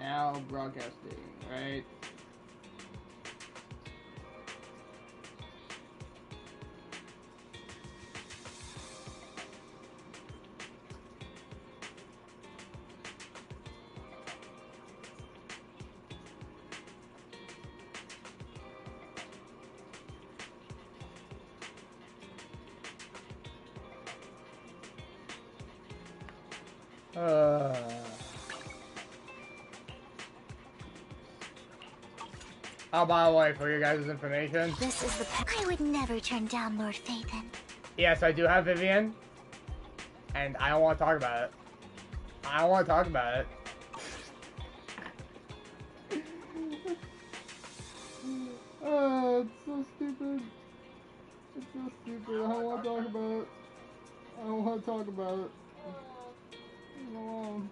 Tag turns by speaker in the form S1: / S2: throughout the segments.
S1: Now broadcasting, right? Oh, by the way, for your guys' information.
S2: This is the I would never turn down Lord Phaethon.
S1: Yes, I do have Vivian. And I don't want to talk about it. I don't want to talk about it. Oh, it's so stupid. It's so stupid. I don't want to talk about it. I don't want to talk about it. Leave me alone.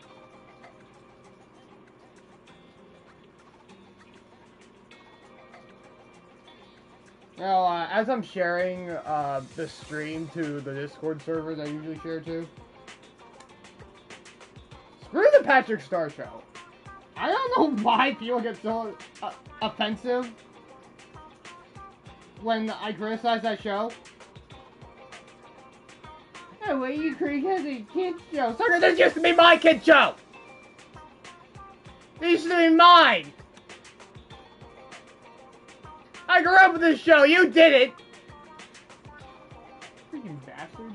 S1: Well, as I'm sharing the stream to the Discord server that I usually share to, screw the Patrick Star Show. I don't know why people get so offensive when I criticize that show. Oh, well, you criticize a kid's show. Sucker, this used to be my kid's show! This used to be mine! I grew up with this show, you did it! Freaking bastards.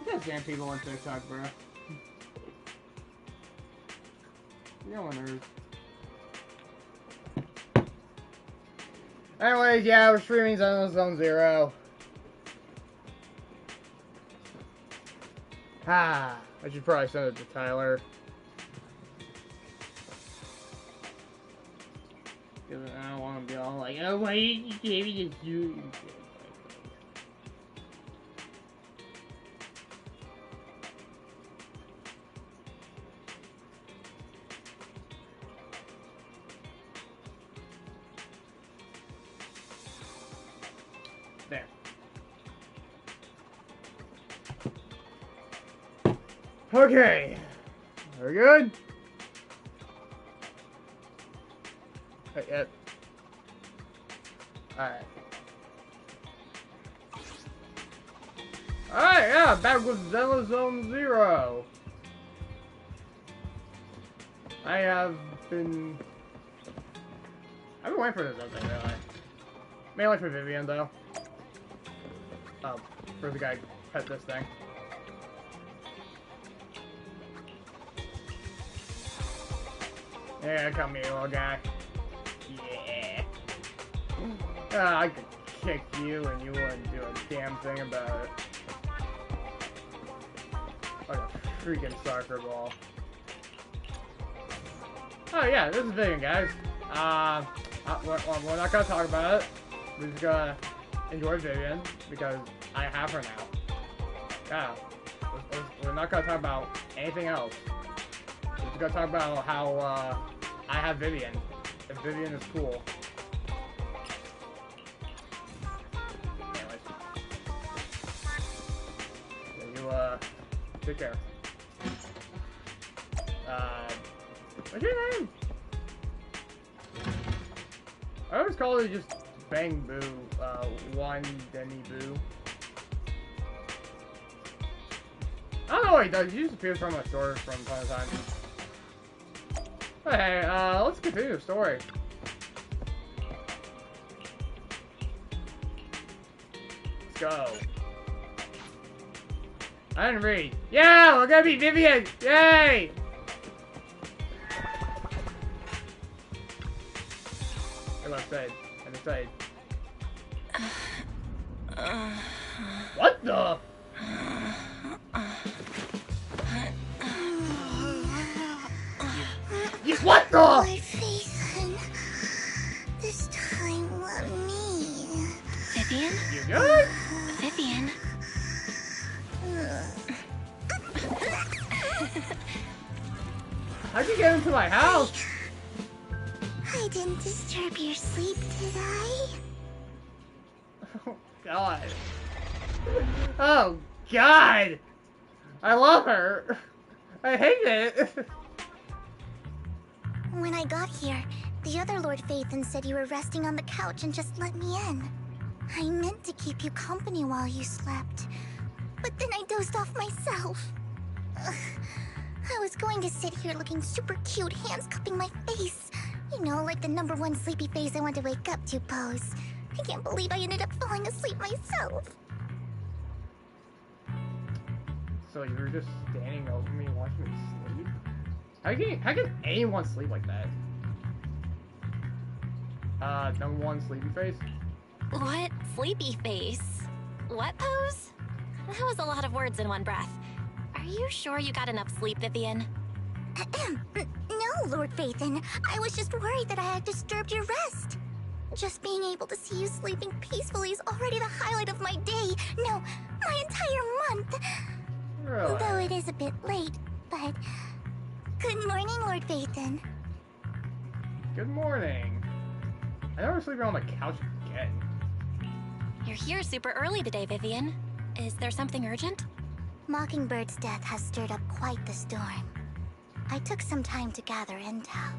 S1: You guys damn people on TikTok, bro. You're on Earth. Anyways, yeah, we're streaming Zenless Zone Zero. I should probably send it to Tyler. I don't want to be all like, oh, why did you give me this dude? There. Okay. We're good? Yep. Alright. Alright, yeah, back with Zenless Zone Zero. I've been waiting for this update, really. Mainly for Vivian, though. Oh, for the guy who pet this thing. Yeah, come here, little guy. Yeah. I could kick you and you wouldn't do a damn thing about it. Like a freaking soccer ball. Oh yeah, this is Vivian, guys. We're not gonna talk about it. We're just gonna enjoy Vivian because I have her now. Yeah. We're not gonna talk about anything else. We're just gonna talk about how I have Vivian. And Vivian is cool. Anyways. So you take care. What's your name? I always call it just Bang Boo, One Denny Boo. I don't know what he does, he just appears from my store from time to time. But hey, let's continue the story. Let's go. I didn't read. Yeah, we're gonna be Vivian! Yay! I'm outside. I'm outside. What the? What the?
S2: Lord Phaethon, this time let me. Vivian?
S1: You good?
S2: Vivian?
S1: How'd you get into my house?
S2: I didn't disturb your sleep, did I?
S1: Oh, God. Oh, god! I love her. I hate it.
S2: When I got here, the other Lord Phaethon said you were resting on the couch and just let me in. I meant to keep you company while you slept, but then I dozed off myself. Ugh. I was going to sit here looking super cute, hands cupping my face. You know, like the #1 sleepy face I want to wake up to pose. I can't believe I ended up falling asleep myself.
S1: So you were just standing over me watching me sleep? How can anyone sleep like that? #1 sleepy face?
S3: What? Sleepy face? What pose? That was a lot of words in one breath. Are you sure you got enough sleep, Vivian?
S2: No, Lord Phaethon. I was just worried that I had disturbed your rest. Just being able to see you sleeping peacefully is already the highlight of my day. No, my entire month.
S1: Really?
S2: Though it is a bit late, but... Good morning, Lord Phaethon.
S1: Good morning. I never sleep on the couch again.
S3: You're here super early today, Vivian. Is there something urgent?
S2: Mockingbird's death has stirred up quite the storm. I took some time to gather intel.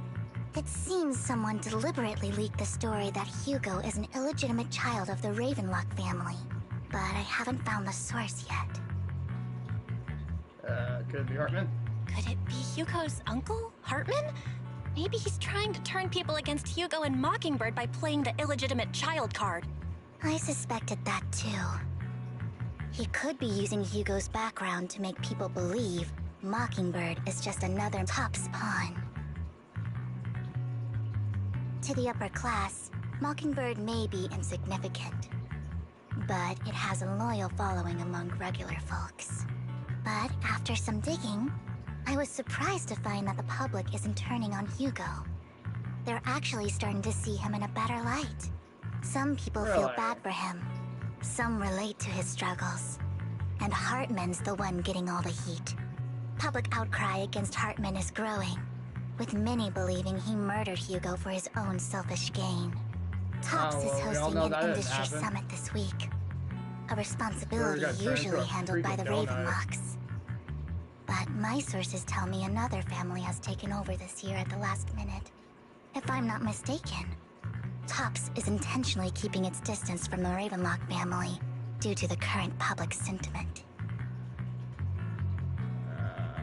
S2: It seems someone deliberately leaked the story that Hugo is an illegitimate child of the Ravenlock family, but I haven't found the source yet.
S1: Could it be Hartman?
S3: Could it be Hugo's uncle, Hartman? Maybe he's trying to turn people against Hugo and Mockingbird by playing the illegitimate child card.
S2: I suspected that too. He could be using Hugo's background to make people believe Mockingbird is just another Top's pawn. To the upper class, Mockingbird may be insignificant, but it has a loyal following among regular folks. But after some digging, I was surprised to find that the public isn't turning on Hugo. They're actually starting to see him in a better light. Some people feel
S1: Really?
S2: bad for him. Some relate to his struggles. And Hartman's the one getting all the heat. Public outcry against Hartman is growing, with many believing he murdered Hugo for his own selfish gain. Tops
S1: Oh,
S2: is
S1: well, we all
S2: hosting
S1: know
S2: an
S1: that didn't
S2: industry
S1: happen.
S2: summit this week. A responsibility
S1: got turned into
S2: usually
S1: a
S2: handled by the
S1: freaking donut.
S2: Ravenlocks. But my sources tell me another family has taken over this year at the last minute. If I'm not mistaken, Tops is intentionally keeping its distance from the Ravenlock family due to the current public sentiment.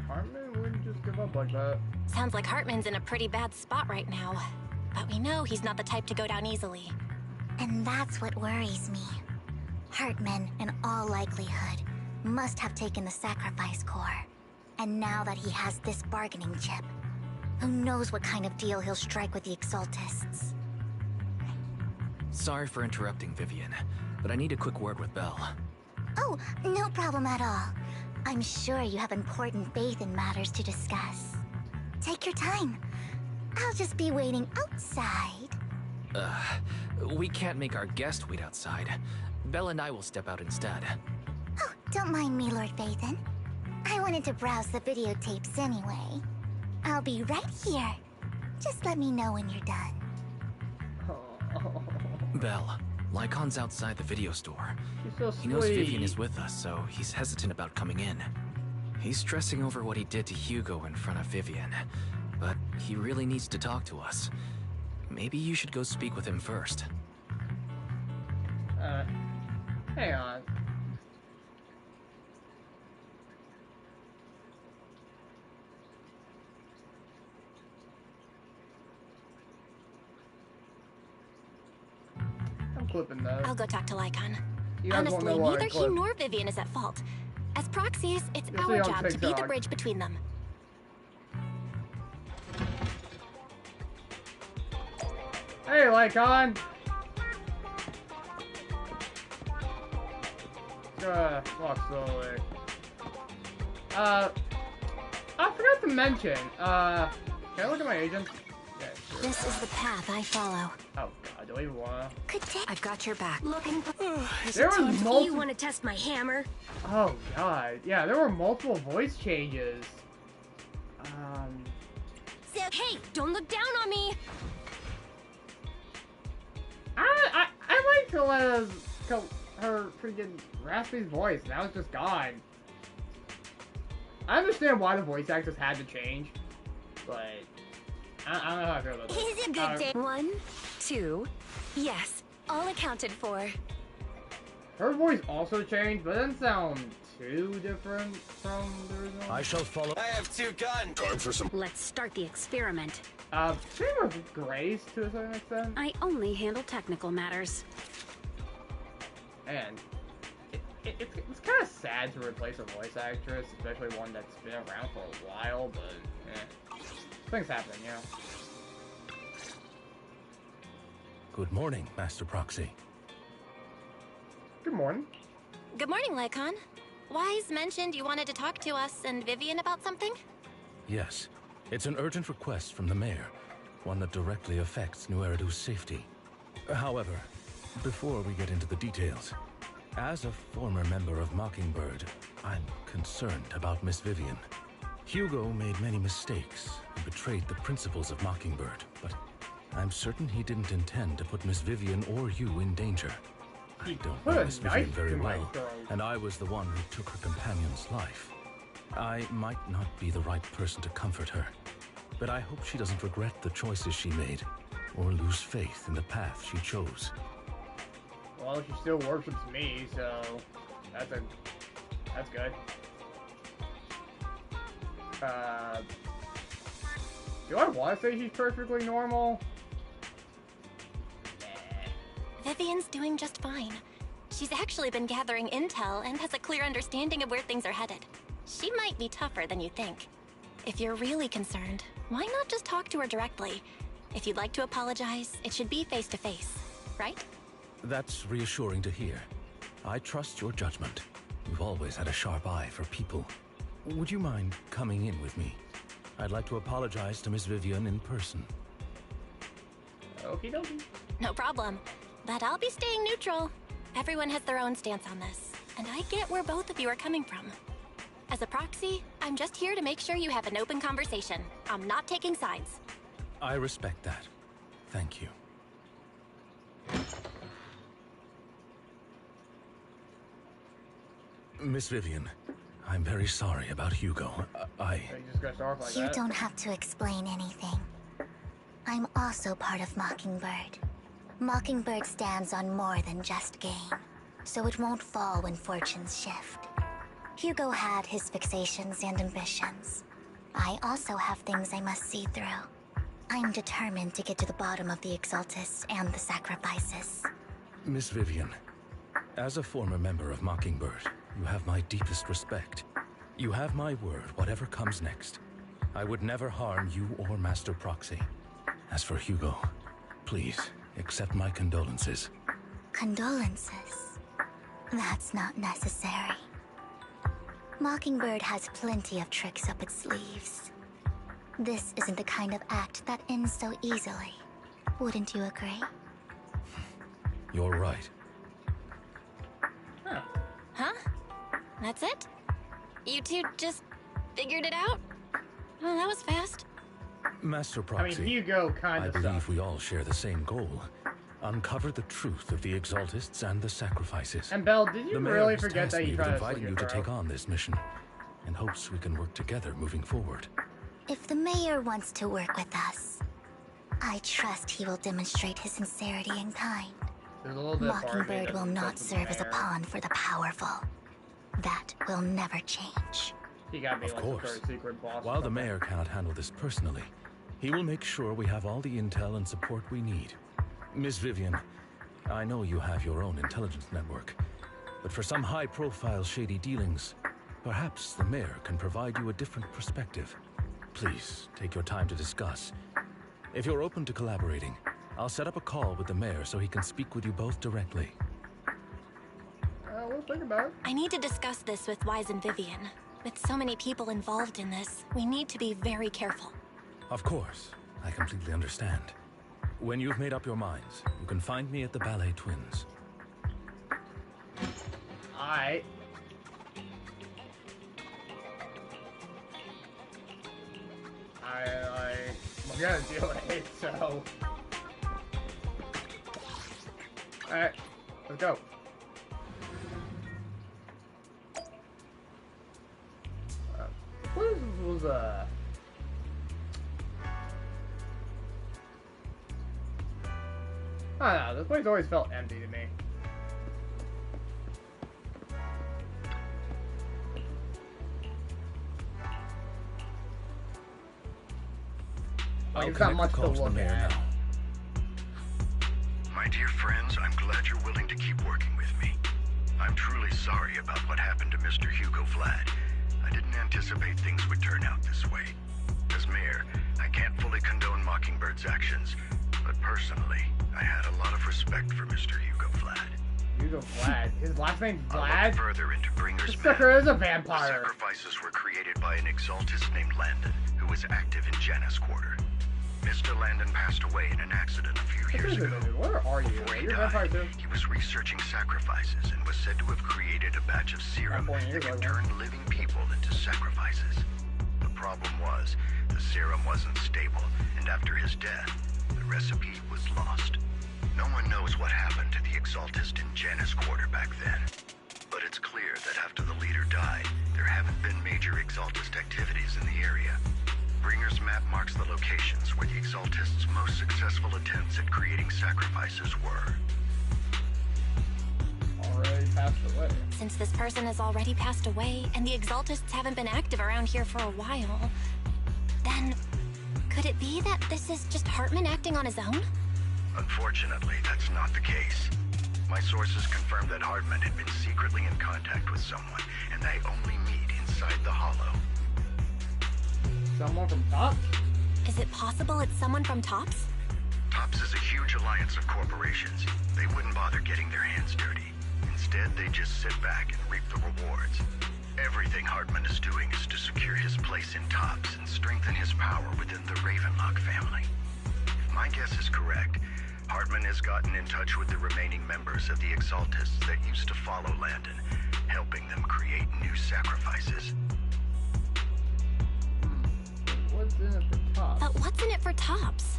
S1: Hartman wouldn't just give up like that.
S3: Sounds like Hartman's in a pretty bad spot right now. But we know he's not the type to go down easily.
S2: And that's what worries me. Hartman, in all likelihood, must have taken the sacrifice core. And now that he has this bargaining chip, who knows what kind of deal he'll strike with the Exaltists.
S4: Sorry for interrupting, Vivian, but I need a quick word with Belle.
S2: Oh, no problem at all. I'm sure you have important faith in matters to discuss. Take your time. I'll just be waiting outside.
S4: We can't make our guest wait outside. Belle and I will step out instead.
S2: Oh, don't mind me, Lord Phaethon. I wanted to browse the videotapes anyway. I'll be right here. Just let me know when you're done.
S1: Oh,
S4: Belle, Lycon's outside the video store.
S1: she's so sweet.
S4: He knows Vivian is with us, so he's hesitant about coming in. He's stressing over what he did to Hugo in front of Vivian, but he really needs to talk to us. Maybe you should go speak with him first.
S1: Hang on. I'm clipping that.
S3: I'll go talk to Lycon.
S1: You guys won't
S3: Honestly,
S1: know what I
S3: neither he
S1: clip.
S3: nor Vivian is at fault. As proxies, it's
S1: Just so
S3: our
S1: you don't
S3: job to
S1: take
S3: be the
S1: dog.
S3: bridge between them.
S1: Hey, Lycon! Walk slowly. I forgot to mention, can I look at my agent? Yeah, sure.
S3: This is the path I follow.
S1: Oh god, do I even wanna?
S2: Good day.
S3: I've got your back.
S5: Looking for...
S1: There was
S5: You
S1: multiple.
S5: want to test my hammer?
S1: Oh god, yeah, there were multiple voice changes.
S5: Hey, don't look down on me!
S1: I like to let us go. her freaking raspy voice. Now it's just gone. I understand why the voice actors had to change, but I don't know how I feel about this.
S5: Is a good day. 1, 2. Yes, all accounted for.
S1: Her voice also changed, but it doesn't sound too different from the original.
S6: I shall follow. I have 2 guns. Time for some.
S5: Let's start the experiment.
S1: Same with Grace to a certain extent.
S5: I only handle technical matters.
S1: And it's kind of sad to replace a voice actress, especially one that's been around for a while, but things happen, you know.
S6: Good morning, Master Proxy.
S1: Good morning.
S3: Good morning, Lycon. Wise mentioned you wanted to talk to us and Vivian about something?
S6: Yes, it's an urgent request from the mayor, one that directly affects New Eridu's safety. However, before we get into the details, as a former member of Mockingbird, I'm concerned about Miss Vivian. Hugo made many mistakes and betrayed the principles of Mockingbird, but I'm certain he didn't intend to put Miss Vivian or you in danger. I don't know Miss Vivian very well, and I was the one who took her companion's life. I might not be the right person to comfort her, but I hope she doesn't regret the choices she made, or lose faith in the path she chose.
S1: Well, she still worships me, so that's good. Do I want to say she's perfectly normal?
S3: Vivian's doing just fine. She's actually been gathering intel and has a clear understanding of where things are headed. She might be tougher than you think. If you're really concerned, why not just talk to her directly? If you'd like to apologize, it should be face to face, right?
S6: That's reassuring to hear. I trust your judgment. You've always had a sharp eye for people. Would you mind coming in with me? I'd like to apologize to Miss Vivian in person.
S1: Okie dokie.
S3: No problem. But I'll be staying neutral. Everyone has their own stance on this, and I get where both of you are coming from. As a proxy, I'm just here to make sure you have an open conversation. I'm not taking sides.
S6: I respect that. Thank you. Miss Vivian, I'm very sorry about Hugo.
S1: You just got off like
S2: You
S1: that.
S2: don't have to explain anything. I'm also part of Mockingbird. Mockingbird stands on more than just gain, so it won't fall when fortunes shift. Hugo had his fixations and ambitions. I also have things I must see through. I'm determined to get to the bottom of the Exaltists and the sacrifices.
S6: Miss Vivian, as a former member of Mockingbird, you have my deepest respect. You have my word, whatever comes next. I would never harm you or Master Proxy. As for Hugo, please, accept my condolences.
S2: Condolences? That's not necessary. Mockingbird has plenty of tricks up its sleeves. This isn't the kind of act that ends so easily. Wouldn't you agree?
S6: You're right.
S3: Huh? That's it? You two just figured it out? Oh, that was fast.
S6: Master
S1: I
S6: Proxy,
S1: mean, Hugo kind
S6: I
S1: of
S6: believe
S1: stuff.
S6: we all share the same goal. Uncover the truth of the Exaltists and the sacrifices.
S1: And Belle, did you
S6: The mayor
S1: really
S6: has
S1: forget
S6: tasked
S1: that
S6: me
S1: you
S6: with
S1: tried to slit
S6: inviting
S1: your
S6: you to
S1: throat?
S6: take on this mission, in hopes we can work together moving forward.
S2: If the mayor wants to work with us, I trust he will demonstrate his sincerity in kind.
S1: There's a little bit of part of me
S2: Mockingbird
S1: that
S2: will not
S1: trust the
S2: serve as a
S1: mayor.
S2: pawn for the powerful. That will never change.
S1: He gotta be
S6: Of
S1: like
S6: course.
S1: the third secret boss. or
S6: While the
S1: something.
S6: mayor cannot handle this personally, he will make sure we have all the intel and support we need. Miss Vivian, I know you have your own intelligence network, but for some high-profile shady dealings, perhaps the mayor can provide you a different perspective. Please, take your time to discuss. If you're open to collaborating, I'll set up a call with the mayor so he can speak with you both directly.
S1: We'll think about it.
S3: I need to discuss this with Wise and Vivian. With so many people involved in this, we need to be very careful.
S6: Of course, I completely understand. When you've made up your minds, you can find me at the Ballet Twins.
S1: Alright. I'm gonna do it, so... Alright, let's go. What was I don't know, this place always felt empty to me. Like, it's not much to look at.
S7: My dear friends, I'm glad you're willing to keep working with me. I'm truly sorry about what happened to Mr. Hugo Vlad. I didn't anticipate things would turn out this way. As mayor, I can't fully condone Mockingbird's actions, but personally, I had a lot of respect for Mr. Hugo Vlad.
S1: Hugo Vlad? His last name's
S7: I'll
S1: Vlad?
S7: look further into Bringer's
S1: This sucker is a vampire.
S7: The sacrifices were created by an exaltist named Landon, who was active in Janus Quarter. Mr. Landon passed away in an accident a few years ago.
S1: Where are you?
S7: Before he
S1: You're a vampire
S7: died,
S1: too?
S7: he was researching sacrifices and was said to have created a batch of serum that could turn living people into sacrifices. The problem was, the serum wasn't stable, and after his death, the recipe was lost. No one knows what happened to the exaltist in Janus Quarter back then. But it's clear that after the leader died, there haven't been major exaltist activities in the area. Bringer's map marks the locations where the exaltists' most successful attempts at creating sacrifices were.
S1: Already passed away.
S3: Since this person has already passed away, and the exaltists haven't been active around here for a while, then could it be that this is just Hartman acting on his own?
S7: Unfortunately, that's not the case. My sources confirmed that Hartman had been secretly in contact with someone, and they only meet inside the Hollow.
S1: Someone from Tops?
S3: Is it possible it's someone from Tops?
S7: Tops is a huge alliance of corporations. They wouldn't bother getting their hands dirty. Instead, they just sit back and reap the rewards. Everything Hartman is doing is to secure his place in Tops and strengthen his power within the Ravenlock family. If my guess is correct, Hartman has gotten in touch with the remaining members of the Exaltists that used to follow Landon, helping them create new sacrifices.
S1: What's in it for Tops?
S3: But what's in it for Tops?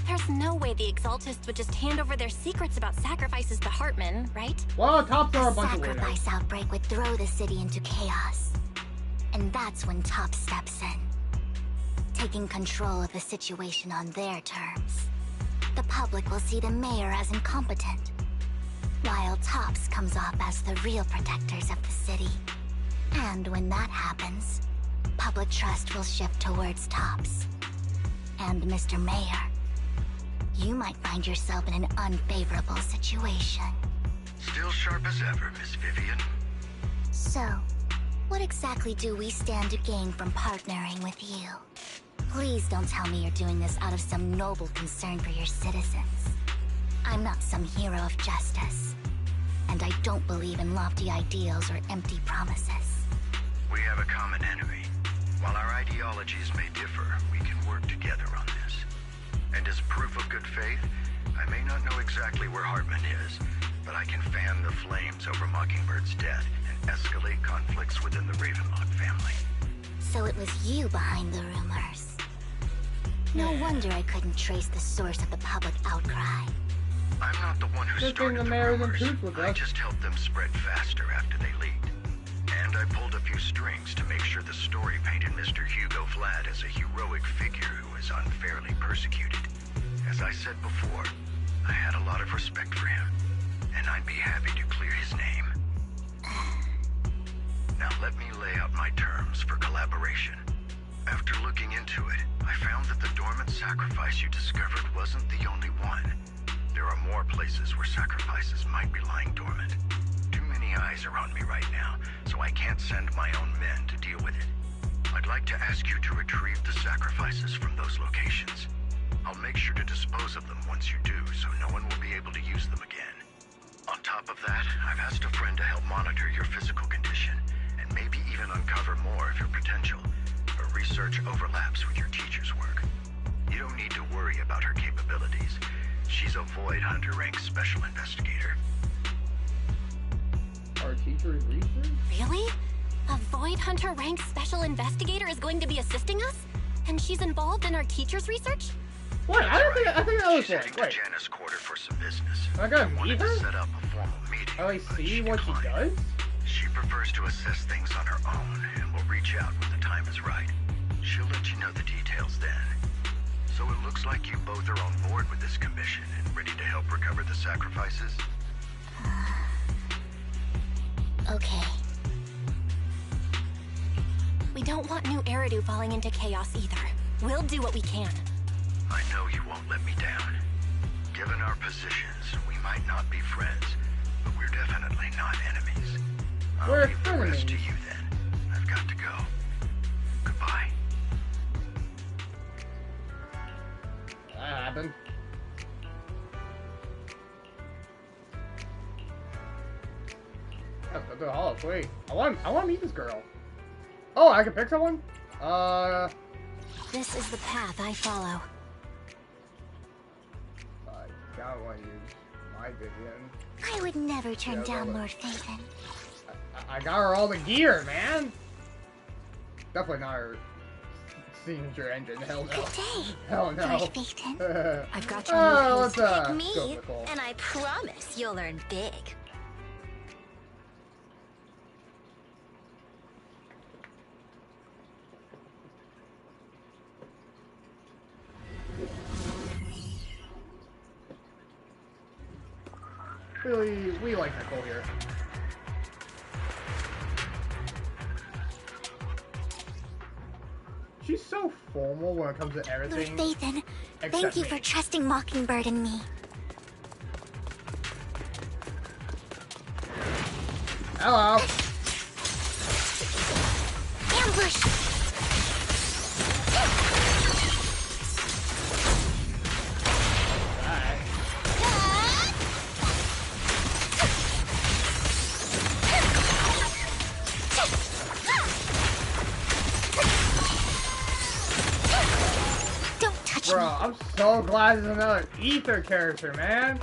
S3: There's no way the Exaltists would just hand over their secrets about sacrifices to Hartman, right?
S1: Well, Tops are a
S2: A
S1: bunch of weirdos.
S2: sacrifice outbreak would throw the city into chaos. And that's when Tops steps in, taking control of the situation on their terms. The public will see the mayor as incompetent, while Tops comes off as the real protectors of the city. And when that happens, public trust will shift towards Tops. And Mr. Mayor, you might find yourself in an unfavorable situation.
S7: Still sharp as ever, Miss Vivian.
S2: So, what exactly do we stand to gain from partnering with you? Please don't tell me you're doing this out of some noble concern for your citizens. I'm not some hero of justice, and I don't believe in lofty ideals or empty promises.
S7: We have a common enemy. While our ideologies may differ, we can work together on this. And as proof of good faith, I may not know exactly where Hartman is, but I can fan the flames over Mockingbird's death and escalate conflicts within the Ravenlock family.
S2: So it was you behind the rumors. No wonder I couldn't trace the source of the public outcry.
S7: I'm not the one who
S1: Good thing
S7: started
S1: the
S7: the
S1: mayor isn't
S7: rumors.
S1: truth with
S7: I
S1: us.
S7: just helped them spread faster after they leaked. And I pulled a few strings to make sure the story painted Mr. Hugo Vlad as a heroic figure who was unfairly persecuted. As I said before, I had a lot of respect for him, and I'd be happy to clear his name. Now let me lay out my terms for collaboration. After looking into it, I found that the dormant sacrifice you discovered wasn't the only one. There are more places where sacrifices might be lying dormant. Too many eyes are on me right now, so I can't send my own men to deal with it. I'd like to ask you to retrieve the sacrifices from those locations. I'll make sure to dispose of them once you do, so no one will be able to use them again. On top of that, I've asked a friend to help monitor your physical condition, and maybe even uncover more of your potential. Her research overlaps with your teacher's work. You don't need to worry about her capabilities. She's a Void Hunter rank special investigator.
S1: Our teacher is research?
S3: Really? A Void Hunter ranked special investigator is going to be assisting us? And she's involved in our teacher's research?
S1: Wait, I think that was
S7: She's heading
S1: it.
S7: to
S1: Wait,
S7: Janna's quarter for some business.
S1: am I gonna
S7: Wanted
S1: meet
S7: to
S1: her?
S7: set up a formal meeting.
S1: At least
S7: but
S1: see what she
S7: declined.
S1: does?
S7: She prefers to assess things on her own and will reach out when the time is right. She'll let you know the details then. So it looks like you both are on board with this commission and ready to help recover the sacrifices?
S2: Okay.
S3: We don't want New Eridu falling into chaos either. We'll do what we can.
S7: I know you won't let me down. Given our positions, we might not be friends, but we're definitely not enemies. I'll
S1: We're
S7: leave the rest to
S1: frenemies.
S7: you then. I've got to go. Goodbye.
S1: That happened. Let's go to the hall. Wait, I want to meet this girl. Oh, I can pick someone?
S3: This is the path I follow.
S1: I gotta want to use my Vivian.
S2: I would never turn
S1: Yeah,
S2: down
S1: well,
S2: Lord Phaethon.
S1: I got her all the gear, man. Definitely not her signature engine. Hell no.
S2: Good day,
S1: Hell no.
S2: Lord Phaethon.
S5: I've got your new
S1: let's
S5: piece.
S1: go
S5: Me,
S1: for the call.
S5: and I promise you'll learn big.
S1: We like Nicole here. She's so formal when it comes to
S2: Lord
S1: everything.
S2: Phaethon,
S1: except
S2: thank you
S1: me.
S2: for trusting Mockingbird and me.
S1: Hello.
S2: Ambush!
S1: Alright.
S2: Don't touch
S1: Bro,
S2: me.
S1: I'm so glad there's another Ether character, man.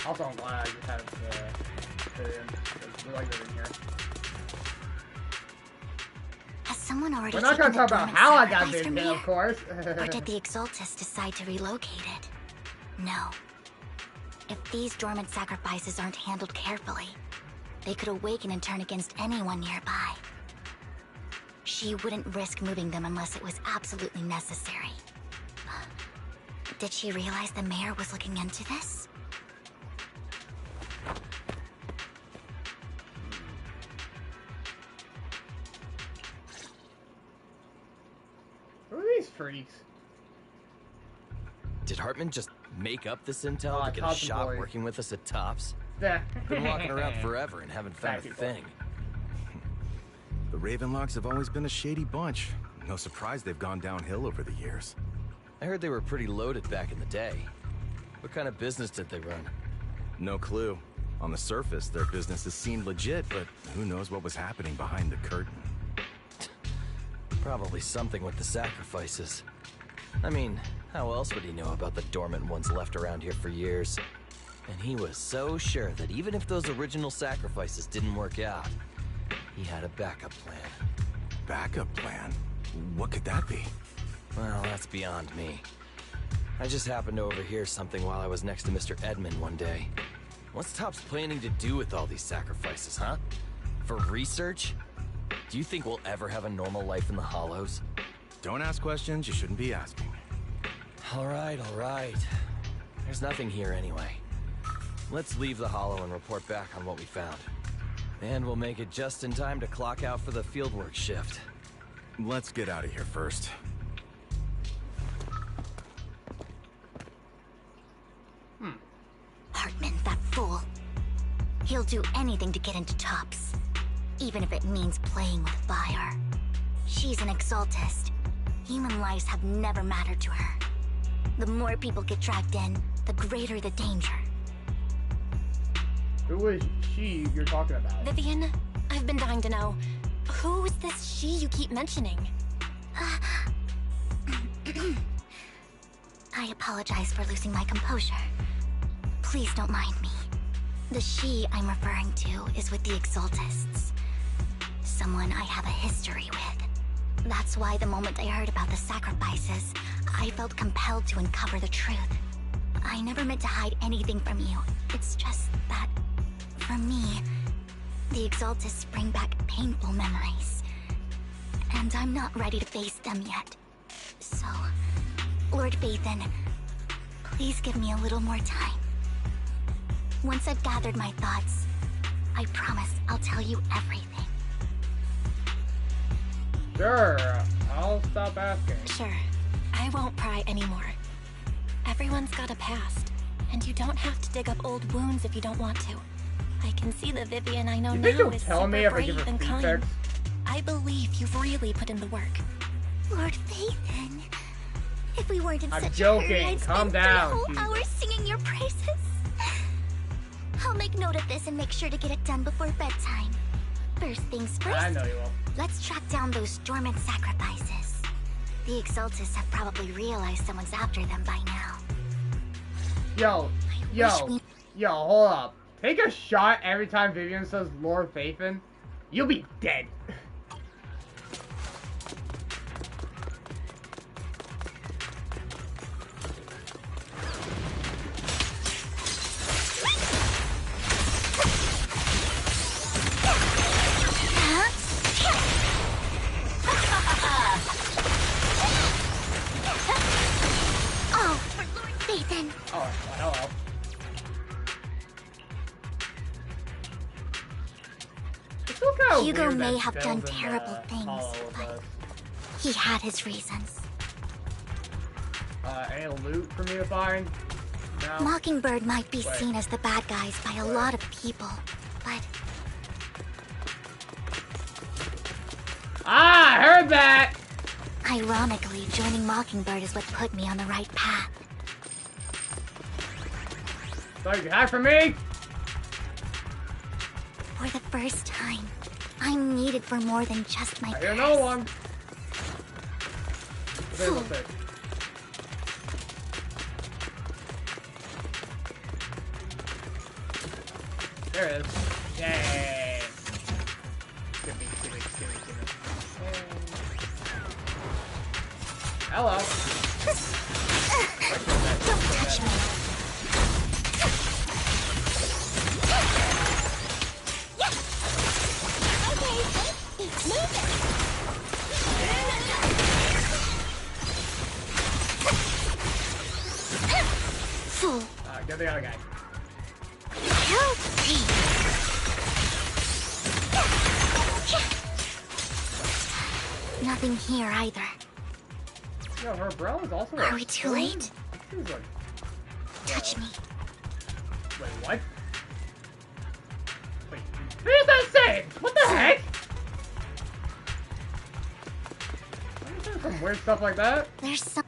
S1: Also, I'm glad I just had Vivian. We like Vivian here.
S2: Has someone already
S1: We're not gonna
S2: taken
S1: talk
S2: the
S1: about
S2: dormant
S1: how I got
S2: sacrifice from
S1: Vivian,
S2: here?
S1: of course.
S2: Or did the Exaltus decide to relocate it? No. If these dormant sacrifices aren't handled carefully, they could awaken and turn against anyone nearby. She wouldn't risk moving them unless it was absolutely necessary. Did she realize the mayor was looking into this?
S1: Who are these freaks?
S8: Did Hartman just make up this intel
S1: Oh,
S8: to get a
S1: Tops
S8: shot
S1: boy.
S8: working with us at Tops?
S1: Yeah.
S8: Been walking around forever and haven't found a
S1: Thank you.
S8: thing.
S9: The Ravenlocks have always been a shady bunch. No surprise they've gone downhill over the years.
S8: I heard they were pretty loaded back in the day. What kind of business did they run?
S9: No clue. On the surface, their businesses seemed legit, but who knows what was happening behind the curtain.
S8: Probably something with the sacrifices. I mean, how else would he know about the dormant ones left around here for years? And he was so sure that even if those original sacrifices didn't work out, he had a backup plan.
S9: Backup plan? What could that be?
S8: Well, that's beyond me. I just happened to overhear something while I was next to Mr. Edmund one day. What's Topps planning to do with all these sacrifices, huh? For research? Do you think we'll ever have a normal life in the Hollows?
S9: Don't ask questions you shouldn't be asking.
S8: All right. There's nothing here anyway. Let's leave the Hollow and report back on what we found. And we'll make it just in time to clock out for the fieldwork shift.
S9: Let's get out of here first.
S2: Hartman, that fool. He'll do anything to get into Tops, even if it means playing with fire. She's an Exaltist. Human lives have never mattered to her. The more people get dragged in, the greater the danger.
S1: Who is she you're talking about?
S3: Vivian, I've been dying to know. Who's this she you keep mentioning?
S2: I apologize for losing my composure. Please don't mind me. The she I'm referring to is with the Exaltists. Someone I have a history with. That's why the moment I heard about the sacrifices, I felt compelled to uncover the truth. I never meant to hide anything from you. It's just that, for me, the Exaltists bring back painful memories. And I'm not ready to face them yet. So, Lord Phaethon, please give me a little more time. Once I've gathered my thoughts, I promise I'll tell you everything.
S1: Sure, I'll stop asking.
S3: Sure. I won't pry anymore. Everyone's got a past, and you don't have to dig up old wounds if you don't want to. I can see the Vivian I know
S1: You
S3: now
S1: think you'll
S3: is
S1: tell
S3: super
S1: me if I give
S3: brave
S1: her
S3: and kind.
S1: feedback?
S3: I believe you've really put in the work.
S2: Lord Phaethon, if we weren't in
S1: I'm
S2: such a
S1: joking.
S2: hurry, I'd
S1: Calm
S2: spend
S1: down,
S2: 3 whole
S1: Jesus.
S2: hours singing your praises. I'll make note of this and make sure to get it done before bedtime. First things first,
S1: I know you will.
S2: let's track down those dormant sacrifices. The Exaltists have probably realized someone's after them by now.
S1: Yo, hold up. Take a shot every time Vivian says Lord Phaethon. You'll be dead.
S2: Oh, for Lord Phaethon!
S1: Oh, hello.
S2: Hugo may have done terrible things, but he had his reasons.
S1: Any loot for me to find? No.
S2: Mockingbird might be
S1: Wait.
S2: seen as the bad guys by a lot of people, but
S1: Ah, I heard that!
S2: ironically, joining Mockingbird is what put me on the right path.
S1: So you hide from me?
S2: For the first time, I'm needed for more than just my
S1: I hear
S2: purse.
S1: no one. Okay, we'll see. There it is. Yay! Give me. Hello.
S2: Don't touch me. Okay, it's moving. Fool.
S1: Get the other guy.
S2: Help me. Nothing here either.
S1: Yo, her bro is also
S2: Are we too late?
S1: Seems like...
S2: Touch me.
S1: Wait, what? Wait, what does that say? What the heck? I'm saying some weird stuff like that.
S2: There's some.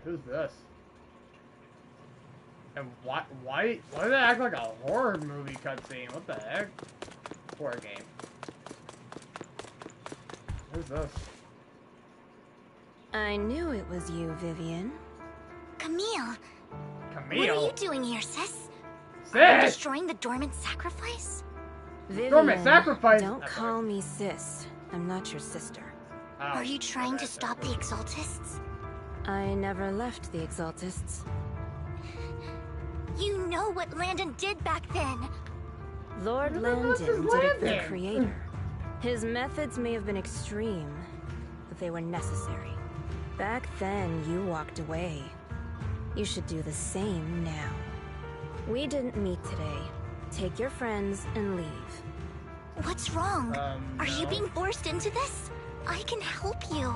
S1: Who's this? And why did it act like a horror movie cutscene? What the heck? Horror game. Who's this?
S5: I knew it was you, Vivian.
S2: Camille.
S1: Camille?
S2: What are you doing here, sis?
S1: Sis!
S2: Are you destroying the dormant sacrifice?
S5: Vivian,
S1: Dormant sacrifice?
S5: don't
S1: That's
S5: call
S1: right.
S5: me sis. I'm not your sister.
S1: Oh,
S2: Are you trying to
S1: okay.
S2: stop the Exaltists?
S5: I never left the Exaltists.
S2: You know what Landon did back then.
S5: Lord
S1: Who the fuck is
S5: Landon did it for the
S1: Landon?
S5: Creator. His methods may have been extreme, but they were necessary. Back then, you walked away. You should do the same now. We didn't meet today. Take your friends and leave.
S2: What's wrong? Are you
S1: no.
S2: being forced into this? I can help you.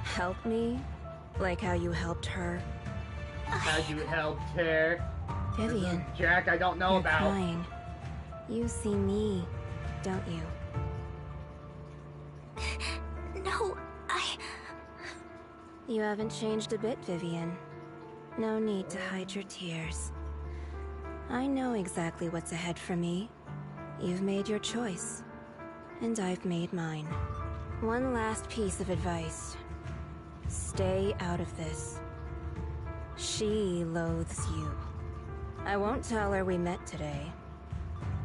S5: Help me? Like how you helped her?
S1: How'd you help her?
S5: Vivian,
S1: Jack, I don't know
S5: you're
S1: about.
S5: crying. You see me, don't you?
S2: No,
S5: You haven't changed a bit, Vivian. No need to hide your tears. I know exactly what's ahead for me. You've made your choice, and I've made mine. One last piece of advice. Stay out of this. She loathes you. I won't tell her we met today.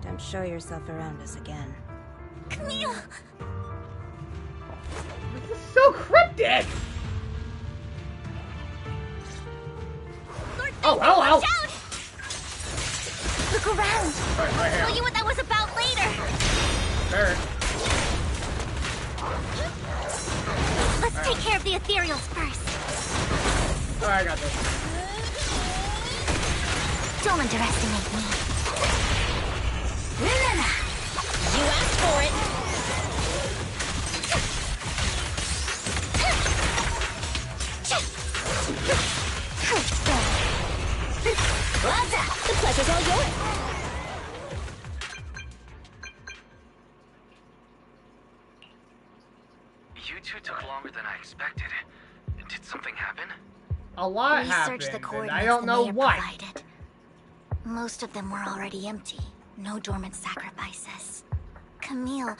S5: Don't show yourself around us again.
S2: Camille!
S1: This is so cryptic!
S2: Lord
S1: Oh,
S2: Phaethon,
S1: hello!
S2: watch out! Look around.
S1: Right here.
S2: I'll tell you what that was about later.
S1: There.
S2: Let's take care of the ethereals first.
S1: Alright, I got this.
S2: Don't underestimate me.
S3: You asked for it. The pleasure's all yours.
S4: You two took longer than I expected. Did something happen?
S1: A lot
S2: We
S1: happened,
S2: searched the
S1: and
S2: coordinates
S1: I don't
S2: the
S1: know
S2: mayor
S1: what.
S2: provided. Most of them were already empty. No dormant sacrifices. Camille,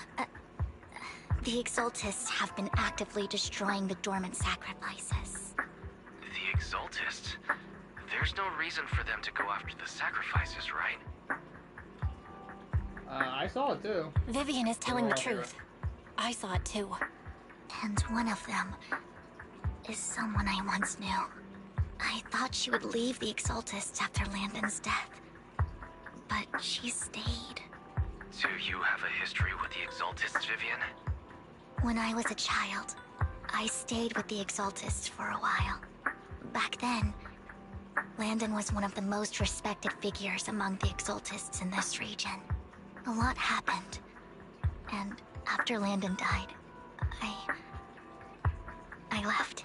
S2: the Exaltists have been actively destroying the dormant sacrifices.
S4: The Exaltists? There's no reason for them to go after the sacrifices, right?
S1: I saw it too.
S3: Vivian is telling the truth. I saw it too.
S2: And one of them is someone I once knew. I thought she would leave the Exaltists after Landon's death. But she stayed.
S4: Do you have a history with the Exaltists, Vivian?
S2: When I was a child, I stayed with the Exaltists for a while. Back then, Landon was one of the most respected figures among the Exaltists in this region. A lot happened. And after Landon died, I left.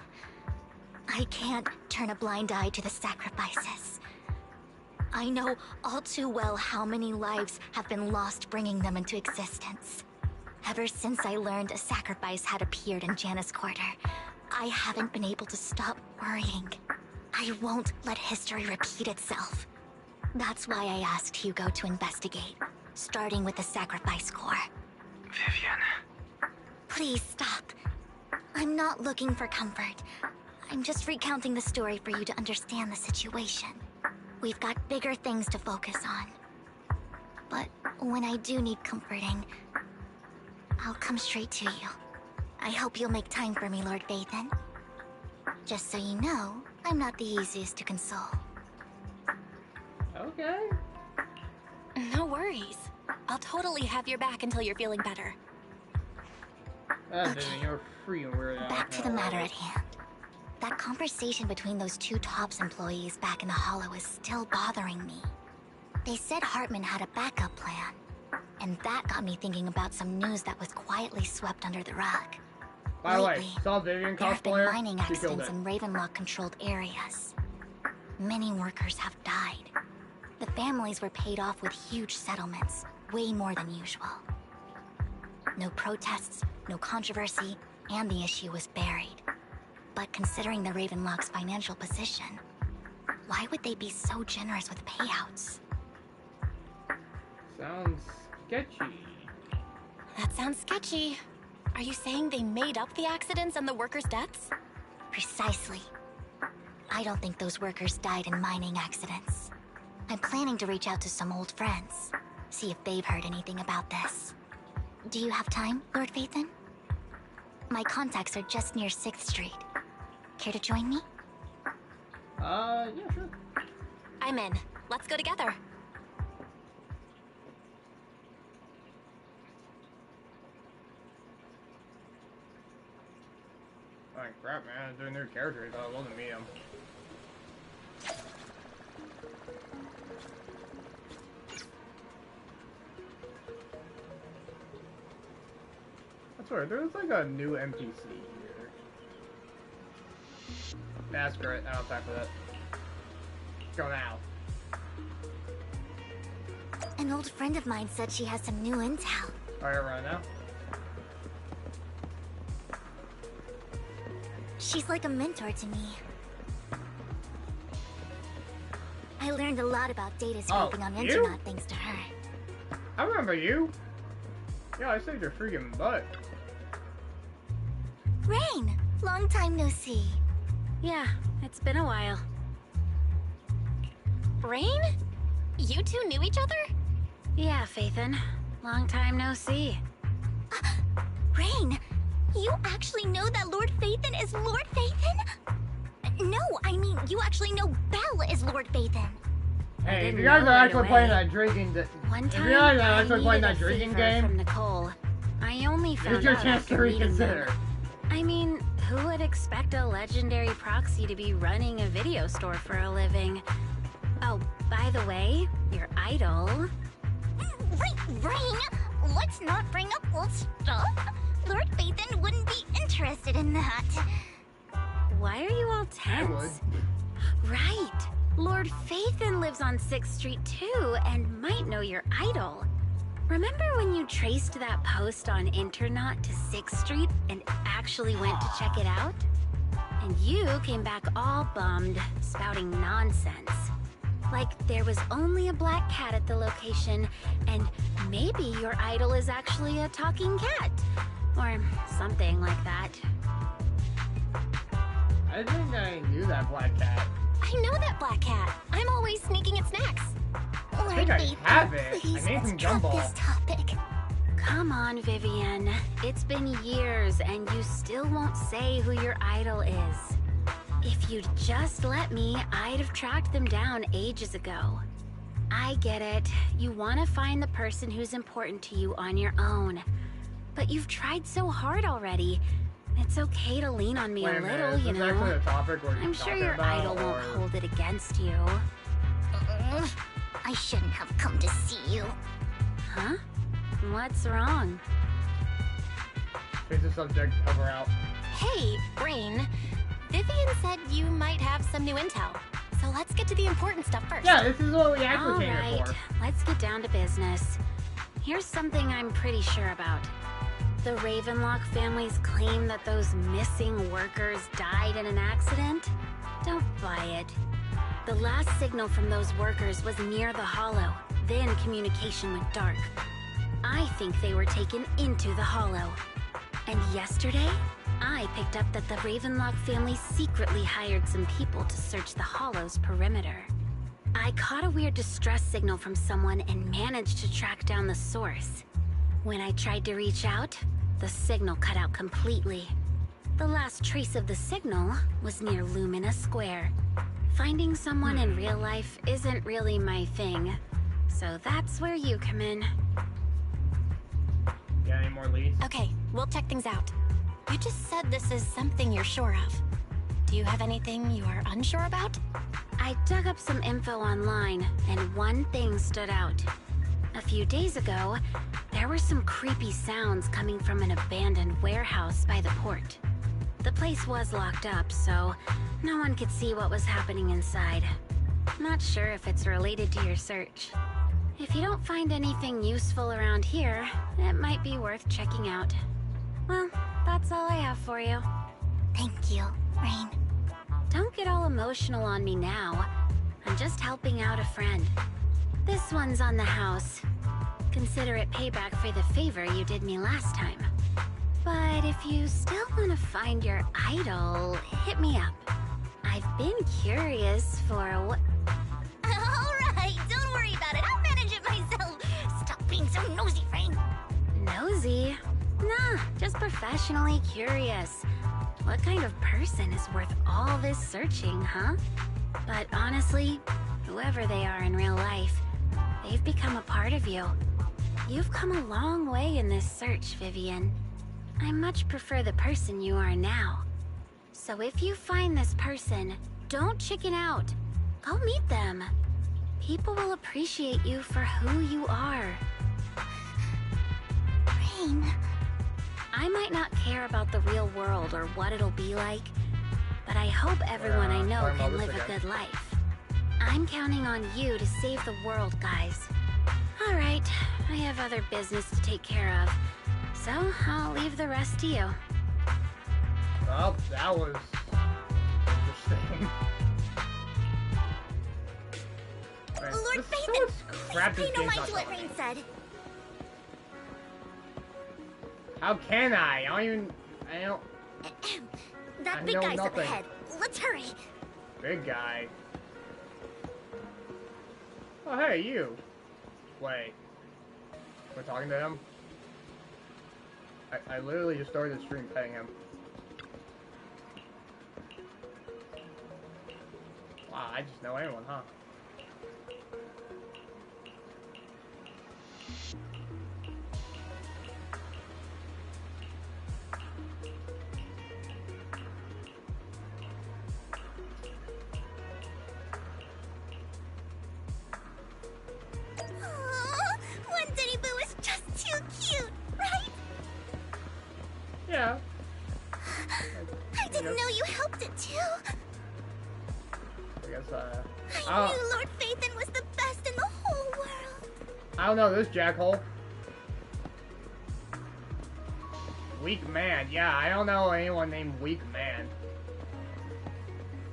S2: I can't turn a blind eye to the sacrifices. I know all too well how many lives have been lost bringing them into existence. Ever since I learned a sacrifice had appeared in Janus Quarter, I haven't been able to stop worrying. I won't let history repeat itself. That's why I asked Hugo to investigate, starting with the Sacrifice Corps.
S4: Vivian.
S2: Please stop. I'm not looking for comfort. I'm just recounting the story for you to understand the situation. We've got bigger things to focus on. But when I do need comforting, I'll come straight to you. I hope you'll make time for me, Lord Phaethon. Just so you know, I'm not the easiest to console.
S1: Okay.
S3: No worries. I'll totally have your back until you're feeling better.
S1: Vivian, you're freaking weird.
S2: Back to the matter at hand. That conversation between those two TOPS employees back in the Hollow is still bothering me. They said Hartman had a backup plan, and that got me thinking about some news that was quietly swept under the rug.
S1: By the way,
S2: Lately,
S1: saw Vivian
S2: there have been
S1: cosplayer.
S2: mining
S1: She killed
S2: accidents
S1: it.
S2: in Ravenlock-controlled areas. Many workers have died. The families were paid off with huge settlements, way more than usual. No protests, no controversy, and the issue was buried. But considering the Ravenlock's financial position, why would they be so generous with payouts?
S1: Sounds sketchy.
S3: That sounds sketchy. Are you saying they made up the accidents and the workers' deaths?
S2: Precisely. I don't think those workers died in mining accidents. I'm planning to reach out to some old friends, see if they've heard anything about this. Do you have time, Lord Phaethon? My contacts are just near 6th Street. Care to join me?
S1: Yeah, sure.
S3: I'm in. Let's go together.
S1: Oh crap, man. They're new characters. I love to meet them. That's weird. There's like a new NPC here. That's great. I don't have time for that. Go now.
S2: An old friend of mine said she has some new intel.
S1: Alright, right now.
S2: She's like a mentor to me. I learned a lot about data scraping on
S1: you?
S2: Internet thanks to her.
S1: I remember you. Yeah, I saved your freaking butt.
S2: Rain! Long time no see.
S5: Yeah, it's been a while.
S3: Rain? You two knew each other?
S5: Yeah, Phaethon. Long time no see.
S2: Rain! You actually know that Lord Phaethon is Lord Phaethon? No, I mean, you actually know Belle is Lord Phaethon.
S1: Hey, if you guys are actually playing that drinking,
S5: One
S1: if
S5: time,
S1: you guys are
S5: I
S1: actually playing
S5: needed
S1: that
S5: a
S1: drinking
S5: favor from
S1: game,
S5: Nicole. I only found
S1: here's your
S5: out
S1: chance to
S5: after meeting
S1: reconsider.
S5: them. I mean, who would expect a legendary proxy to be running a video store for a living? Oh, by the way, your idol.
S2: Rain, let's not bring up old stuff. Lord Phaethon wouldn't be interested in that.
S5: Why are you all tense? Right. Lord Phaethon lives on 6th Street too, and might know your idol. Remember when you traced that post on Internaut to 6th Street and actually went to check it out? And you came back all bummed, spouting nonsense. Like there was only a black cat at the location, and maybe your idol is actually a talking cat. Or something like that.
S1: I think I knew that black cat.
S3: I know that black cat. I'm always sneaking at snacks.
S1: I think I have it.
S2: Please,
S1: I need
S2: let's
S1: some
S2: drop
S1: gumball.
S2: this topic.
S5: Come on, Vivian. It's been years, and you still won't say who your idol is. If you'd just let me, I'd have tracked them down ages ago. I get it. You want to find the person who's important to you on your own. But you've tried so hard already. It's okay to lean on me
S1: Wait
S5: a
S1: minute,
S5: little,
S1: is
S5: you
S1: this
S5: know.
S1: actually a topic we're
S5: I'm sure
S1: talking
S5: your
S1: about,
S5: idol won't
S1: or-
S5: hold it against you.
S2: I shouldn't have come to see you.
S5: Huh? What's wrong?
S1: Change the subject, over out.
S3: Hey, Rain. Vivian said you might have some new intel. So let's get to the important stuff first.
S1: Yeah, this is what we
S5: All
S1: actually came here
S5: right,
S1: for.
S5: let's get down to business. Here's something I'm pretty sure about. The Ravenlock family's claim that those missing workers died in an accident? Don't buy it. The last signal from those workers was near the Hollow. Then communication went dark. I think they were taken into the Hollow. And yesterday, I picked up that the Ravenlock family secretly hired some people to search the Hollow's perimeter. I caught a weird distress signal from someone and managed to track down the source. When I tried to reach out, the signal cut out completely. The last trace of the signal was near Lumina Square. Finding someone in real life isn't really my thing, so that's where you come in.
S1: Got any more leads?
S3: Okay, we'll check things out. You just said this is something you're sure of. Do you have anything you are unsure about?
S5: I dug up some info online, and one thing stood out. A few days ago, there were some creepy sounds coming from an abandoned warehouse by the port. The place was locked up, so no one could see what was happening inside. Not sure if it's related to your search. If you don't find anything useful around here, it might be worth checking out. Well, that's all I have for you.
S2: Thank you, Rain.
S5: Don't get all emotional on me now. I'm just helping out a friend. This one's on the house. Consider it payback for the favor you did me last time. But if you still want to find your idol, hit me up. I've been curious for what...
S2: Alright, don't worry about it. I'll manage it myself. Stop being so nosy, Rain.
S5: Nosy? Nah, just professionally curious. What kind of person is worth all this searching, huh? But honestly, whoever they are in real life, they've become a part of you. You've come a long way in this search, Vivian. I much prefer the person you are now. So if you find this person, don't chicken out. Go meet them. People will appreciate you for who you are.
S2: Rain.
S5: I might not care about the real world or what it'll be like, but I hope everyone I know
S1: talking about
S5: can
S1: this
S5: live a
S1: again.
S5: good life. I'm counting on you to save the world, guys. All right, I have other business to take care of, so I'll leave the rest to you.
S1: Well, that was interesting. Man,
S2: Lord
S1: there's so
S2: Phaethon,
S1: much
S2: please
S1: crap
S2: pay
S1: this
S2: no
S1: game's
S2: mind
S1: not
S2: to what
S1: telling
S2: Rain
S1: me.
S2: said.
S1: How can I? I don't.
S2: That
S1: I
S2: big
S1: know
S2: guy's up
S1: nothing.
S2: ahead. Let's hurry.
S1: Big guy. Oh, hey, you. Wait. We're talking to him? I literally just started the stream petting him. Wow, I just know anyone, huh?
S2: Aww, one Denny Boo is just too cute, right?
S1: Yeah.
S2: I didn't know you helped it too.
S1: I guess,
S2: I knew Lord Phaethon was the best in the whole world.
S1: I don't know this jackhole. Weak man. Yeah, I don't know anyone named Weak Man.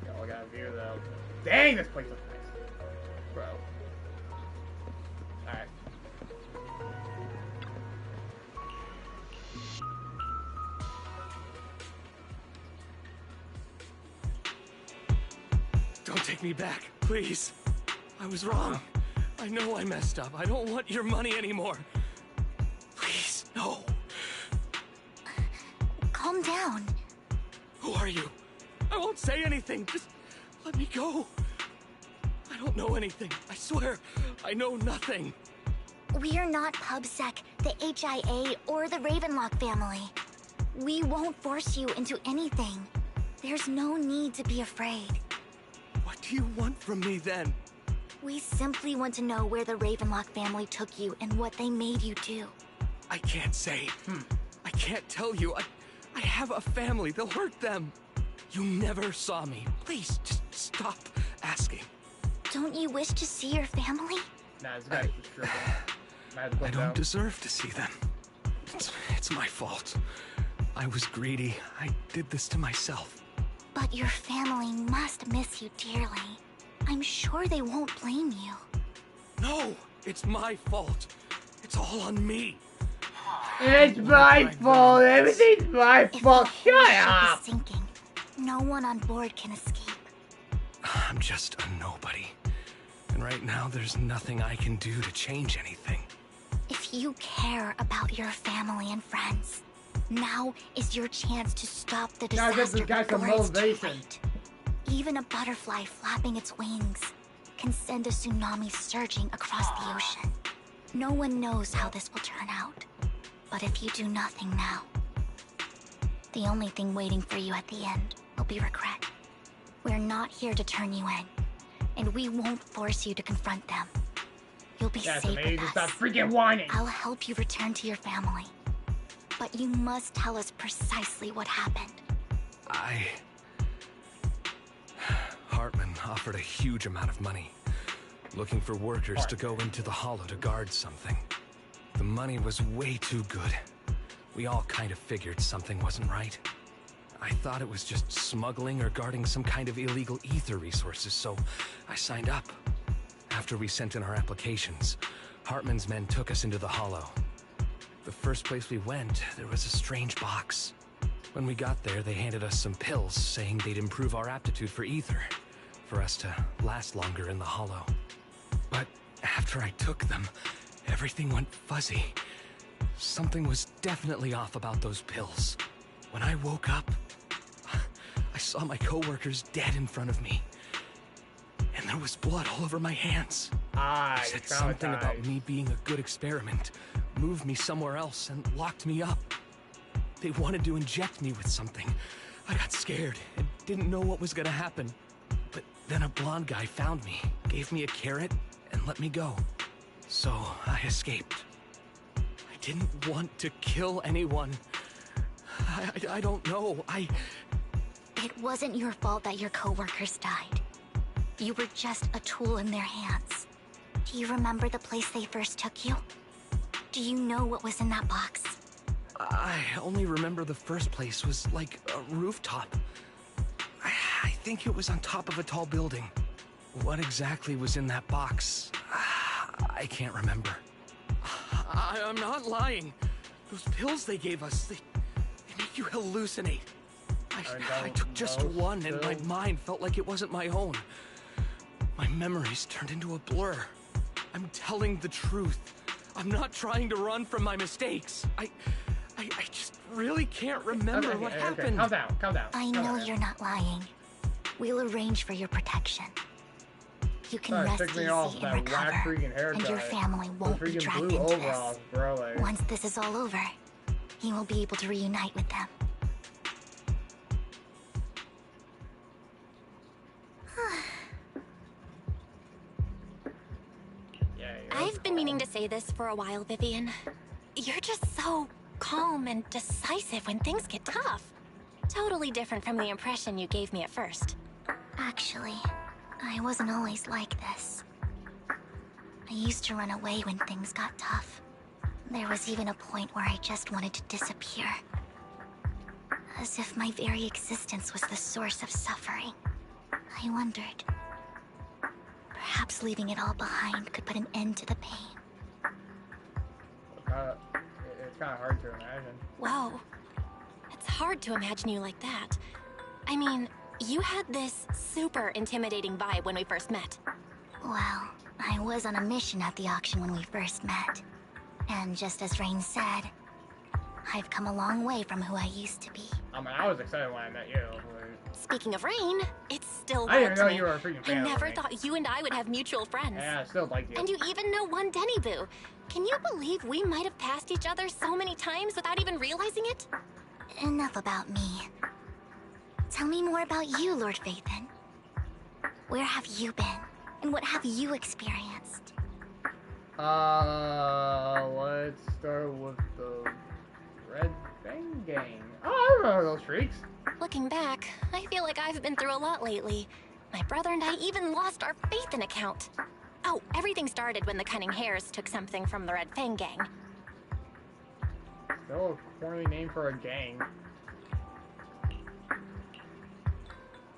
S1: Y'all got a view though. Dang, this place looks nice. Bro. Alright.
S6: Don't take me back, please. I was wrong. I know I messed up. I don't want your money anymore. Please, no.
S2: Calm down.
S6: Who are you? I won't say anything. Just let me go. I don't know anything. I swear, I know nothing.
S2: We're not PubSec, the HIA, or the Ravenlock family. We won't force you into anything. There's no need to be afraid.
S6: What do you want from me then?
S2: We simply want to know where the Ravenlock family took you and what they made you do.
S6: I can't say. I can't tell you. I have a family. They'll hurt them. You never saw me. Please, just stop asking.
S2: Don't you wish to see your family?
S1: Nah, this guy's just tripping.
S6: I don't deserve to see them. It's my fault. I was greedy. I did this to myself.
S2: But your family must miss you dearly. I'm sure they won't blame you.
S6: No, it's my fault. It's all on me.
S1: It's my fault. Everything's my fault. Shut
S2: If the ship
S1: up.
S2: is sinking, no one on board can escape.
S6: I'm just a nobody. And right now, there's nothing I can do to change anything.
S2: If you care about your family and friends, now is your chance to stop the
S1: Now give this
S2: disaster
S1: guy some
S2: before it's too
S1: motivation.
S2: late. Even a butterfly flapping its wings can send a tsunami surging across the ocean. No one knows how this will turn out. But if you do nothing now, the only thing waiting for you at the end will be regret. We're not here to turn you in, and we won't force you to confront them. You'll be
S1: That's
S2: safe
S1: amazing.
S2: with
S1: Stop
S2: us.
S1: freaking whining.
S2: I'll help you return to your family. But you must tell us precisely what happened.
S6: Hartman offered a huge amount of money, looking for workers to go into the hollow to guard something. The money was way too good. We all kind of figured something wasn't right. I thought it was just smuggling or guarding some kind of illegal ether resources, so I signed up. After we sent in our applications, Hartman's men took us into the hollow. The first place we went, there was a strange box. When we got there, they handed us some pills, saying they'd improve our aptitude for ether, for us to last longer in the hollow. But after I took them, everything went fuzzy. Something was definitely off about those pills. When I woke up, I saw my coworkers dead in front of me. And there was blood all over my hands. They said something about me being a good experiment, moved me somewhere else, and locked me up. They wanted to inject me with something. I got scared and didn't know what was gonna happen. But then a blonde guy found me, gave me a carrot, and let me go. So I escaped. I didn't want to kill anyone. I don't know.
S2: It wasn't your fault that your coworkers died. You were just a tool in their hands. Do you remember the place they first took you? Do you know what was in that box?
S6: I only remember the first place was like a rooftop. I think it was on top of a tall building. What exactly was in that box? I can't remember. I'm not lying. Those pills they gave us, they make you hallucinate. I took just one and my mind felt like it wasn't my own. My memories turned into a blur. I'm telling the truth. I'm not trying to run from my mistakes. I
S8: I just really can't remember what happened.
S1: Calm down, calm down.
S2: I know you're not lying. We'll arrange for your protection. You can
S1: Sorry,
S2: rest
S1: took me
S2: easy
S1: off
S2: and
S1: that whack
S2: recover,
S1: freaking haircut.
S2: and your family won't be
S1: freaking
S2: dragged
S1: blue
S2: into
S1: overalls,
S2: this.
S1: bro. Like,
S2: Once this is all over, you will be able to reunite with them.
S1: yeah,
S3: I've been meaning to say this for a while, Vivian. You're just so calm and decisive when things get tough. Totally different from the impression you gave me at first.
S2: Actually, I wasn't always like this. I used to run away when things got tough. There was even a point where I just wanted to disappear. As if my very existence was the source of suffering. I wondered. Perhaps leaving it all behind could put an end to the pain.
S1: It's kind of hard to imagine.
S3: Whoa. It's hard to imagine you like that. I mean, you had this super intimidating vibe when we first met.
S2: Well, I was on a mission at the auction when we first met. And just as Rain said, I've come a long way from who I used to be.
S1: I mean, I was excited when I met you. Like,
S3: Speaking of Rain, it's still
S1: I didn't
S3: wild to
S1: know
S3: me.
S1: you were a freaking fan
S3: I
S1: of
S3: never
S1: Rain.
S3: thought you and I would have mutual friends.
S1: Yeah, I still like you.
S3: And you even know one Denny Boo. Can you believe we might have passed each other so many times without even realizing it?
S2: Enough about me. Tell me more about you, Lord Phaethon. Where have you been? And what have you experienced?
S1: Let's start with the Red Fang Gang. Oh, I remember those freaks.
S3: Looking back, I feel like I've been through a lot lately. My brother and I even lost our Phaethon account. Oh, everything started when the Cunning Hares took something from the Red Fang Gang.
S1: Still a corny name for a gang.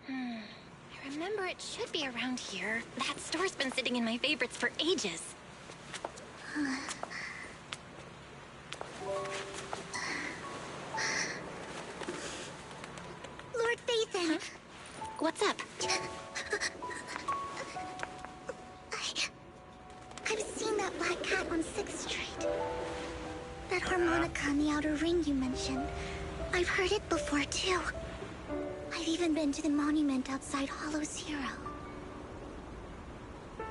S3: I remember it should be around here. That store's been sitting in my favorites for ages.
S2: Lord Phaethon!
S3: What's up?
S2: I've seen that black cat on 6th Street. That harmonica on the outer ring you mentioned. I've heard it before, too. I've even been to the monument outside Hollow Zero.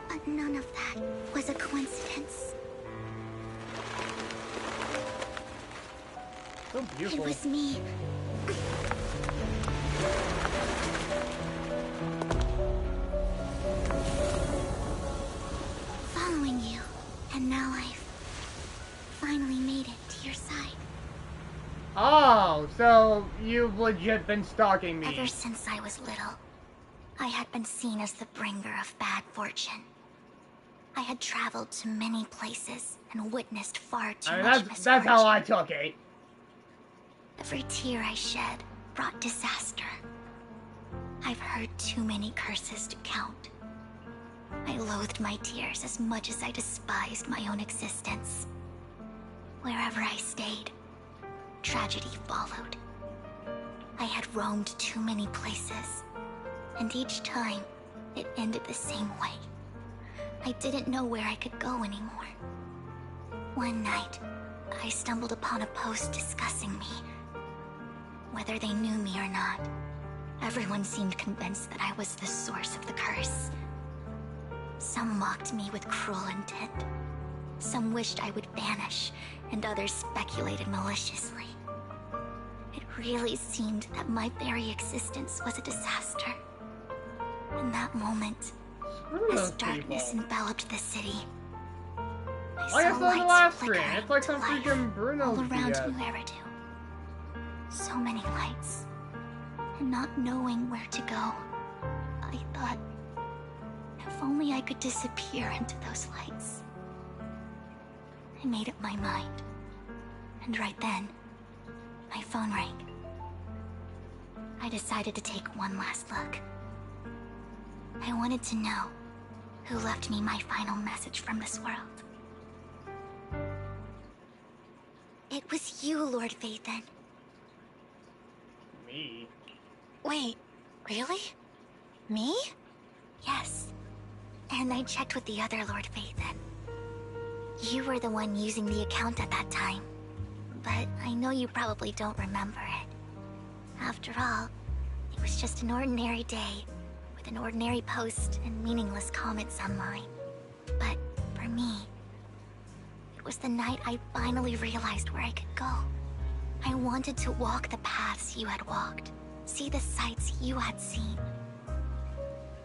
S2: But none of that was a coincidence.
S1: So
S2: It
S1: beautiful.
S2: was me. Following you, and now I've finally made it to your side.
S1: Oh, so you've legit been stalking me.
S2: Ever since I was little, I had been seen as the bringer of bad fortune. I had traveled to many places and witnessed far too
S1: I mean,
S2: much
S1: that's how I
S2: misfortune.
S1: took it.
S2: Every tear I shed brought disaster. I've heard too many curses to count. I loathed my tears as much as I despised my own existence. Wherever I stayed, tragedy followed. I had roamed too many places, and each time, it ended the same way. I didn't know where I could go anymore. One night, I stumbled upon a post discussing me. Whether they knew me or not, everyone seemed convinced that I was the source of the curse. Some mocked me with cruel intent. Some wished I would vanish, and others speculated maliciously. It really seemed that my very existence was a disaster. In that moment,
S1: Screw
S2: as
S1: those
S2: darkness
S1: people.
S2: enveloped the city, I
S1: Like I
S2: saw
S1: said in the
S2: lights
S1: last stream,
S2: flickering
S1: it's like
S2: to
S1: some
S2: life
S1: freaking Bruno's
S2: all around
S1: BS.
S2: New Eridu. So many lights, and not knowing where to go, I thought, if only I could disappear into those lights. I made up my mind, and right then, my phone rang. I decided to take one last look. I wanted to know who left me my final message from this world. It was you, Lord Phaethon.
S1: Me?
S3: Wait, really? Me?
S2: Yes. And I checked with the other Lord Phaethon. You were the one using the account at that time. but I know you probably don't remember it. After all, it was just an ordinary day, with an ordinary post and meaningless comments online. But for me, it was the night I finally realized where I could go. I wanted to walk the paths you had walked, see the sights you had seen.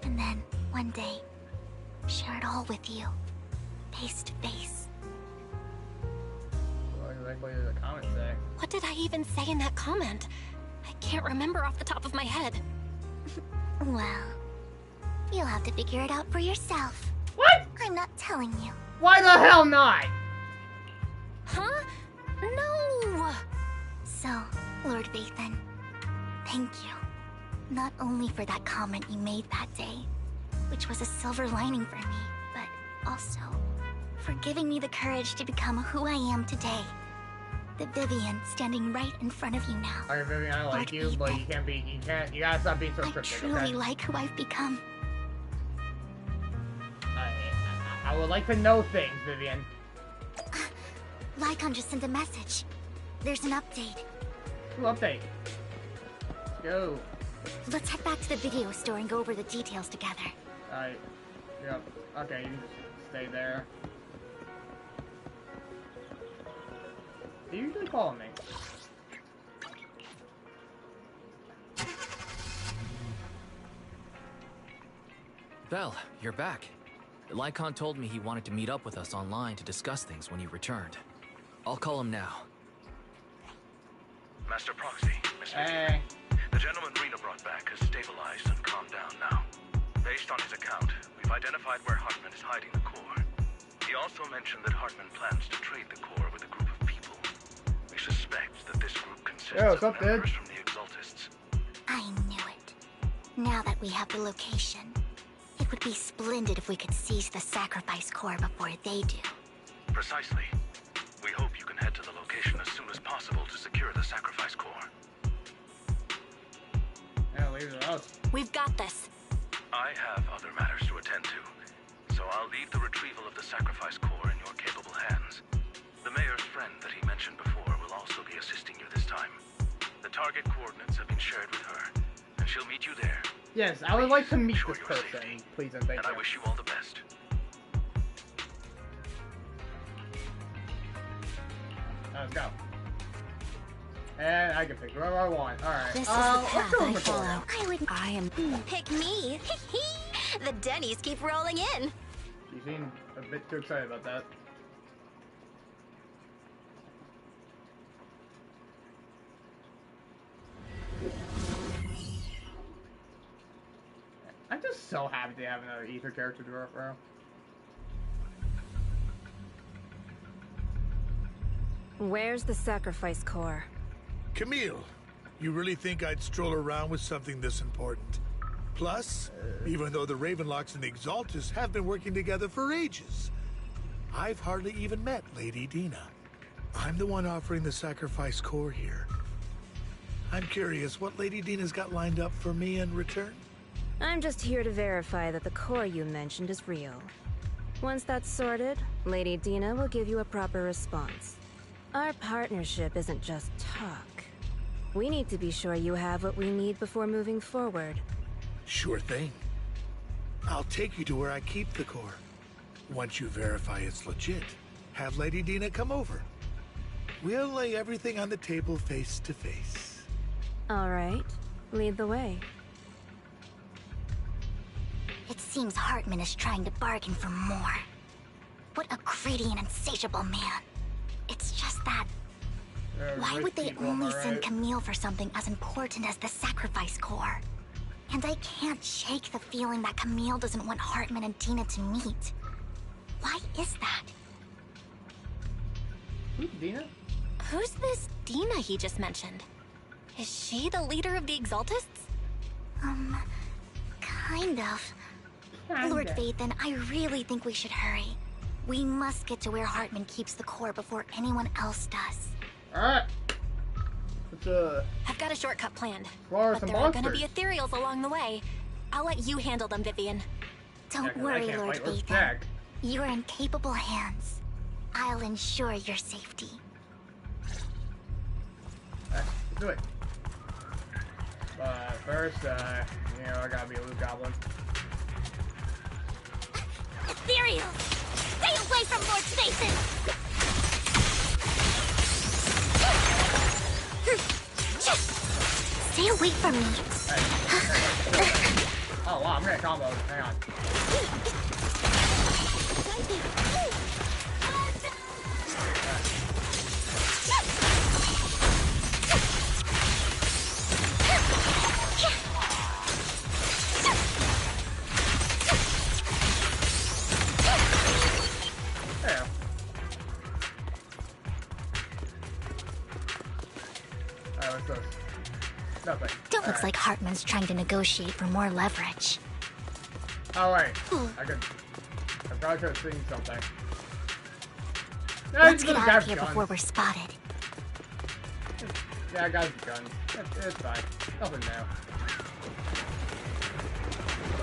S2: And then, one day, share it all with you, face to face.
S1: What did the comment say?
S3: What did I even say in that comment? I can't remember off the top of my head.
S2: Well, you'll have to figure it out for yourself.
S1: What?
S2: I'm not telling you.
S1: Why the hell not?
S3: Huh? No!
S2: So, Lord Vathan, thank you. Not only for that comment you made that day, which was a silver lining for me, but also for giving me the courage to become who I am today. The Vivian standing right in front of you now.
S1: Okay, Vivian, I like you, but you gotta stop being so
S2: I
S1: cryptic,
S2: truly
S1: okay?
S2: like who I've become.
S1: I would like to know things, Vivian.
S2: Lycon just sent a message. There's an update.
S1: Ooh, update. Let's go.
S2: Let's head back to the video store and go over the details together.
S1: Alright. Yep. Okay, you can just stay there. Do you usually call me?
S4: Vel, you're back. Lycon told me he wanted to meet up with us online to discuss things when you returned. I'll call him now.
S7: Master Proxy, Miss
S1: Hey.
S7: The gentleman Rena brought back has stabilized and calmed down now. Based on his account, we've identified where Hartman is hiding the core. He also mentioned that Hartman plans to trade the core with a group of people. We suspect that this group consists
S1: Yo,
S7: of
S1: what's up,
S7: members
S1: dude?
S7: from the Exaltists.
S2: I knew it. Now that we have the location, it would be splendid if we could seize the sacrifice core before they do.
S7: Precisely. We hope you can head to the location as soon as possible to secure the sacrifice core.
S1: Yeah, leave it to us.
S3: We've got this.
S7: I have other matters to attend to, so I'll leave the retrieval of the sacrifice core in your capable hands. The mayor's friend that he mentioned before will also be assisting you this time. The target coordinates have been shared with her, and she'll meet you there.
S1: Yes, I would like to meet
S7: Ensure
S1: this
S7: your
S1: person,
S7: safety.
S1: please and thank
S7: And
S1: you.
S7: I wish you all the best.
S1: Let's go. And I can pick whoever I want. Alright.
S5: This is the
S1: let's
S5: path
S1: go
S5: I
S1: with
S5: follow.
S2: I am...
S5: Pick me! The Denny's keep rolling in!
S1: You seem a bit too excited about that. I'm just so happy to have another Ether character to work for.
S5: Where's the sacrifice core?
S10: Camille, you really think I'd stroll around with something this important? Plus, even though the Ravenlocks and the Exaltists have been working together for ages, I've hardly even met Lady Dina. I'm the one offering the sacrifice core here. I'm curious what Lady Dina's got lined up for me in return.
S5: I'm just here to verify that the core you mentioned is real. Once that's sorted, Lady Dina will give you a proper response. Our partnership isn't just talk. We need to be sure you have what we need before moving forward.
S10: Sure thing. I'll take you to where I keep the core. Once you verify it's legit, have Lady Dina come over. We'll lay everything on the table face to face.
S5: All right, lead the way.
S2: It seems Hartman is trying to bargain for more. What a greedy and insatiable man. It's just that... Why would they only send Camille for something as important as the sacrifice core? And I can't shake the feeling that Camille doesn't want Hartman and Dina to meet. Why is that?
S1: Who's Dina?
S3: Who's this Dina he just mentioned? Is she the leader of the Exaltists?
S2: Kind of. Lord Vathan, I really think we should hurry. We must get to where Hartman keeps the core before anyone else does.
S1: Alright. Let's,
S3: I've got a shortcut planned,
S1: explore
S3: but
S1: some
S3: there are gonna
S1: monsters.
S3: be ethereals along the way. I'll let you handle them, Vivian.
S2: Don't
S1: Yeah, 'cause I
S2: worry,
S1: can't
S2: Lord
S1: fight. Let's
S2: Vathan.
S1: check.
S2: You're in capable hands. I'll ensure your safety.
S1: Do it. But first, you know, I gotta be a loot goblin.
S2: Ethereal! Stay away from Lord Phaethon! Stay away from me.
S1: Hey. Oh wow, I'm gonna combo. Hang on. Nothing.
S2: Looks like Hartman's trying to negotiate for more leverage.
S1: Oh wait, I probably could have seen something.
S2: Let's get out of here before we're spotted.
S1: Yeah, I got the guns. It's fine. Nothing new.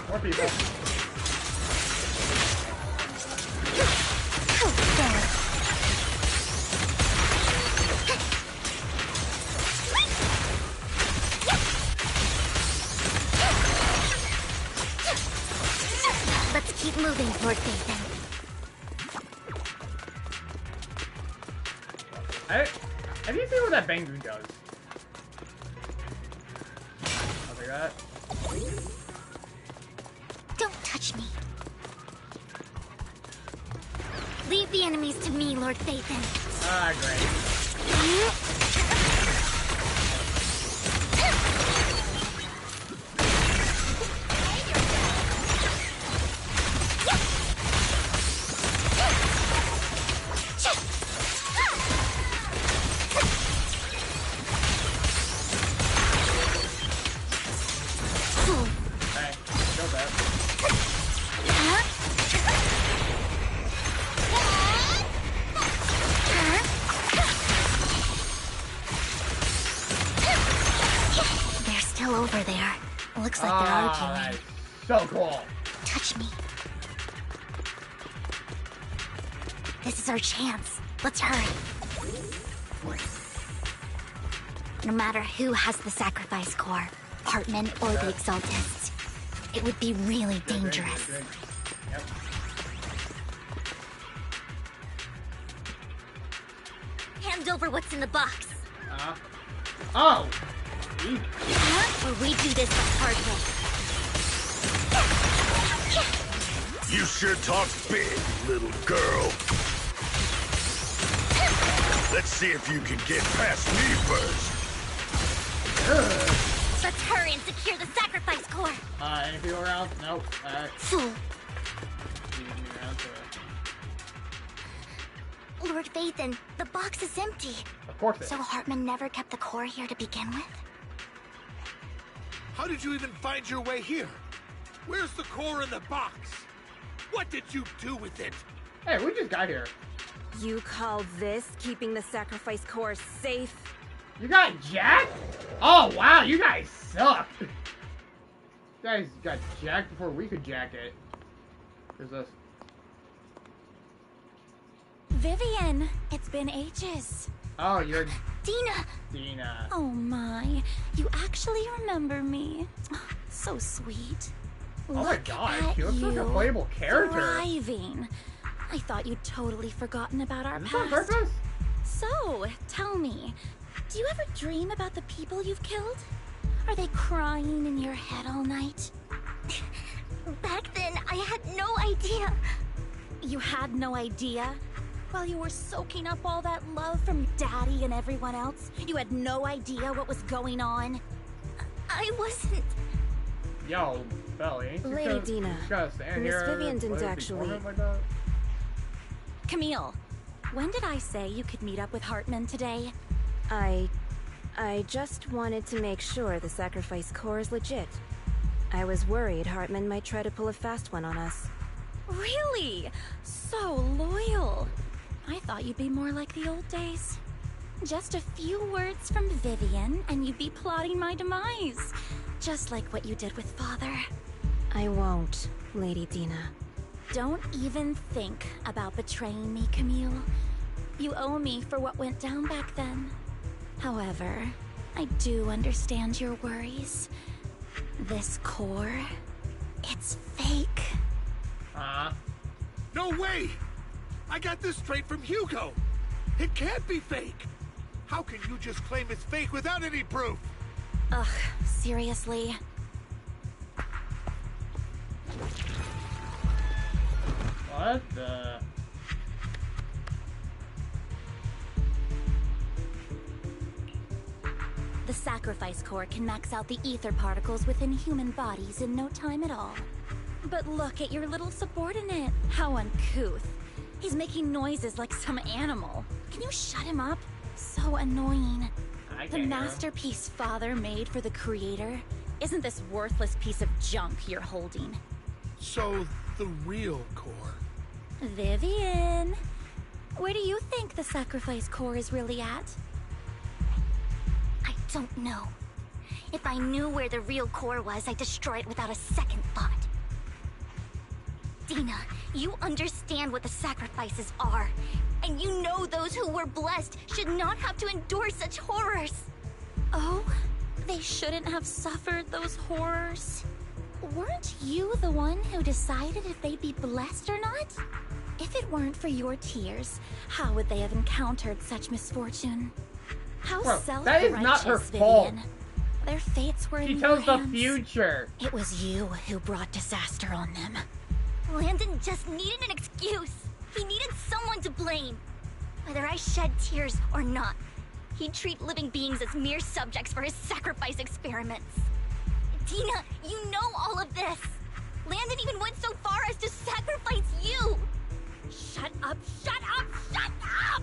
S1: More people.
S2: Let's keep moving, Lord Phaethon.
S1: Have you seen what that Bangu does? I'll take that.
S2: Don't touch me. Leave the enemies to me, Lord Phaethon.
S1: Ah, great.
S2: Over there. Looks like they're arguing.
S1: So cool.
S2: Touch me. This is our chance. Let's hurry. No matter who has the sacrifice core, Hartman or the Exaltists, it would be really dangerous.
S1: Yep.
S2: Hand over what's in the box.
S1: Oh!
S2: Or we do this the hard way.
S10: You sure talk big, little girl. Let's see if you can get past me first.
S2: Let's hurry and secure the sacrifice core.
S1: Any people around? Nope.
S2: Fool. Lord Phaethon, the box is empty.
S1: Of course it is.
S2: So Hartman never kept the core here to begin with?
S10: How did you even find your way here? Where's the core in the box? What did you do with it?
S1: Hey, we just got here.
S5: You call this keeping the sacrifice core safe?
S1: You got jacked? Oh wow, you guys suck. You guys got jacked before we could jack it. Who's this?
S11: Vivian, it's been ages.
S1: Oh, you're
S2: Dina.
S1: Dina.
S11: Oh my, you actually remember me. So sweet.
S1: Oh my god, she looks like a playable character.
S11: Thriving. I thought you'd totally forgotten about our
S1: Is this
S11: past.
S1: on purpose?
S11: So, tell me, do you ever dream about the people you've killed? Are they crying in your head all night?
S2: Back then, I had no idea.
S11: You had no idea? While you were soaking up all that love from Daddy and everyone else, you had no idea what was going on?
S2: I wasn't...
S1: Yo, Belly.
S5: Lady Dina, Miss Vivian didn't actually...
S1: Like that?
S11: Camille, when did I say you could meet up with Hartman today?
S5: I just wanted to make sure the sacrifice core is legit. I was worried Hartman might try to pull a fast one on us.
S11: Really? So loyal. I thought you'd be more like the old days. Just a few words from Vivian, and you'd be plotting my demise. Just like what you did with Father.
S5: I won't, Lady Dina.
S11: Don't even think about betraying me, Camille. You owe me for what went down back then. However, I do understand your worries. This core, it's fake.
S10: No way! I got this straight from Hugo. It can't be fake. How can you just claim it's fake without any proof?
S11: Ugh, seriously.
S1: What the?
S11: The sacrifice core can max out the ether particles within human bodies in no time at all. But look at your little subordinate. How uncouth. He's making noises like some animal. Can you shut him up? So annoying. The masterpiece Father made for the creator isn't this worthless piece of junk you're holding.
S10: So, the real core.
S11: Vivian, where do you think the sacrifice core is really at?
S2: I don't know. If I knew where the real core was, I'd destroy it without a second thought. Dina, you understand what the sacrifices are. And you know those who were blessed should not have to endure such horrors.
S11: Oh, they shouldn't have suffered those horrors. Weren't you the one who decided if they'd be blessed or not? If it weren't for your tears, how would they have encountered such misfortune? How self-righteous,
S1: that is not her fault.
S11: Vivian. Their fates were in your
S1: She tells the
S11: hands.
S1: future.
S11: It was you who brought disaster on them.
S2: Landon just needed an excuse. He needed someone to blame. Whether I shed tears or not, he'd treat living beings as mere subjects for his sacrifice experiments. Dina, you know all of this. Landon even went so far as to sacrifice you.
S11: Shut up, shut up, shut up!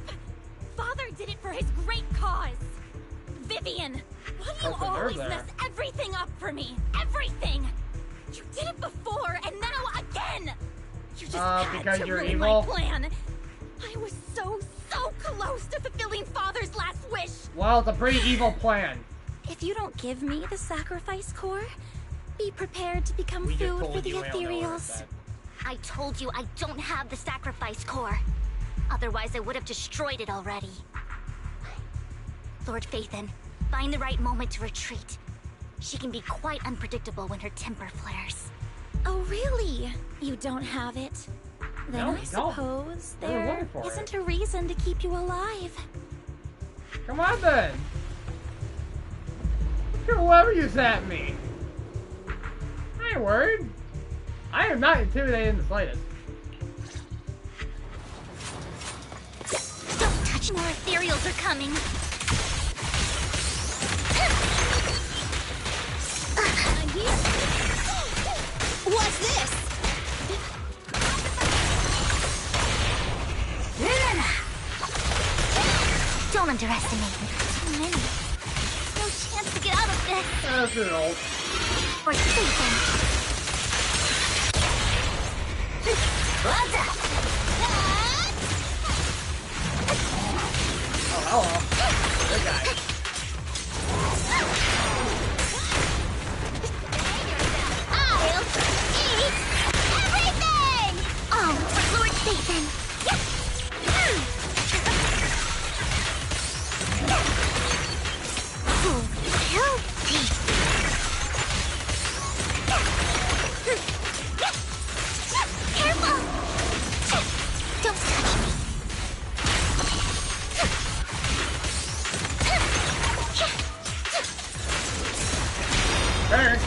S11: Father did it for his great cause. Vivian, why do you always mess everything up for me? Everything! You did it before, and now again! You just had to ruin my plan. I was so close to fulfilling Father's last wish.
S1: Well, it's a pretty evil plan.
S11: If you don't give me the sacrifice core, be prepared to become food for the ethereals.
S2: I told you I don't have the sacrifice core. Otherwise, I would have destroyed it already. Lord Phaethon, find the right moment to retreat. She can be quite unpredictable when her temper flares.
S11: Oh, really? You don't have it? Then I suppose there isn't a reason to keep you alive.
S1: Come on, then. Whoever you at me. I ain't worried. I am not intimidated in the slightest.
S2: Don't touch, more ethereals are coming.
S12: What's this?
S2: Don't underestimate me. Too many. No chance to get out of this.
S1: That's an old.
S2: Or Phaethon.
S1: Oh, hello. Good guy.
S2: I'll eat everything! Oh, for Lord Phaethon. Careful! Don't touch me.
S1: Burn.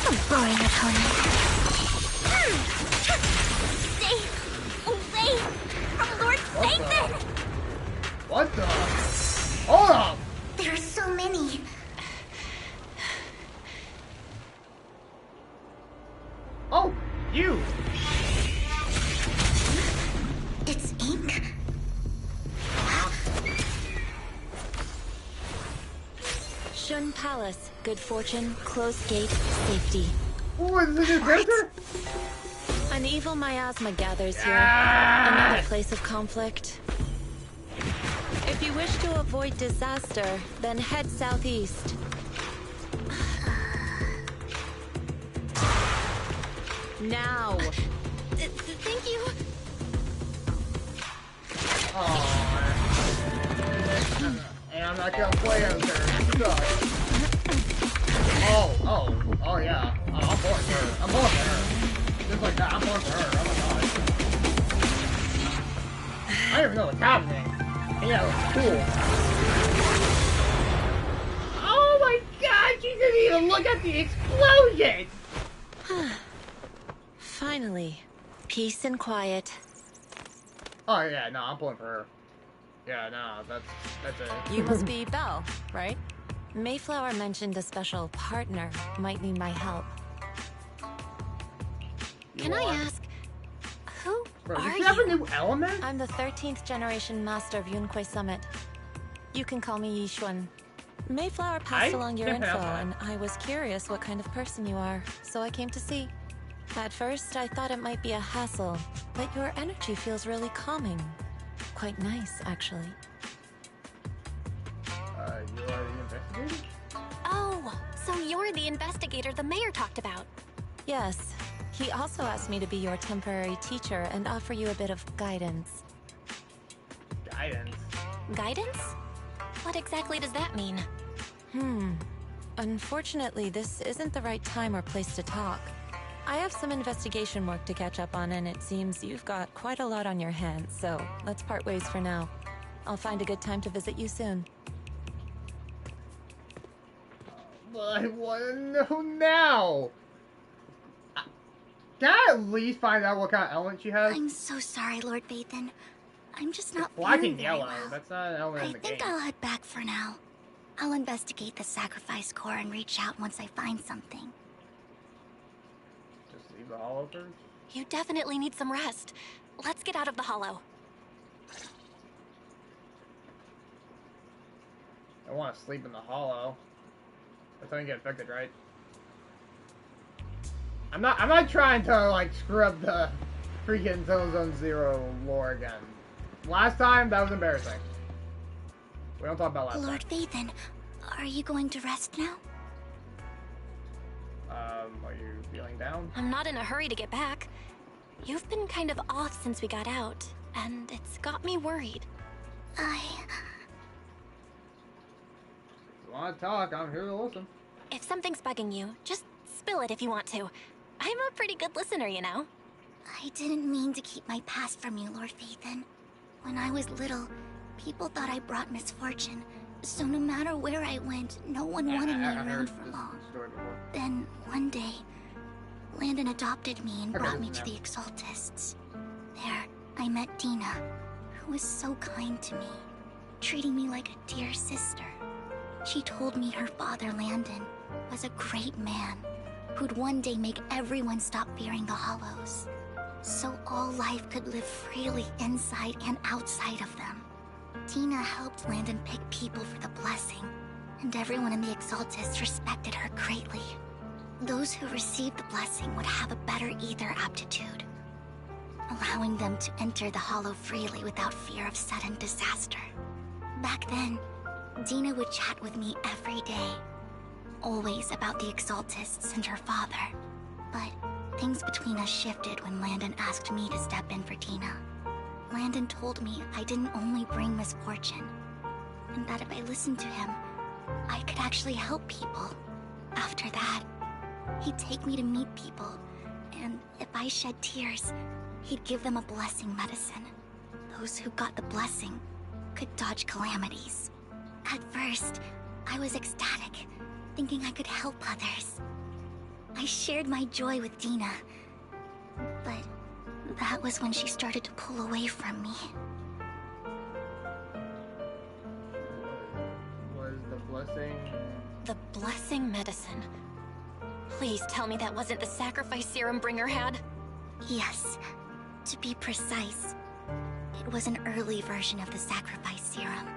S2: I'm boring opponent. Stay away from Lord Phaethon!
S1: What the? Hold up!
S2: There are so many.
S1: Oh, you!
S2: It's ink.
S5: Shun Palace, good fortune, closed gate, safety.
S1: Ooh, is this a new character?
S5: An evil miasma gathers here. Another place of conflict. If you wish to avoid disaster, then head southeast. Now!
S11: Thank you!
S1: I'm not gonna play as her. She sucks. Oh yeah. I'm born for her. I'm born for her. Just like that, I'm born for her. Oh my god. I don't even know what's happening. And yeah, it was cool. Oh my god, she didn't even look at the explosion!
S3: Finally. Peace and quiet.
S1: Oh yeah, no, I'm pulling for her. Yeah, no, that's it.
S3: You must be Belle, right? Mayflower mentioned a special partner might need my help. Can I ask, who
S1: Bro,
S3: are
S1: does she
S3: you?
S1: have a new element?
S3: I'm the 13th generation master of Yunhui Summit. You can call me Yixuan. Mayflower passed along your info, and I was curious what kind of person you are, so I came to see. At first, I thought it might be a hassle, but your energy feels really calming. Quite nice, actually.
S1: You are the investigator?
S3: Oh, so you're the investigator the mayor talked about. Yes. He also asked me to be your temporary teacher and offer you a bit of guidance.
S1: Guidance?
S3: Guidance? What exactly does that mean? Unfortunately, this isn't the right time or place to talk. I have some investigation work to catch up on, and it seems you've got quite a lot on your hands, so let's part ways for now. I'll find a good time to visit you soon.
S1: But I want to know now! Can I at least find out what kind of element she has?
S2: I'm so sorry, Lord Vathan. I'm just not
S1: Black
S2: feeling
S1: and
S2: very
S1: yellow.
S2: well.
S1: That's not an element in the
S2: I think
S1: game.
S2: I'll head back for now. I'll investigate the sacrifice core and reach out once I find something.
S1: Just leave the hollow first?
S3: You definitely need some rest. Let's get out of the hollow.
S1: I want to sleep in the hollow. That's how you get affected, right? I'm not trying to like screw up the freaking Zone Zero lore again. Last time that was embarrassing. We don't talk about last
S2: Lord Vathan, are you going to rest now?
S1: Are you feeling down?
S3: I'm not in a hurry to get back. You've been kind of off since we got out, and it's got me worried.
S1: If you want to talk, I'm here to listen.
S3: If something's bugging you, just spill it if you want to. I'm a pretty good listener, you know.
S2: I didn't mean to keep my past from you, Lord Vathan. When I was little, people thought I brought misfortune, so no matter where I went, no one wanted me around for long. Then, one day, Landon adopted me and brought me to the Exaltists. There, I met Dina, who was so kind to me, treating me like a dear sister. She told me her father, Landon, was a great man who'd one day make everyone stop fearing the Hollows, so all life could live freely inside and outside of them. Dina helped Landon pick people for the blessing, and everyone in the Exaltists respected her greatly. Those who received the blessing would have a better ether aptitude, allowing them to enter the Hollow freely without fear of sudden disaster. Back then, Dina would chat with me every day, always about the Exaltists and her father. But things between us shifted when Landon asked me to step in for Dina. Landon told me I didn't only bring misfortune, and that if I listened to him, I could actually help people. After that, he'd take me to meet people, and if I shed tears, he'd give them a blessing medicine. Those who got the blessing could dodge calamities. At first, I was ecstatic, thinking I could help others. I shared my joy with Dina, but that was when she started to pull away from me.
S1: Was the blessing...
S3: The blessing medicine. Please tell me that wasn't the sacrifice serum Bringer had?
S2: Yes. To be precise, it was an early version of the sacrifice serum.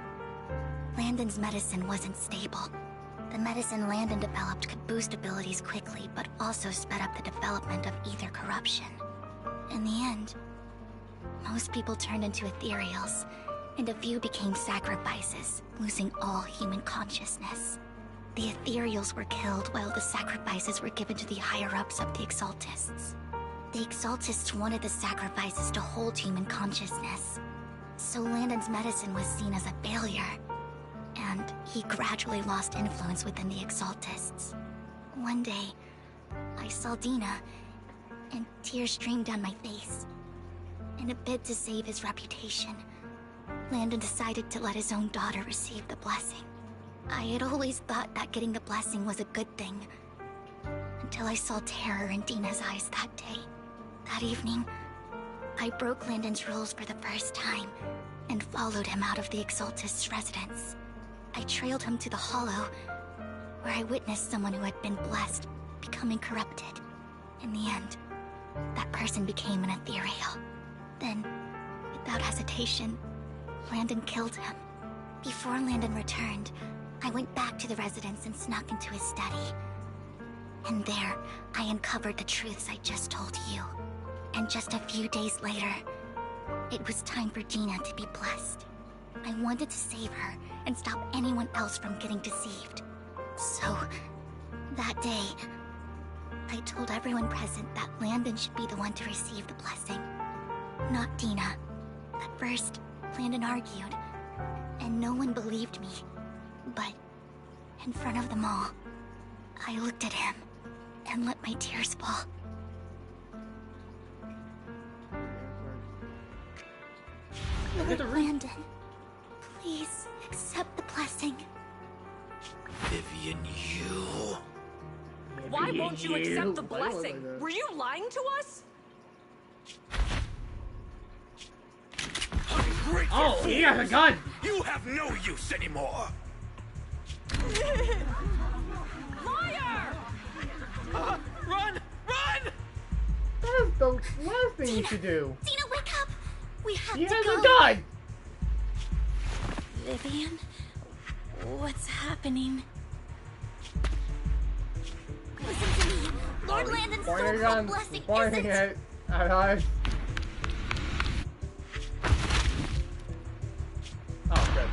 S2: Landon's medicine wasn't stable. The medicine Landon developed could boost abilities quickly, but also sped up the development of ether corruption. In the end, most people turned into ethereals, and a few became sacrifices, losing all human consciousness. The ethereals were killed while the sacrifices were given to the higher-ups of the Exaltists. The Exaltists wanted the sacrifices to hold human consciousness, so Landon's medicine was seen as a failure. and he gradually lost influence within the Exaltists. One day, I saw Dina, and tears streamed down my face. In a bid to save his reputation, Landon decided to let his own daughter receive the blessing. I had always thought that getting the blessing was a good thing, until I saw terror in Dina's eyes that day. That evening, I broke Landon's rules for the first time, and followed him out of the Exaltist's residence. I trailed him to the Hollow, where I witnessed someone who had been blessed becoming corrupted. In the end, that person became an ethereal. Then, without hesitation, Landon killed him. Before Landon returned, I went back to the residence and snuck into his study. And there, I uncovered the truths I just told you. And just a few days later, it was time for Dina to be blessed. I wanted to save her and stop anyone else from getting deceived. So, that day, I told everyone present that Landon should be the one to receive the blessing, not Dina. At first, Landon argued, and no one believed me. But, in front of them all, I looked at him and let my tears fall. Lord Landon, please accept the blessing.
S8: Vivian, you...
S13: Why won't you accept the blessing? Were you lying to us?
S1: Oh, he has a gun!
S6: You have no use anymore!
S13: Liar!
S6: Run! Run!
S1: That's the last thing you should do.
S2: Dina, wake up! We have
S1: He
S2: to
S1: has
S2: go!
S1: a gun!
S11: Vivian, what's happening?
S2: Listen to me. Lord Landon's so-called blessing
S1: pointing
S2: isn't...
S1: it at us. Oh, good.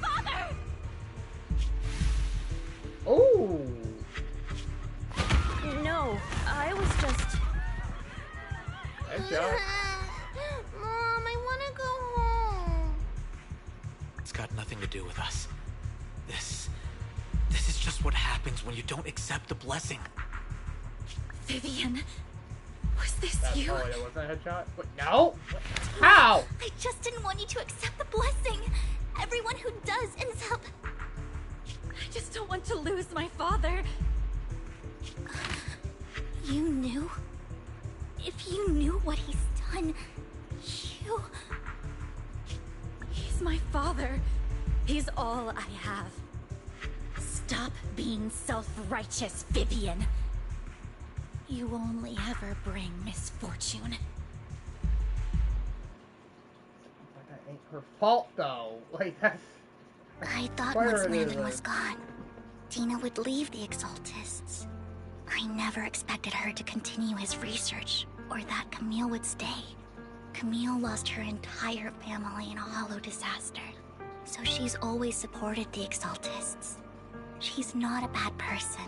S2: Father!
S1: Oh!
S11: No, I was just...
S1: Headshot.
S2: Mom, I want to go home.
S4: It's got nothing to do with us. This is just what happens when you don't accept the blessing.
S11: Vivian, was this
S1: That's
S11: you?
S1: Oh, it wasn't a headshot? Wait, no? How?
S2: I just didn't want you to accept the blessing. Everyone who does ends up...
S11: I just don't want to lose my father.
S2: You knew? If you knew what he's done, you...
S11: He's my father. He's all I have. Stop being self-righteous, Vivian. You only ever bring misfortune.
S1: But that ain't her fault, though. Like, that's...
S2: I thought once Landon was gone, Dina would leave the Exaltists. I never expected her to continue his research, or that Camille would stay. Camille lost her entire family in a hollow disaster, so she's always supported the Exaltists. She's not a bad person.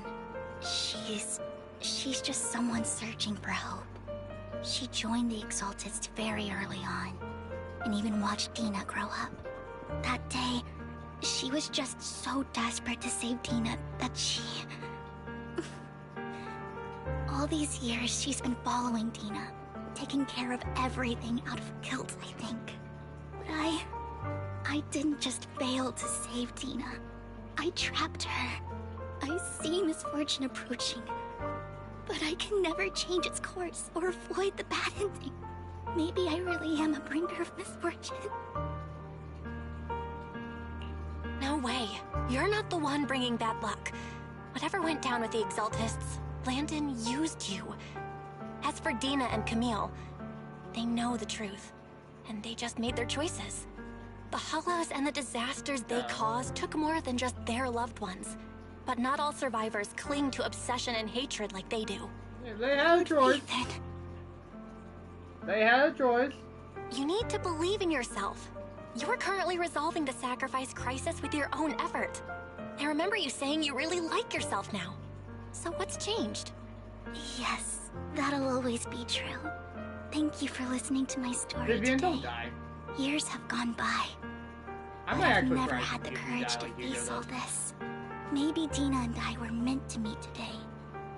S2: She's just someone searching for hope. She joined the Exaltists very early on, and even watched Dina grow up. That day, she was just so desperate to save Dina that she... All these years, she's been following Dina, taking care of everything out of guilt, I think. But I didn't just fail to save Dina. I trapped her. I see misfortune approaching, but I can never change its course or avoid the bad ending. Maybe I really am a bringer of misfortune.
S3: No way. You're not the one bringing bad luck. Whatever went down with the Exaltists, Landon used you. As for Dina and Camille, they know the truth, and they just made their choices. The Hollows and the disasters they caused took more than just their loved ones. But not all survivors cling to obsession and hatred like they do.
S1: Yeah, they had a choice.
S2: Ethan.
S1: They had a choice.
S3: You need to believe in yourself. You're currently resolving the sacrifice crisis with your own effort. I remember you saying you really like yourself now. So what's changed?
S2: Yes, that'll always be true. Thank you for listening to my story
S1: Vivian,
S2: today.
S1: don't die.
S2: Years have gone by.
S1: I
S2: but
S1: might
S2: I've
S1: actually
S2: never
S1: try
S2: had the
S1: to do
S2: courage
S1: that
S2: to
S1: like you
S2: face
S1: do,
S2: all
S1: though.
S2: this. Maybe Dina and I were meant to meet today,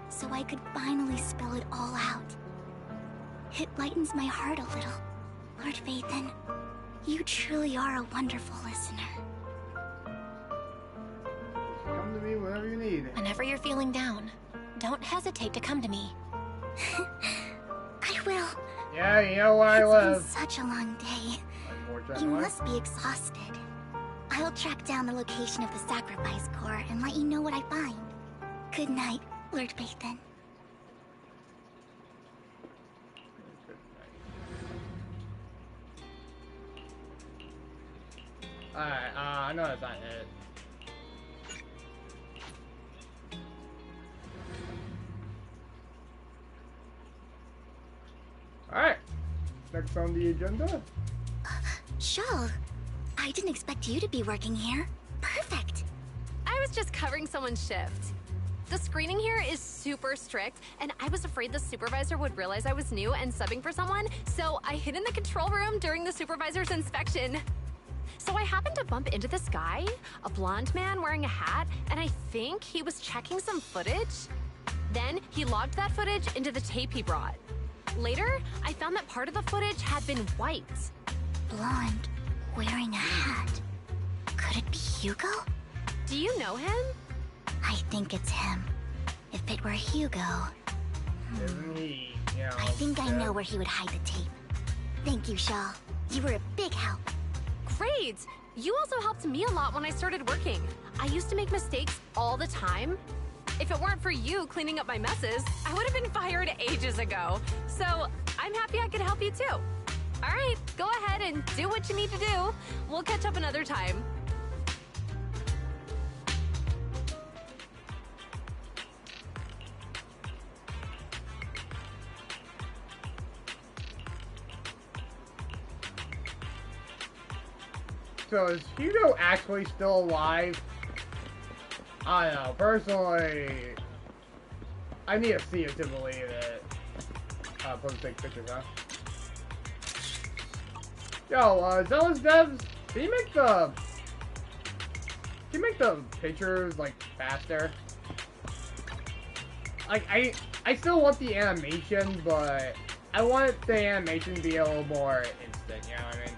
S2: so I could finally spill it all out. It lightens my heart a little. Lord Vathan, you truly are a wonderful listener.
S1: Come to me whenever you need.
S3: Whenever you're feeling down, don't hesitate to come to me.
S2: I will.
S1: Yeah, you know where I
S2: It's
S1: live.
S2: been such a long day. You
S1: Unfortunately.
S2: must be exhausted. I'll track down the location of the sacrifice core and let you know what I find. Good night, Lord Vathan.
S1: Alright, I know that's not it. Alright. Next on the agenda.
S2: Shaw, I didn't expect you to be working here. Perfect.
S13: I was just covering someone's shift. The screening here is super strict, and I was afraid the supervisor would realize I was new and subbing for someone, so I hid in the control room during the supervisor's inspection. So I happened to bump into this guy, a blonde man wearing a hat, and I think he was checking some footage. Then he logged that footage into the tape he brought. Later, I found that part of the footage had been wiped.
S2: Blonde, wearing a hat. Could it be Hugo?
S13: Do you know him?
S2: I think it's him. If it were Hugo...
S1: Isn't he, you know,
S2: I think I know where he would hide the tape. Thank you, Shaw. You were a big help.
S13: Great! You also helped me a lot when I started working. I used to make mistakes all the time. If it weren't for you cleaning up my messes, I would have been fired ages ago. So I'm happy I could help you too. All right, go ahead and do what you need to do. We'll catch up another time.
S1: So is Hugo actually still alive? I don't know. Personally, I need to see it to believe it. Supposed to take pictures, huh? Yo, Zenless Devs, can you make the pictures like faster? Like I still want the animation, but I want the animation to be a little more instant. You know what I mean?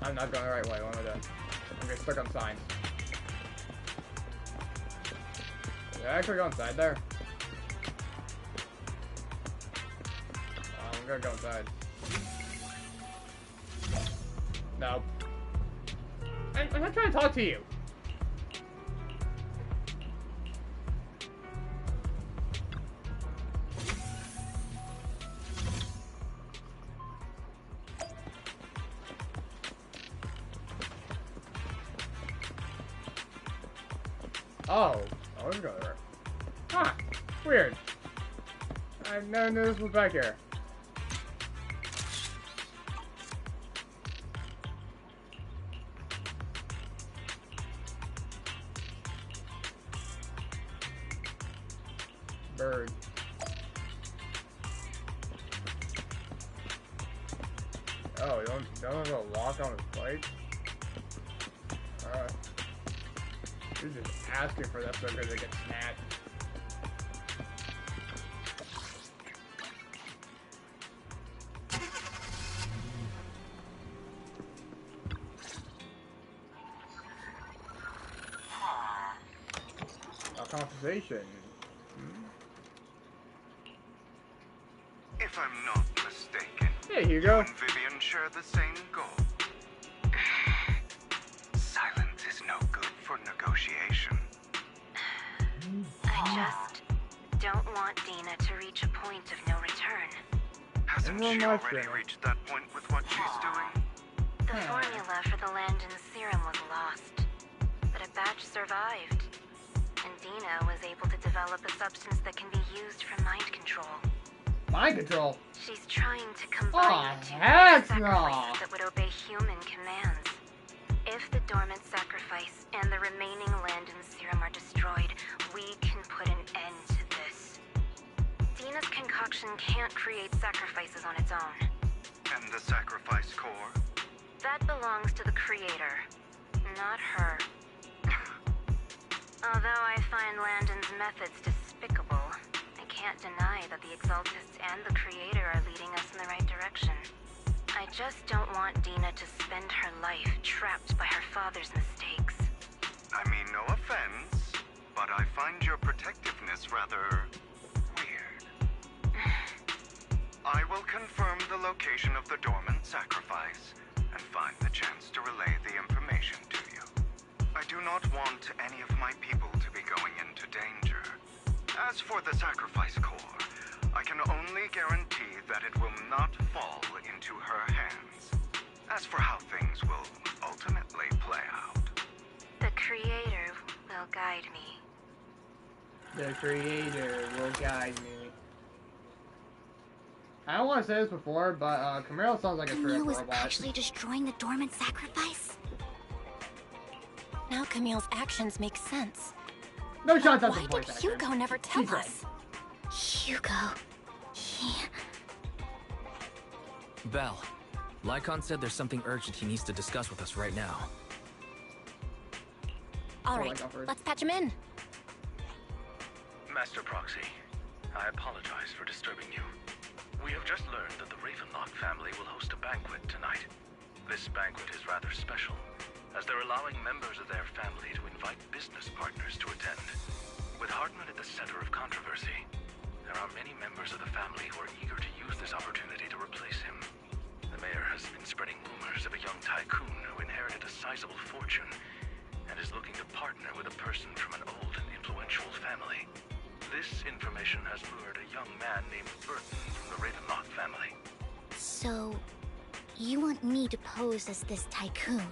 S1: I'm not going the right way. What am I doing? I'm getting stuck on signs. Did I actually go inside there? I'm gonna go inside. No. I'm not trying to talk to you. Oh, let's go there. Huh, weird. I never knew this was back here. Bird. Oh, you don't have a lock on his bike? Alright. You're just asking for that sucker to get snapped. A conversation.
S7: If I'm not mistaken,
S1: Hey, Hugo.
S7: you and Vivian share the same goal. Silence is no good for negotiation.
S5: I just don't want Dina to reach a point of no return.
S7: Hasn't she already reached that point with what she's doing?
S5: The formula for the Landon serum was lost, but a batch survived. And Dina was able to develop a substance that can be used for mind control.
S1: Mind control?
S5: She's trying to combine the two
S1: heck
S5: sacrifices
S1: no.
S5: that would obey human commands. If the dormant sacrifice and the remaining Landon serum are destroyed, we can put an end to this. Dina's concoction faction can't create sacrifices on its own.
S7: And the sacrifice core?
S5: That belongs to the creator, not her. Although I find Landon's methods despicable, I can't deny that the Exaltists and the creator are leading us in the right direction. I just don't want Dina to spend her life trapped by her father's mistakes.
S7: I mean, no offense, but I find your protectiveness rather weird. I will confirm the location of the dormant sacrifice and find the chance to relay the information to you. I do not want any of my people to be going into danger. As for the sacrifice core, I can only guarantee that it will not fall into her hands. As for how things will ultimately play out,
S5: the creator will guide me.
S1: The creator will guide me. I don't want to say this before, but Camille sounds like a
S2: Camille
S1: true
S2: was
S1: robot.
S2: actually destroying the dormant sacrifice?
S3: Now Camille's actions make sense.
S1: No shots at
S3: Why
S1: the voice
S3: did
S1: actor.
S3: Hugo never tell
S1: She's right.
S3: us?
S2: Hugo... he...
S4: Belle, Lycon said there's something urgent he needs to discuss with us right now.
S3: All
S1: Oh,
S3: right,
S1: I got first.
S3: let's patch him in.
S6: Master Proxy, I apologize for disturbing you. We have just learned that the Ravenlock family will host a banquet tonight. This banquet is rather special, as they're allowing members of their family to invite business partners to attend. With Hartman at the center of controversy, there are many members of the family who are eager to use this opportunity to replace him. The mayor has been spreading rumors of a young tycoon who inherited a sizable fortune and is looking to partner with a person from an old and influential family. This information has lured a young man named Burton from the Ravenlock family.
S2: So... you want me to pose as this tycoon?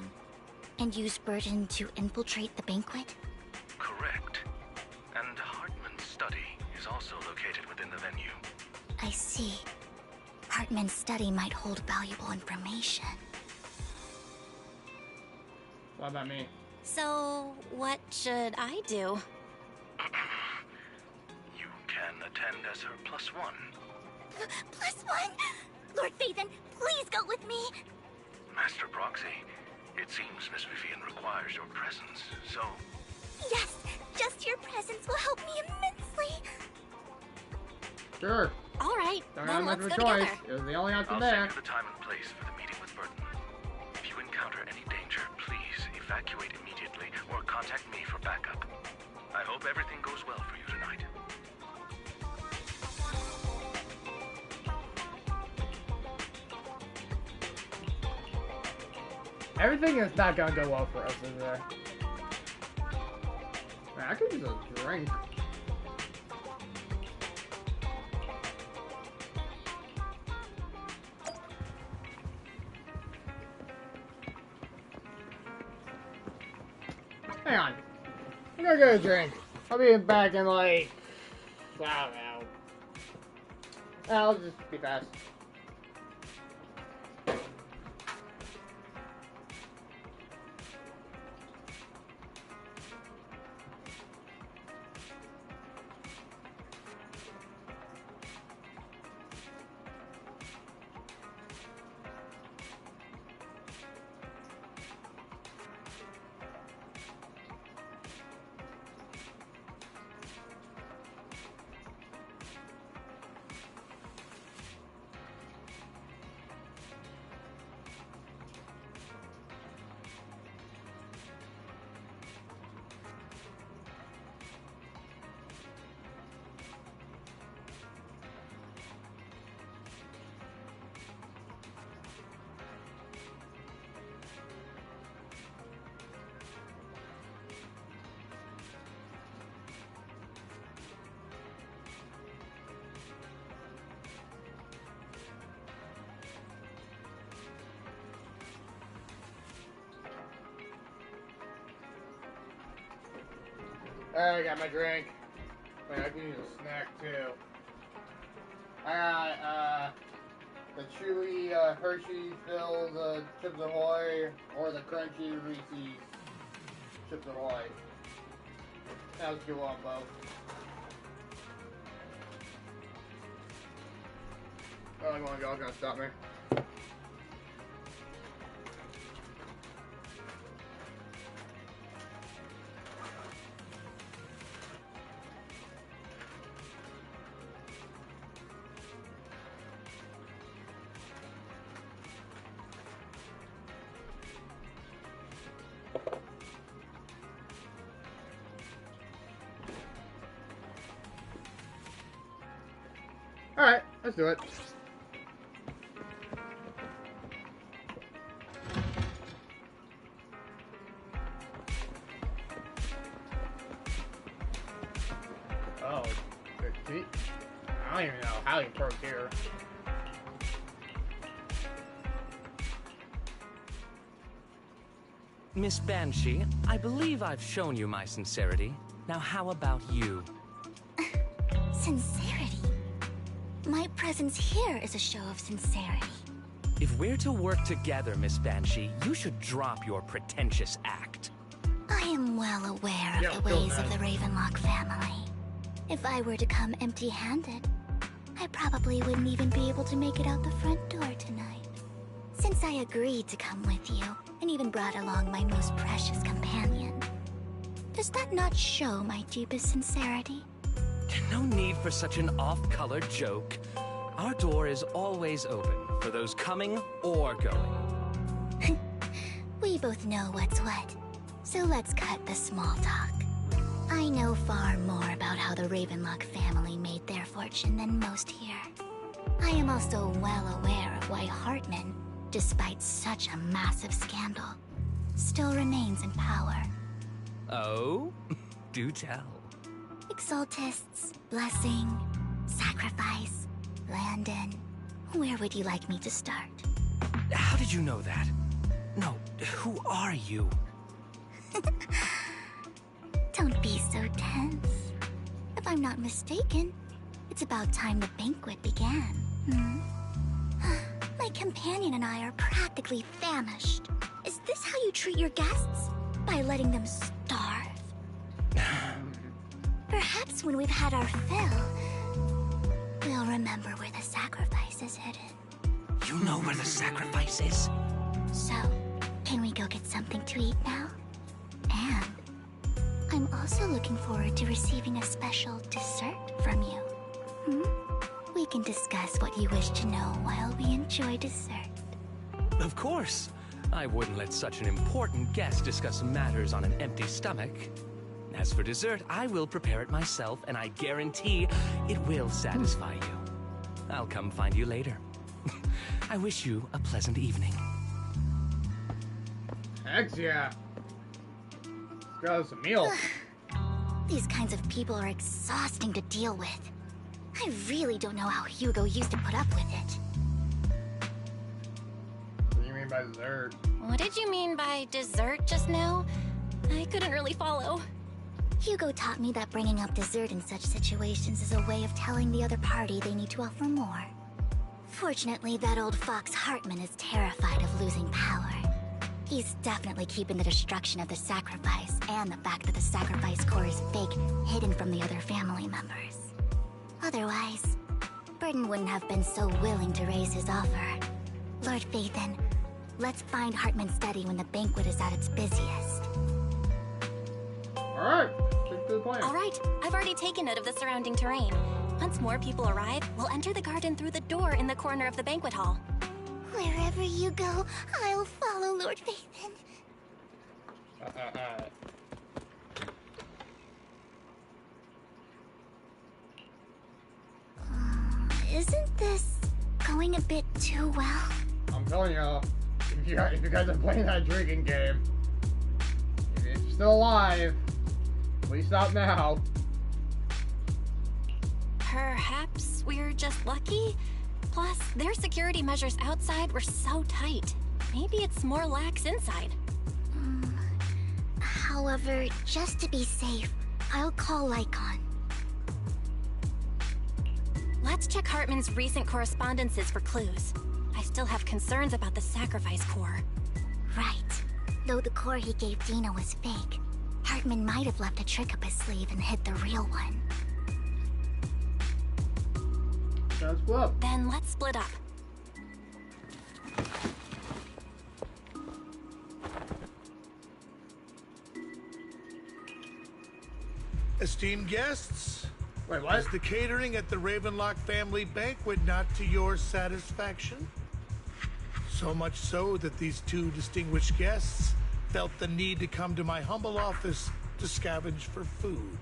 S2: And use Burton to infiltrate the banquet?
S6: Correct. And Hartman's study is also located within the venue.
S2: I see. Hartman's study might hold valuable information.
S1: What about me?
S3: So, what should I do?
S6: You can attend as her +1.
S2: +1? Lord Phaethon, please go with me!
S6: Master Proxy, it seems Miss Vivian requires your presence, so...
S2: Yes! Just your presence will help me immensely!
S1: Sure.
S3: All right,
S1: Don't
S3: then
S1: have much
S3: let's
S1: of
S3: go
S1: a choice.
S3: together.
S1: It was the only option
S6: I'll
S1: there.
S6: send you the time and place for the meeting with Burton. If you encounter any danger, please evacuate immediately or contact me for backup. I hope everything goes well for you tonight.
S1: Everything is not gonna go well for us, is there? Man, I could use a drink. Hang on. I'm gonna get a drink. I'll be back in like... I don't know. I'll just be fast. I got my drink. Wait, I can use a snack too. I got the chewy Hershey filled Chips Ahoy or the crunchy Reese's Chips Ahoy. Let's go on both. Oh, I want y'all gonna stop me. Alright, let's do it. Oh, see? I don't even know how he works here.
S14: Miss Banshee, I believe I've shown you my sincerity. Now how about you?
S2: Sincerity? My presence here is a show of sincerity.
S14: If we're to work together, Miss Banshee, you should drop your pretentious act.
S2: I am well aware of the ways of the Ravenlock family. If I were to come empty-handed, I probably wouldn't even be able to make it out the front door tonight. Since I agreed to come with you, and even brought along my most precious companion, does that not show my deepest sincerity?
S14: No need for such an off-color joke. Our door is always open for those coming or going.
S2: We both know what's what, so let's cut the small talk. I know far more about how the Ravenlock family made their fortune than most here. I am also well aware of why Hartman, despite such a massive scandal, still remains in power.
S14: Oh? Do tell.
S2: Exaltists, blessing, sacrifice, Landon. Where would you like me to start?
S14: How did you know that? No, who are you?
S2: Don't be so tense. If I'm not mistaken, it's about time the banquet began. My companion and I are practically famished. Is this how you treat your guests? By letting them starve? Perhaps when we've had our fill, we'll remember where the sacrifice is hidden.
S14: You know where the sacrifice is?
S2: So, can we go get something to eat now? And I'm also looking forward to receiving a special dessert from you. We can discuss what you wish to know while we enjoy dessert.
S14: Of course. I wouldn't let such an important guest discuss matters on an empty stomach. As for dessert, I will prepare it myself, and I guarantee it will satisfy you. I'll come find you later. I wish you a pleasant evening.
S1: Heck yeah. Let's go have some meal.
S2: These kinds of people are exhausting to deal with. I really don't know how Hugo used to put up with it.
S1: What do you mean by dessert?
S3: What did you mean by dessert just now? I couldn't really follow.
S2: Hugo taught me that bringing up dessert in such situations is a way of telling the other party they need to offer more. Fortunately, that old fox Hartman is terrified of losing power. He's definitely keeping the destruction of the sacrifice and the fact that the sacrifice core is fake hidden from the other family members. Otherwise, Burden wouldn't have been so willing to raise his offer. Lord Phaethon, let's find Hartman's study when the banquet is at its busiest.
S1: Alright, stick to the plan.
S3: Alright, I've already taken note of the surrounding terrain. Once more people arrive, we'll enter the garden through the door in the corner of the banquet hall.
S2: Wherever you go, I'll follow, Lord Phaethon. Isn't this going a bit too well?
S1: I'm telling y'all, if you guys are playing that drinking game, if you're still alive, please stop now.
S3: Perhaps we're just lucky? Plus, their security measures outside were so tight. Maybe it's more lax inside.
S2: However, just to be safe, I'll call Lycon.
S3: Let's check Hartman's recent correspondences for clues. I still have concerns about the sacrifice core.
S2: Right. Though the core he gave Dina was fake, Hartman might have left a trick up his sleeve and hid the real one.
S1: Let's split up.
S3: Then let's split up.
S10: Esteemed guests,
S1: wait, what?
S10: Is the catering at the Ravenlock family banquet not to your satisfaction? So much so that these two distinguished guests felt the need to come to my humble office to scavenge for food.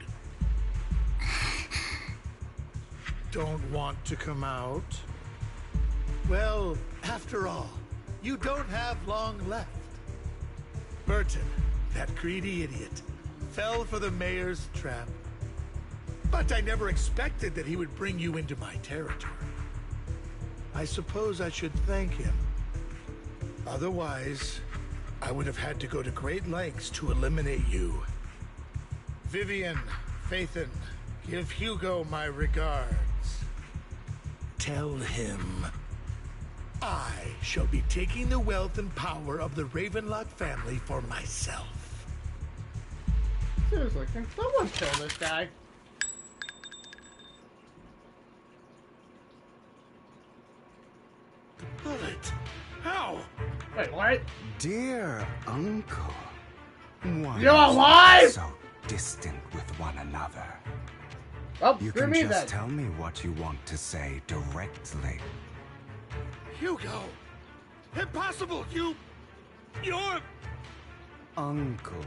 S10: Don't want to come out? Well, after all, you don't have long left. Burton, that greedy idiot, fell for the mayor's trap. But I never expected that he would bring you into my territory. I suppose I should thank him. Otherwise, I would have had to go to great lengths to eliminate you. Vivian, Phaethon, give Hugo my regards. Tell him I shall be taking the wealth and power of the Ravenlock family for myself.
S1: Seriously, can someone kill this guy?
S10: Bullet! How?
S1: Wait, what?
S15: Dear uncle, why
S1: You're alive?
S15: so distant with one another?
S1: Oh,
S15: you can just tell me what you want to say directly.
S10: Hugo! Impossible! You're...
S15: Uncle,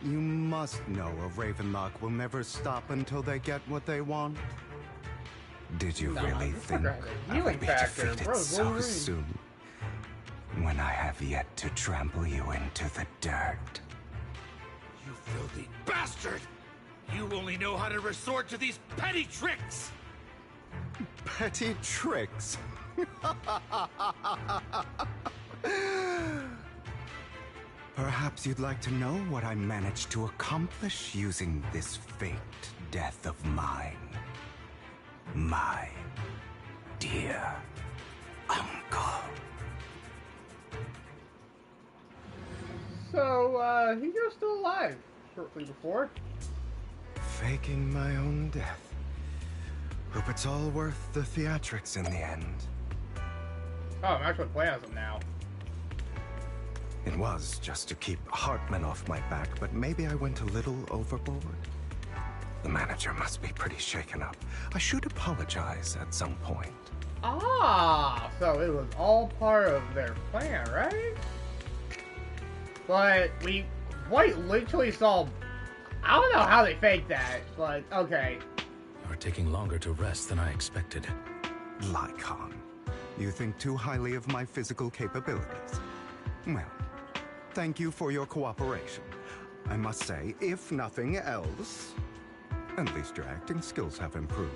S15: you must know a Ravenlock will never stop until they get what they want. Did you really think I would be defeated so soon? When I have yet to trample you into the dirt.
S10: You filthy bastard! You only know how to resort to these petty tricks!
S15: Petty tricks? Perhaps you'd like to know what I managed to accomplish using this faked death of mine. My dear uncle.
S1: So, Hugo's still alive shortly before.
S15: Faking my own death. Hope it's all worth the theatrics in the end.
S1: Oh, I'm actually playing as him now.
S15: It was just to keep Hartman off my back, but maybe I went a little overboard. The manager must be pretty shaken up. I should apologize at some point.
S1: Ah, so it was all part of their plan, right? But we quite literally saw... I don't know how they faked that, but okay.
S6: You're taking longer to rest than I expected.
S15: Lycon, you think too highly of my physical capabilities. Well, thank you for your cooperation. I must say, if nothing else, at least your acting skills have improved.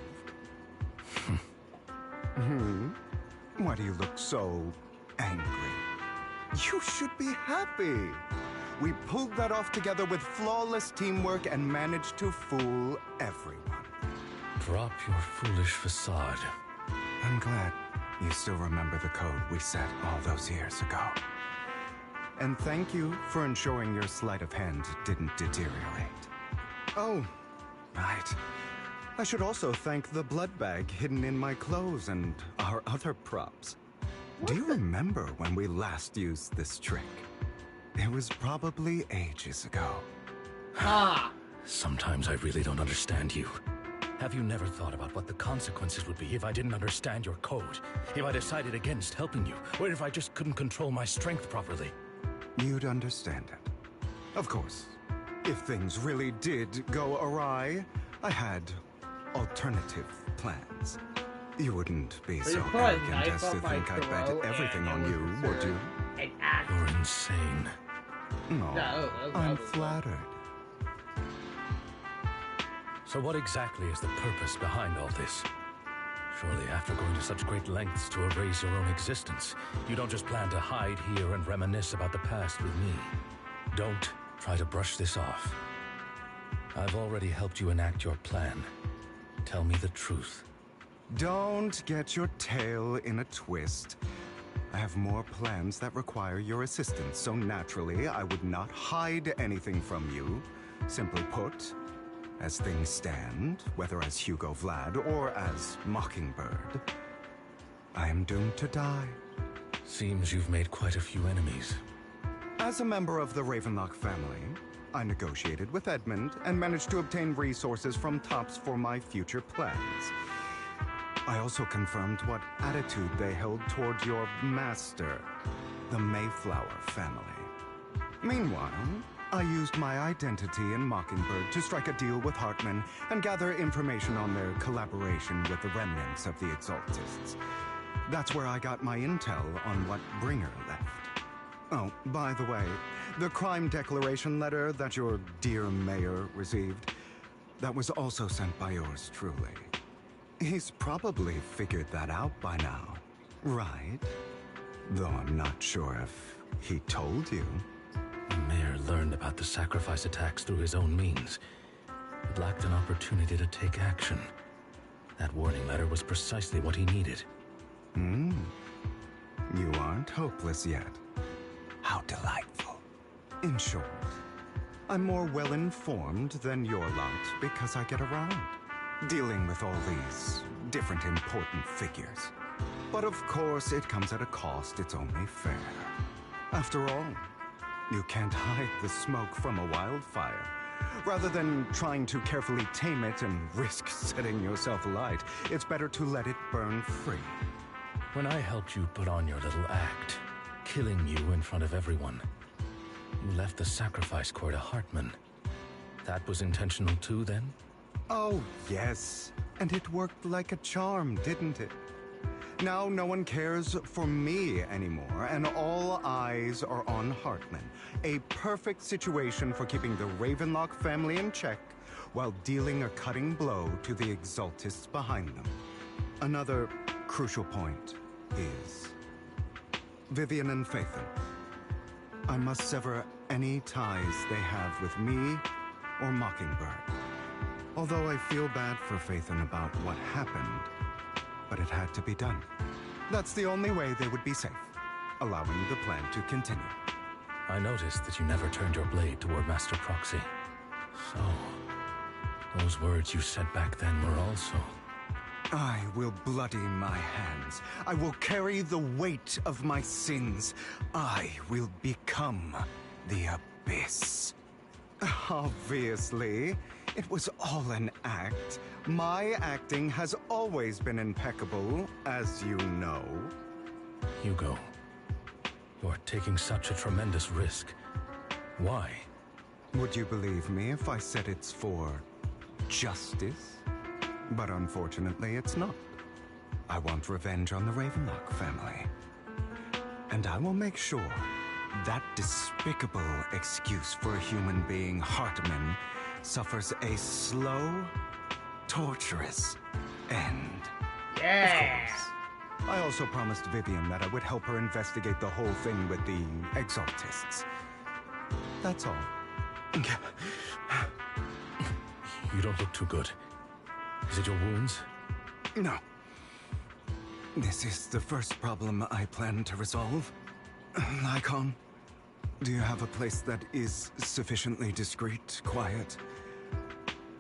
S15: Why do you look so angry? You should be happy. We pulled that off together with flawless teamwork and managed to fool everyone.
S6: Drop your foolish facade.
S15: I'm glad you still remember the code we set all those years ago. And thank you for ensuring your sleight of hand didn't deteriorate. Oh, right. I should also thank the blood bag hidden in my clothes and our other props. Do you remember when we last used this trick? It was probably ages ago.
S1: Ah!
S6: Sometimes I really don't understand you. Have you never thought about what the consequences would be if I didn't understand your code? If I decided against helping you? Or if I just couldn't control my strength properly?
S15: You'd understand it. Of course. If things really did go awry, I had alternative plans. You wouldn't be so arrogant as to think I'd bet everything on you, would you?
S6: You're insane.
S15: No, I'm flattered.
S6: So what exactly is the purpose behind all this? Surely after going to such great lengths to erase your own existence, you don't just plan to hide here and reminisce about the past with me. Don't try to brush this off. I've already helped you enact your plan. Tell me the truth.
S15: Don't get your tail in a twist. I have more plans that require your assistance, so naturally I would not hide anything from you. Simply put, as things stand, whether as Hugo Vlad or as Mockingbird, I am doomed to die.
S6: Seems you've made quite a few enemies.
S15: As a member of the Ravenlock family, I negotiated with Edmund and managed to obtain resources from Tops for my future plans. I also confirmed what attitude they held toward your master, the Mayflower family. Meanwhile, I used my identity in Mockingbird to strike a deal with Hartman and gather information on their collaboration with the remnants of the Exaltists. That's where I got my intel on what Bringer left. Oh, by the way, the crime declaration letter that your dear mayor received, that was also sent by yours truly. He's probably figured that out by now, right? Though I'm not sure if he told you.
S6: The mayor learned about the sacrifice attacks through his own means, but lacked an opportunity to take action. That warning letter was precisely what he needed.
S15: You aren't hopeless yet. How delightful. In short, I'm more well-informed than your lot because I get around, dealing with all these different important figures. But of course, it comes at a cost. It's only fair. After all, you can't hide the smoke from a wildfire. Rather than trying to carefully tame it and risk setting yourself alight, it's better to let it burn free.
S6: When I helped you put on your little act, killing you in front of everyone, you left the sacrifice core to Hartman. That was intentional too, then?
S15: Oh, yes. And it worked like a charm, didn't it? Now no one cares for me anymore, and all eyes are on Hartman. A perfect situation for keeping the Ravenlock family in check while dealing a cutting blow to the Exaltists behind them. Another crucial point is Vivian and Phaethon. I must sever any ties they have with me or Mockingbird. Although I feel bad for Phaethon about what happened, but it had to be done. That's the only way they would be safe, allowing the plan to continue.
S6: I noticed that you never turned your blade toward Master Proxy. So, those words you said back then were also...
S15: I will bloody my hands. I will carry the weight of my sins. I will become the Abyss. Obviously, it was all an act. My acting has always been impeccable, as you know.
S6: Hugo, you're taking such a tremendous risk. Why?
S15: Would you believe me if I said it's for justice? But unfortunately, it's not. I want revenge on the Ravenlock family. And I will make sure that despicable excuse for a human being, Hartman, suffers a slow, torturous end.
S1: Yeah!
S15: Of course. I also promised Vivian that I would help her investigate the whole thing with the Exaltists. That's all.
S6: You don't look too good. Is it your wounds?
S15: No. This is the first problem I plan to resolve. Lycon, do you have a place that is sufficiently discreet, quiet,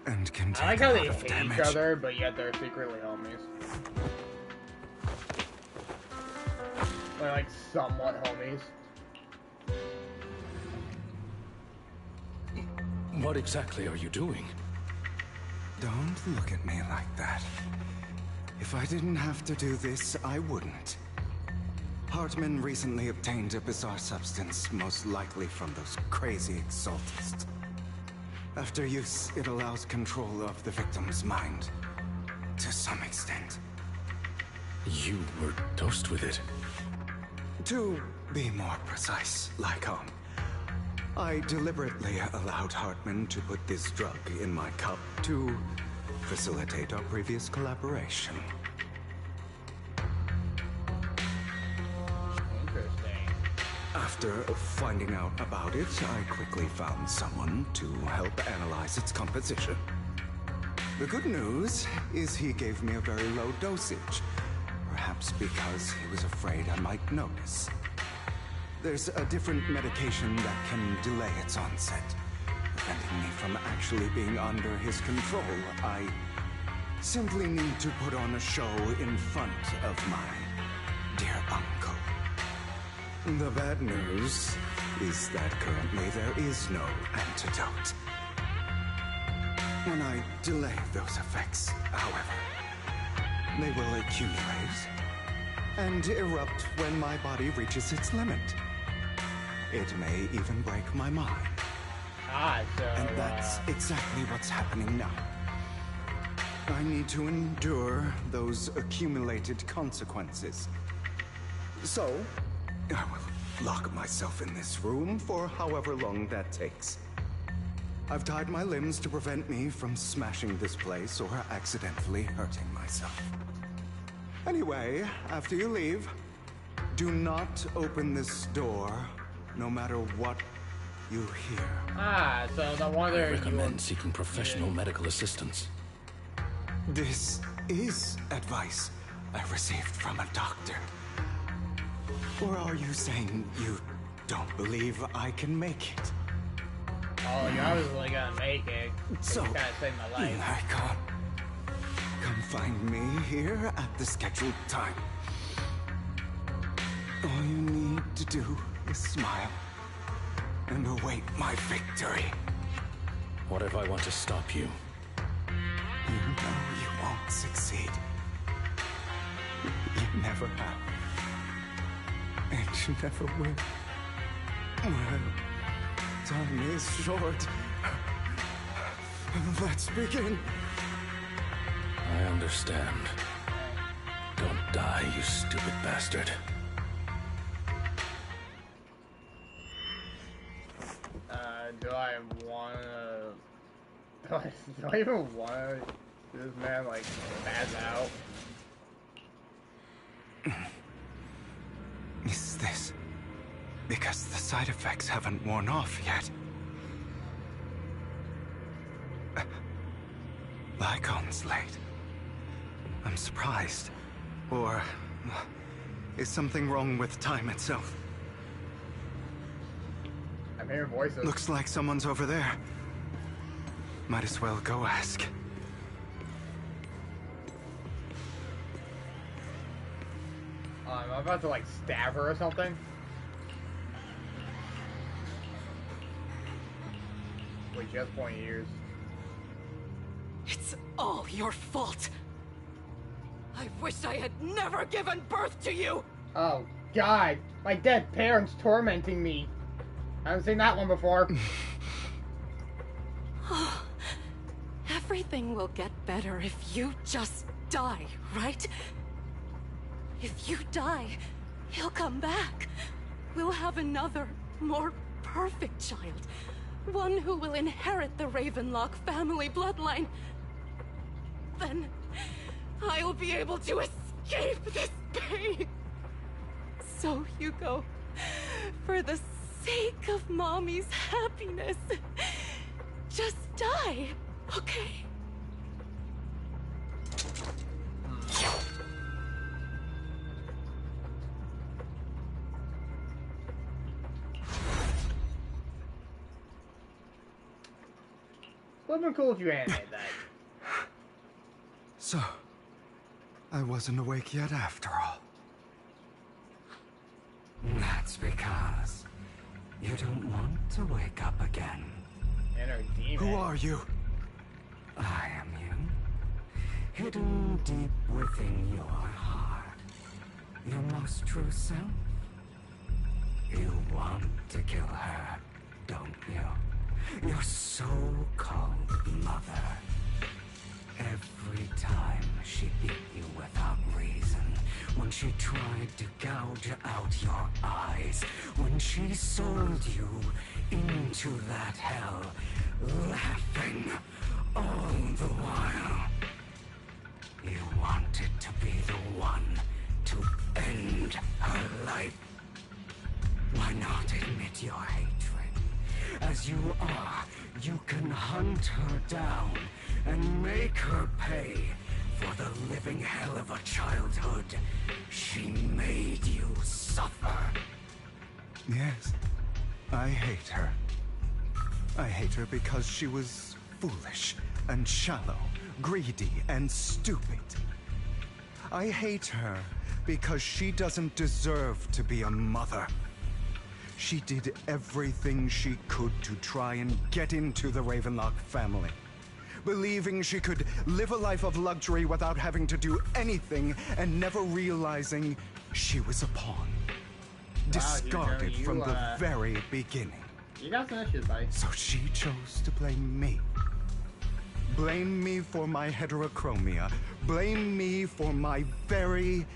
S15: and can take
S1: I like how
S15: a
S1: they
S15: lot of
S1: hate
S15: damage?
S1: each other, but yet they're secretly homies. They're like somewhat homies.
S6: What exactly are you doing?
S15: Don't look at me like that. If I didn't have to do this, I wouldn't. Hartman recently obtained a bizarre substance, most likely from those crazy Exaltists. After use, it allows control of the victim's mind. To some extent.
S6: You were dosed with it.
S15: To be more precise, Lycon, I deliberately allowed Hartman to put this drug in my cup to facilitate our previous collaboration.
S1: Interesting.
S15: After finding out about it, I quickly found someone to help analyze its composition. The good news is he gave me a very low dosage, perhaps because he was afraid I might notice. There's a different medication that can delay its onset, preventing me from actually being under his control. I simply need to put on a show in front of my dear uncle. The bad news is that currently there is no antidote. When I delay those effects, however, they will accumulate and erupt when my body reaches its limit. It may even break my mind. And that's exactly what's happening now. I need to endure those accumulated consequences. So, I will lock myself in this room for however long that takes. I've tied my limbs to prevent me from smashing this place or accidentally hurting myself. Anyway, after you leave, do not open this door, no matter what you hear.
S1: So no wonder
S6: I recommend seeking professional medical assistance.
S15: This is advice I received from a doctor. Or are you saying you don't believe I can make it?
S1: Oh, you're obviously gonna make it.
S15: So,
S1: you gotta save my life.
S15: Icon, come find me here at the scheduled time. All you need to do is smile and await my victory.
S6: What if I want to stop you?
S15: You know you won't succeed. You never have. And you never will. Well, time is short. Let's begin.
S6: I understand. Don't die, you stupid bastard.
S1: Do I wanna... Do I even wanna... This man, like, spaz out?
S15: Is this because the side effects haven't worn off yet? Lycon's late. I'm surprised. Or is something wrong with time itself?
S1: I'm hearing voices.
S15: Looks like someone's over there. Might as well go ask.
S1: Am I about to, like, stab her or something? Wait, she has pointy ears.
S16: It's all your fault. I wish I had never given birth to you.
S1: Oh, God. My dead parents tormenting me. I haven't seen that one before.
S16: Everything will get better if you just die, right? If you die, he'll come back. We'll have another, more perfect child. One who will inherit the Ravenlock family bloodline. Then I'll be able to escape this pain. So, Hugo, for the sake of Mommy's happiness, just die, okay?
S1: Would've been cool if you animated that.
S15: So, I wasn't awake yet after all.
S17: That's because you don't want to wake up again.
S15: Who are you?
S17: I am you. Hidden deep within your heart. Your most true self. You want to kill her, don't you? Your so-called mother. Every time she beat you without reason, when she tried to gouge out your eyes, when she sold you into that hell, laughing all the while. You wanted to be the one to end her life. Why not admit your hatred? As you are, you can hunt her down and make her pay for the living hell of a childhood she made you suffer.
S15: Yes, I hate her. I hate her because she was foolish and shallow, greedy and stupid. I hate her because she doesn't deserve to be a mother. She did everything she could to try and get into the Ravenlock family, believing she could live a life of luxury without having to do anything and never realizing she was a pawn. Discarded
S1: Hugo,
S15: from the very beginning.
S1: You got some issues, buddy.
S15: So she chose to blame me. Blame me for my heterochromia. Blame me for my very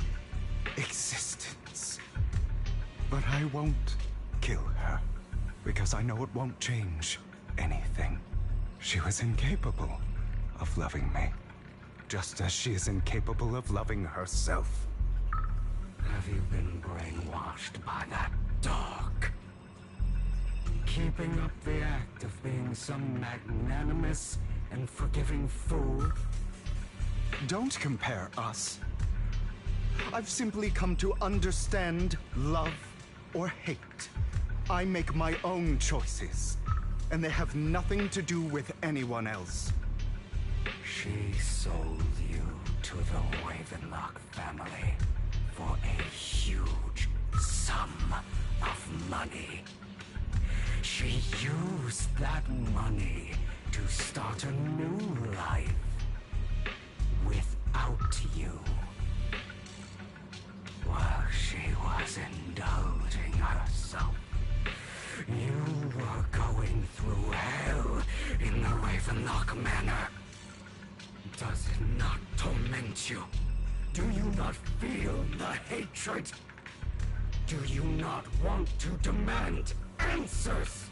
S15: existence. But I won't kill her, because I know it won't change anything. She was incapable of loving me, just as she is incapable of loving herself.
S17: Have you been brainwashed by that dog? Keeping up the act of being some magnanimous and forgiving fool?
S15: Don't compare us. I've simply come to understand love or hate. I make my own choices, and they have nothing to do with anyone else.
S17: She sold you to the Ravenlock family for a huge sum of money. She used that money to start a new life without you. While she was indulging herself, you were going through hell in the Ravenlock Manor. Does it not torment you? Do you not feel the hatred? Do you not want to demand answers?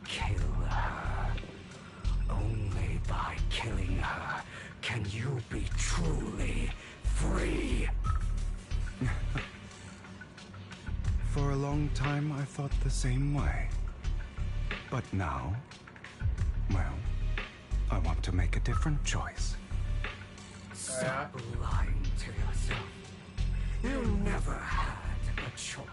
S17: Kill her. Only by killing her can you be truly free.
S15: For a long time, I thought the same way. But now, well, I want to make a different choice.
S17: Stop lying to yourself. You never had a choice.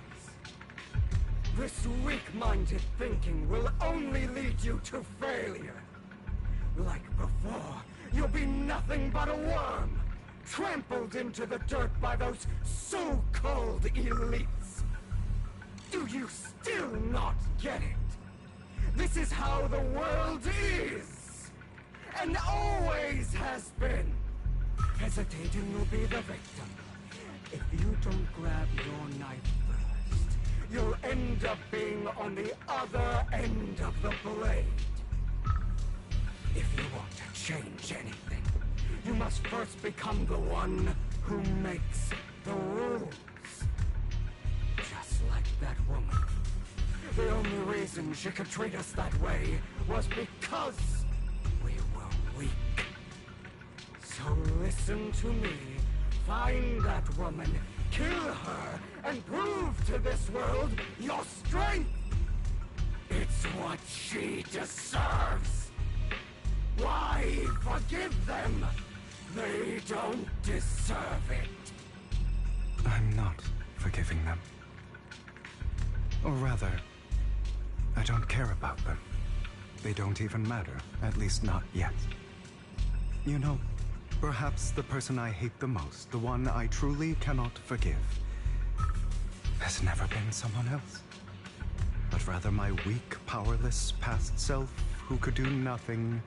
S17: This weak-minded thinking will only lead you to failure. Like before, you'll be nothing but a worm, trampled into the dirt by those so-called elites. Do you still not get it? This is how the world is, and always has been. Hesitating will be the victim. If you don't grab your knife first, you'll end up being on the other end of the blade. If you want to change anything, you must first become the one who makes the rules. Just like that woman. The only reason she could treat us that way was because we were weak. So listen to me. Find that woman, kill her, and prove to this world your strength. It's what she deserves. Why forgive them? They don't deserve it.
S15: I'm not forgiving them. Or rather, I don't care about them. They don't even matter, at least not yet. You know, perhaps the person I hate the most, the one I truly cannot forgive, has never been someone else, but rather my weak, powerless past self who could do nothing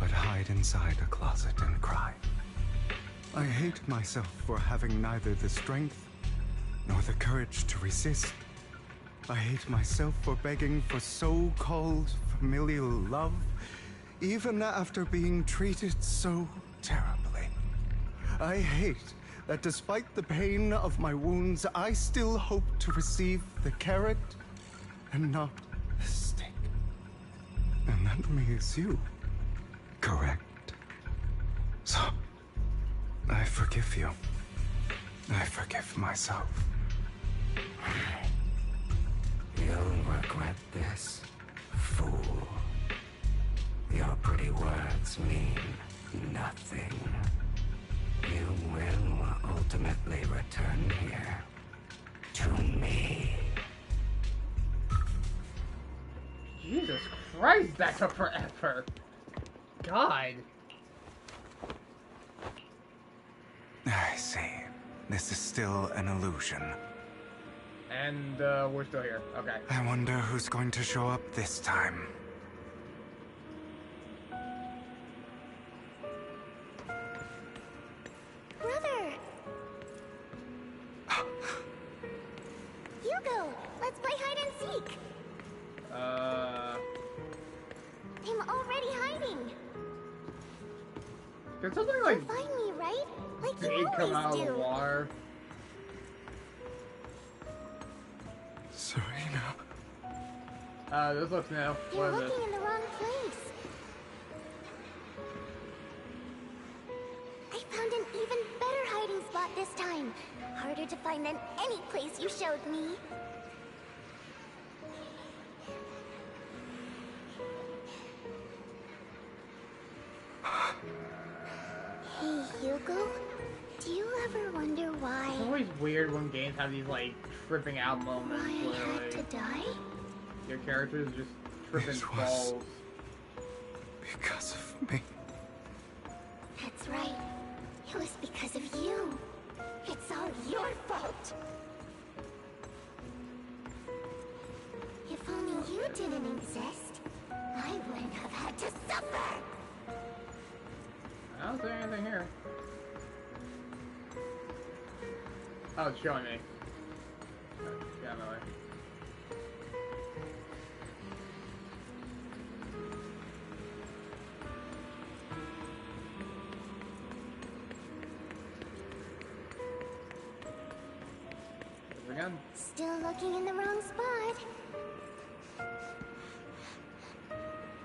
S15: but hide inside a closet and cry. I hate myself for having neither the strength nor the courage to resist. I hate myself for begging for so-called familial love, even after being treated so terribly. I hate that despite the pain of my wounds, I still hope to receive the carrot and not the stick. And that means you, correct? So, I forgive you. I forgive myself.
S17: You'll regret this, fool. Your pretty words mean nothing. You will ultimately return here to me.
S1: Jesus Christ, that took forever. God.
S15: I see. This is still an illusion.
S1: And we're still here. Okay.
S15: I wonder who's going to show up this time.
S2: Brother! Hugo, let's play hide and seek. I'm already hiding.
S1: Did something like
S2: You'll find me, right? Like
S1: big
S2: you
S1: come out
S2: always
S1: of the
S2: do.
S1: water?
S15: Serena.
S1: This looks new.
S2: You're
S1: What is
S2: looking
S1: this?
S2: in the wrong place. I found an even better hiding spot this time. Harder to find than any place you showed me. Hey, Hugo. Do you ever wonder why?
S1: It's always weird when games have these like tripping out moments
S2: Why I
S1: where
S2: had
S1: like,
S2: to die?
S1: your character is just tripping
S15: This was-
S1: balls.
S15: Because of me.
S2: That's right. It was because of you. It's all your fault. If only you didn't exist, I wouldn't have had to suffer.
S1: I don't see anything here. Oh, it's showing me. Yeah, no way. Again.
S2: Still looking in the wrong spot.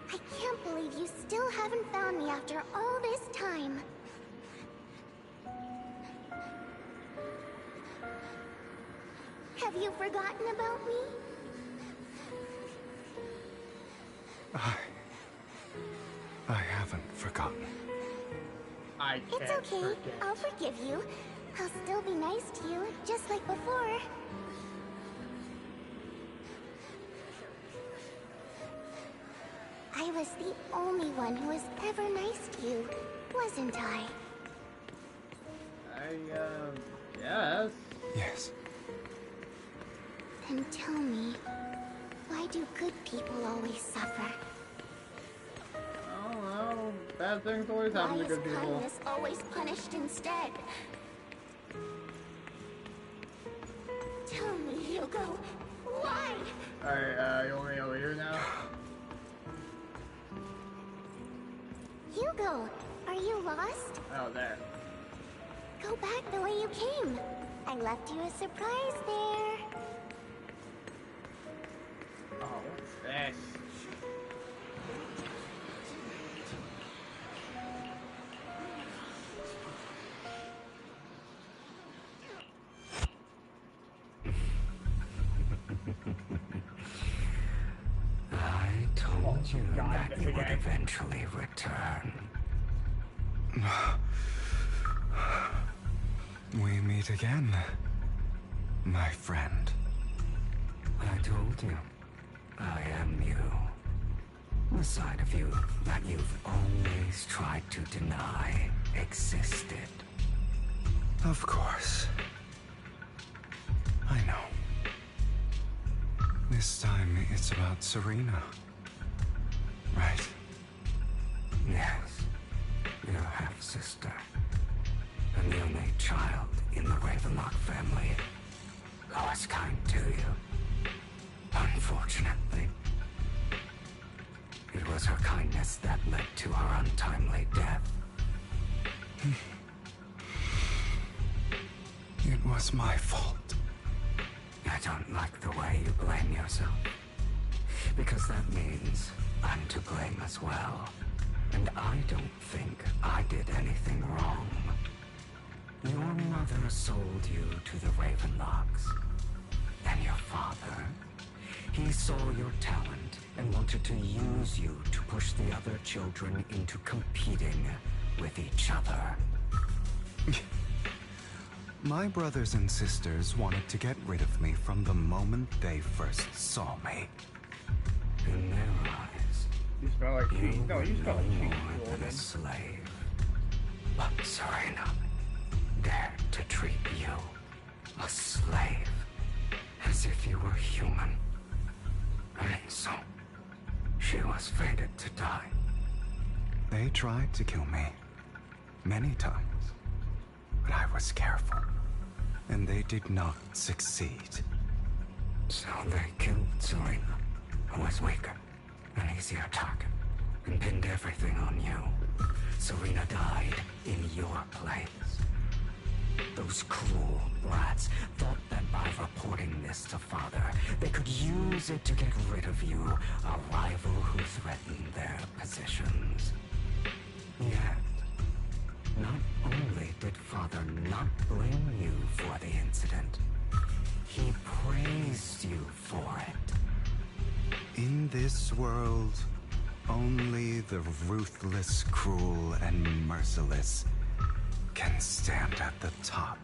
S2: I can't believe you still haven't found me after all this time. Have you forgotten about me?
S15: I haven't forgotten.
S1: I can't
S2: It's okay.
S1: forget.
S2: I'll forgive you. I'll still be nice to you, just like before. I was the only one who was ever nice to you, wasn't I?
S1: Yes.
S15: Yes.
S2: Then tell me, why do good people always suffer?
S1: I don't know. Bad things always happen
S2: Why
S1: to
S2: is
S1: good people.
S2: kindness always punished instead? Tell me, Hugo, why?
S1: Alright, you want me over here now?
S2: Hugo, are you lost?
S1: Oh, there.
S2: Go back the way you came. I left you a surprise there.
S1: Oh, what's this?
S17: I told you
S1: God,
S17: that
S1: this
S17: you would
S1: again.
S17: eventually return.
S15: We meet again, my friend.
S17: I told you, I am you. The side of you that you've always tried to deny existed.
S15: Of course. I know. This time it's about Serena. Right?
S17: Yes, your half-sister. And the only child in the Ravenlock family who was kind to you. Unfortunately, it was her kindness that led to her untimely death.
S15: It was my fault.
S17: I don't like the way you blame yourself. Because that means I'm to blame as well. And I don't think I did anything wrong. Your mother sold you to the Ravenlocks. And your father, he saw your talent and wanted to use you to push the other children into competing with each other.
S15: My brothers and sisters wanted to get rid of me from the moment they first saw me.
S17: In their eyes,
S1: You smell like cheese.
S17: you
S1: No,
S17: were
S1: you smell
S17: no
S1: like cheese.
S17: more than a slave. But Serena, dared to treat you, a slave, as if you were human. And so, she was fated to die.
S15: They tried to kill me. Many times. But I was careful. And they did not succeed.
S17: So they killed Serena, who was weaker, an easier target, and pinned everything on you. Serena died in your place. Those cruel brats thought that by reporting this to Father, they could use it to get rid of you, a rival who threatened their positions. Yet, not only did Father not blame you for the incident, he praised you for it.
S15: In this world, only the ruthless, cruel, and merciless can stand at the top.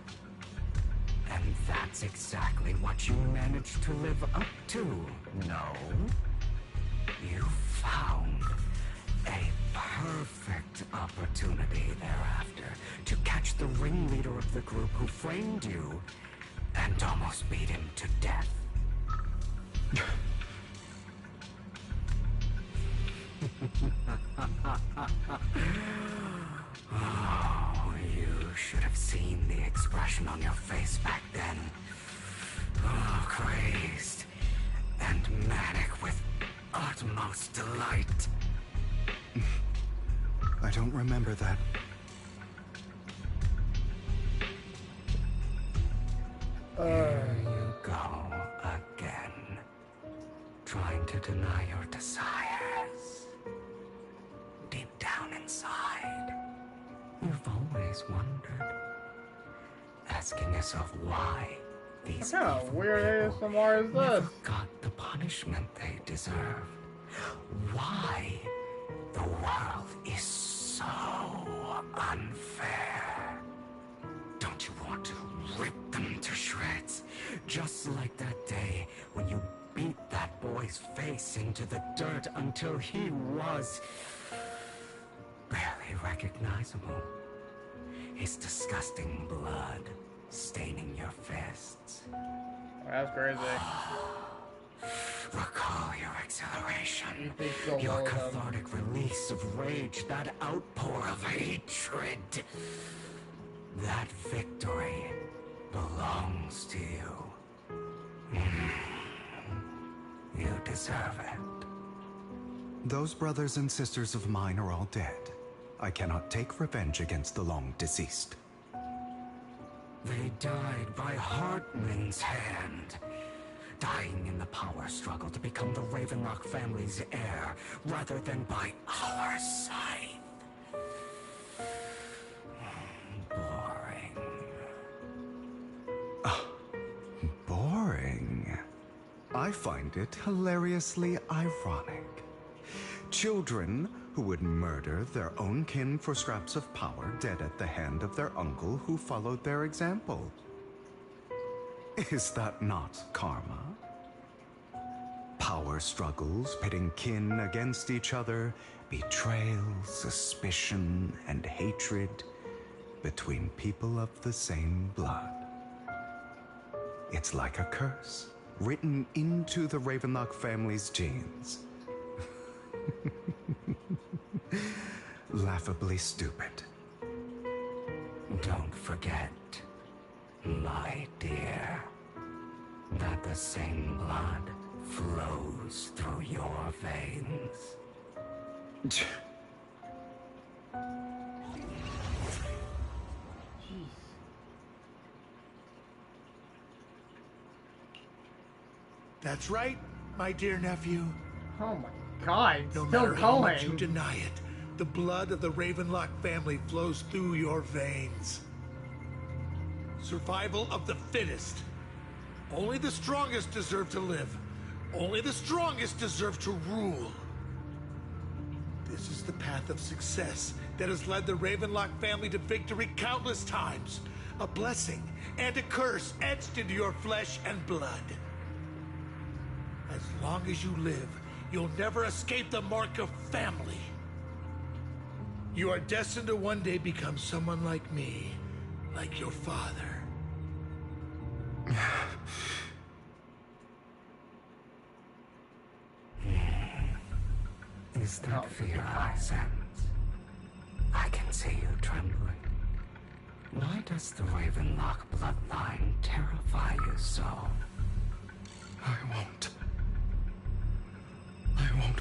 S17: And that's exactly what you managed to live up to, no? You found a perfect opportunity thereafter to catch the ringleader of the group who framed you and almost beat him to death. Oh, you should have seen the expression on your face back then. Oh, crazed and manic with utmost delight.
S15: I don't remember that.
S17: Here you go again, trying to deny your desires. Deep down inside, you've always wondered, asking yourself why these
S1: What kind of weird ASMR is
S17: never
S1: this?
S17: got the punishment they deserved. Why the world is so unfair. Don't you want to rip them to shreds? Just like that day when you beat that boy's face into the dirt until he was barely recognizable. His disgusting blood staining your fists.
S1: That's crazy.
S17: Recall your exhilaration, your cathartic release of rage, that outpour of hatred. That victory belongs to you. You deserve it.
S15: Those brothers and sisters of mine are all dead. I cannot take revenge against the long deceased.
S17: They died by Hartman's hand. Dying in the power struggle to become the Ravenlock family's heir, rather than by our scythe. Boring.
S15: Boring. I find it hilariously ironic. Children who would murder their own kin for scraps of power dead at the hand of their uncle who followed their example. Is that not karma? Power struggles pitting kin against each other, betrayal, suspicion, and hatred between people of the same blood. It's like a curse written into the Ravenlock family's genes. Laughably stupid.
S17: Don't forget, my dear, that the same blood flows through your veins.
S10: That's right, my dear nephew.
S1: Oh my god,
S10: No
S1: still
S10: matter how much
S1: going.
S10: you deny it, the blood of the Ravenlock family flows through your veins. Survival of the fittest. Only the strongest deserve to live. Only the strongest deserve to rule. This is the path of success that has led the Ravenlock family to victory countless times. A blessing and a curse etched into your flesh and blood. As long as you live, you'll never escape the mark of family. You are destined to one day become someone like me, like your father.
S17: Is that fear I sense? I can see you trembling. Why does the Ravenlock bloodline terrify you so?
S15: I won't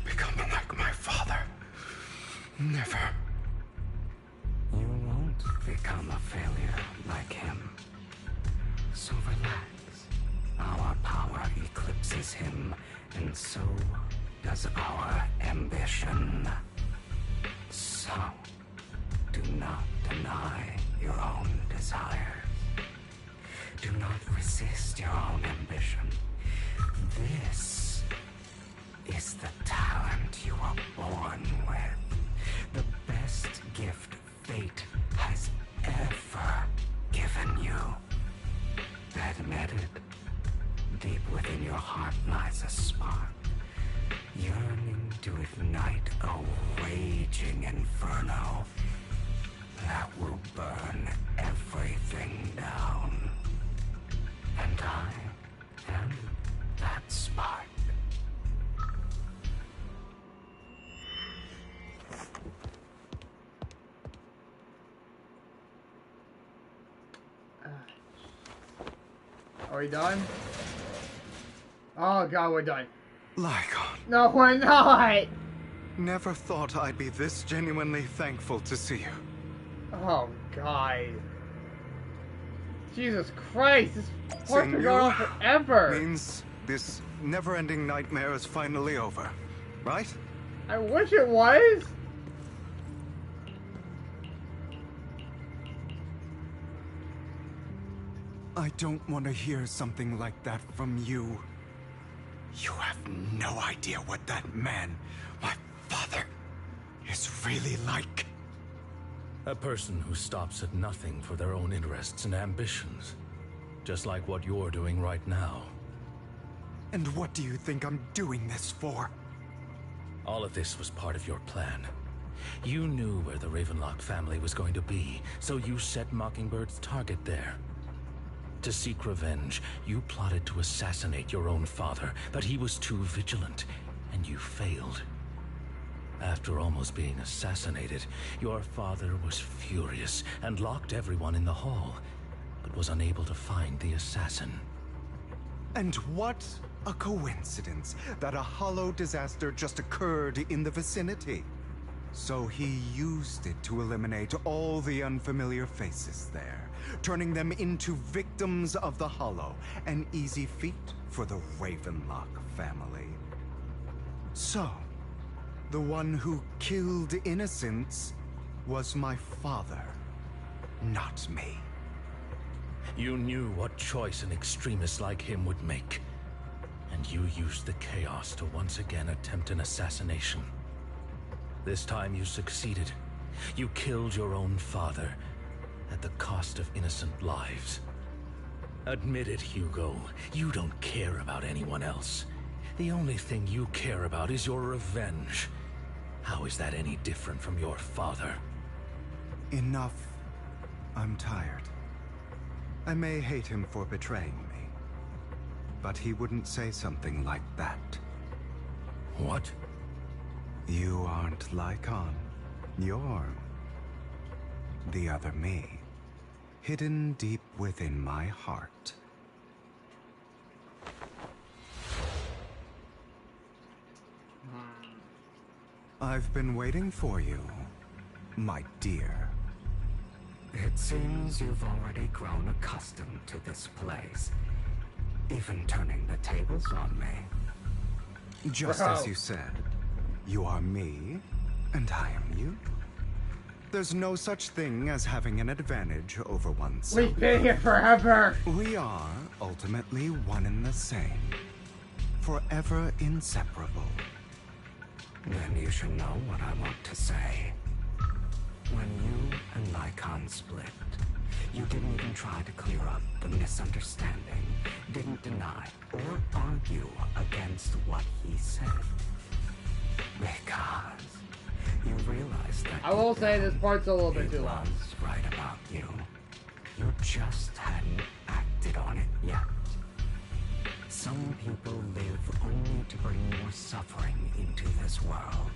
S15: become like my father. Never.
S17: You won't become a failure like him. So relax. Our power eclipses him, and so does our ambition. So, do not deny your own desires. Do not resist your own ambition. This is the talent you were born with. The best gift fate has ever given you. Admit it. Deep within your heart lies a spark, yearning to ignite a raging inferno that will burn everything down. And I am that spark.
S1: Are we done? Oh god, we're done.
S15: Lycon.
S1: No, we're not!
S15: Never thought I'd be this genuinely thankful to see you.
S1: Oh god. Jesus Christ, this part's been
S15: Seeing
S1: going
S15: you
S1: on forever!
S15: means this never-ending nightmare is finally over, right?
S1: I wish it was!
S15: I don't want to hear something like that from you. You have no idea what that man, my father, is really like.
S6: A person who stops at nothing for their own interests and ambitions. Just like what you're doing right now.
S15: And what do you think I'm doing this for?
S6: All of this was part of your plan. You knew where the Ravenlock family was going to be, so you set Mockingbird's target there. To seek revenge, you plotted to assassinate your own father, but he was too vigilant, and you failed. After almost being assassinated, your father was furious and locked everyone in the hall, but was unable to find the assassin.
S15: And what a coincidence that a hollow disaster just occurred in the vicinity. So he used it to eliminate all the unfamiliar faces there, turning them into victims of the hollow, an easy feat for the Ravenlock family. So, the one who killed innocents was my father, not me.
S6: You knew what choice an extremist like him would make, and you used the chaos to once again attempt an assassination. This time you succeeded. You killed your own father, at the cost of innocent lives. Admit it, Hugo. You don't care about anyone else. The only thing you care about is your revenge. How is that any different from your father?
S15: Enough. I'm tired. I may hate him for betraying me, but he wouldn't say something like that.
S6: What?
S15: You aren't Lycon. You're the other me, hidden deep within my heart. I've been waiting for you, my dear.
S17: It seems you've already grown accustomed to this place, even turning the tables on me.
S15: Just as you said, you are me, and I am you. There's no such thing as having an advantage over oneself.
S1: We've been here forever!
S15: We are ultimately one and the same. Forever inseparable.
S17: Then you should know what I want to say. When you and Lycon split, you didn't even try to clear up the misunderstanding, didn't deny or argue against what he said. Because you realized that
S1: I will say this part's a little bit too long.
S17: He was right about you. You just hadn't acted on it yet. Some people live only to bring more suffering into this world.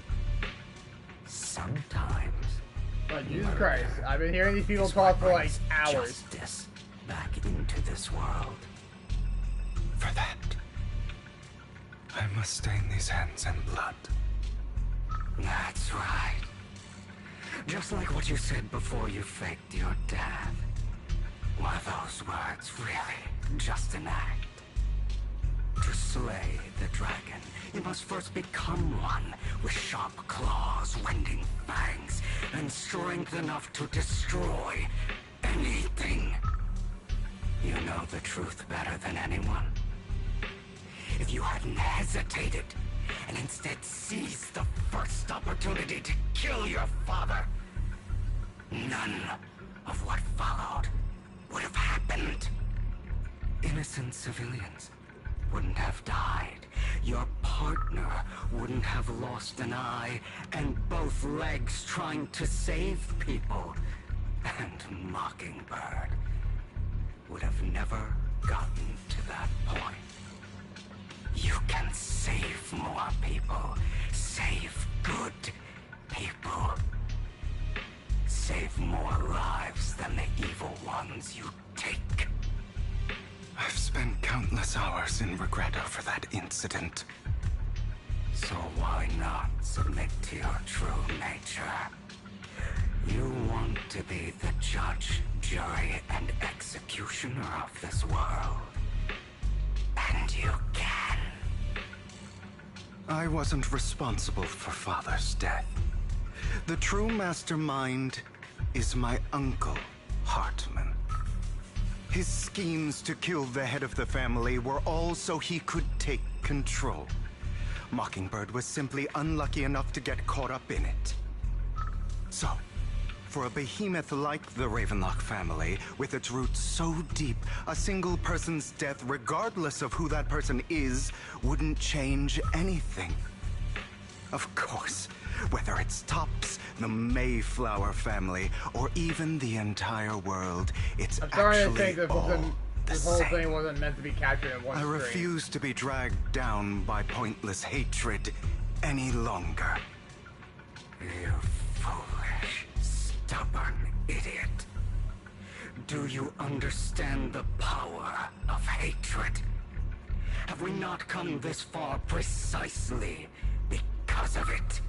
S17: Sometimes.
S1: Oh, Jesus Christ. I've been hearing these people talk for like hours.
S17: Justice back into this world.
S15: For that, I must stain these hands in blood.
S17: That's right. Just like what you said before you faked your death. Were those words really just an act? To slay the dragon, you must first become one with sharp claws, wending fangs, and strength enough to destroy anything. You know the truth better than anyone. If you hadn't hesitated, and instead seized the first opportunity to kill your father, none of what followed would have happened. Innocent civilians wouldn't have died. Your partner wouldn't have lost an eye and both legs trying to save people. And Mockingbird would have never gotten to that point. You can save more people. Save good people. Save more lives than the evil ones you take.
S15: I've spent countless hours in regret over that incident.
S17: So why not submit to your true nature? You want to be the judge, jury, and executioner of this world. And you can.
S15: I wasn't responsible for Father's death. The true mastermind is my uncle, Hartman. His schemes to kill the head of the family were all so he could take control. Mockingbird was simply unlucky enough to get caught up in it. So, for a behemoth like the Ravenlock family, with its roots so deep, a single person's death, regardless of who that person is, wouldn't change anything. Of course, whether it's Tops, the Mayflower family, or even the entire world, it's
S1: I'm sorry to
S15: actually
S1: think that
S15: all
S1: this
S15: the
S1: whole
S15: same.
S1: thing wasn't meant to be captured in one
S15: I
S1: screen.
S15: refuse to be dragged down by pointless hatred any longer.
S17: You foolish, stubborn idiot. Do you understand the power of hatred? Have we not come this far precisely because of it?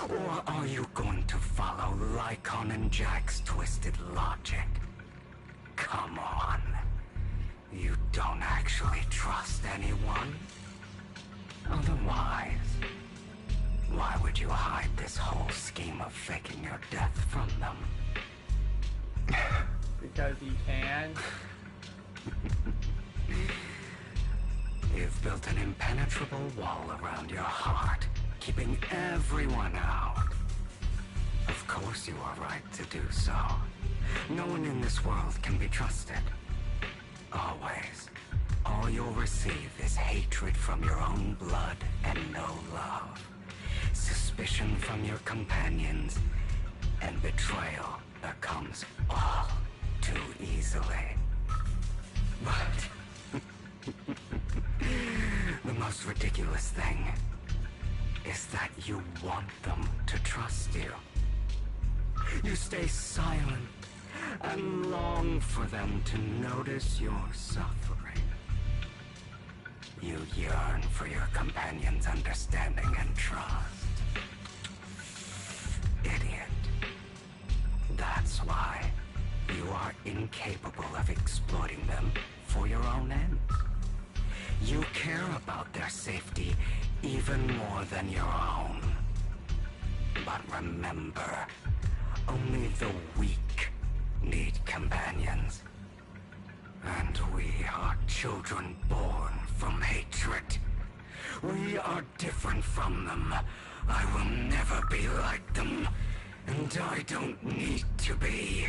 S17: Or are you going to follow Lycon and Jack's twisted logic? Come on. You don't actually trust anyone? Otherwise, why would you hide this whole scheme of faking your death from them?
S1: Because he can.
S17: You've built an impenetrable wall around your heart, keeping everyone out. Of course you are right to do so. No one in this world can be trusted. Always. All you'll receive is hatred from your own blood and no love. Suspicion from your companions, and betrayal that comes all too easily. But the most ridiculous thing is that you want them to trust you. You stay silent and long for them to notice your suffering. You yearn for your companion's understanding and trust. Idiot. That's why you are incapable of exploiting them for your own ends. You care about their safety even more than your own. But remember, only the weak need companions. And we are children born from hatred. We are different from them. I will never be like them, and I don't need to be.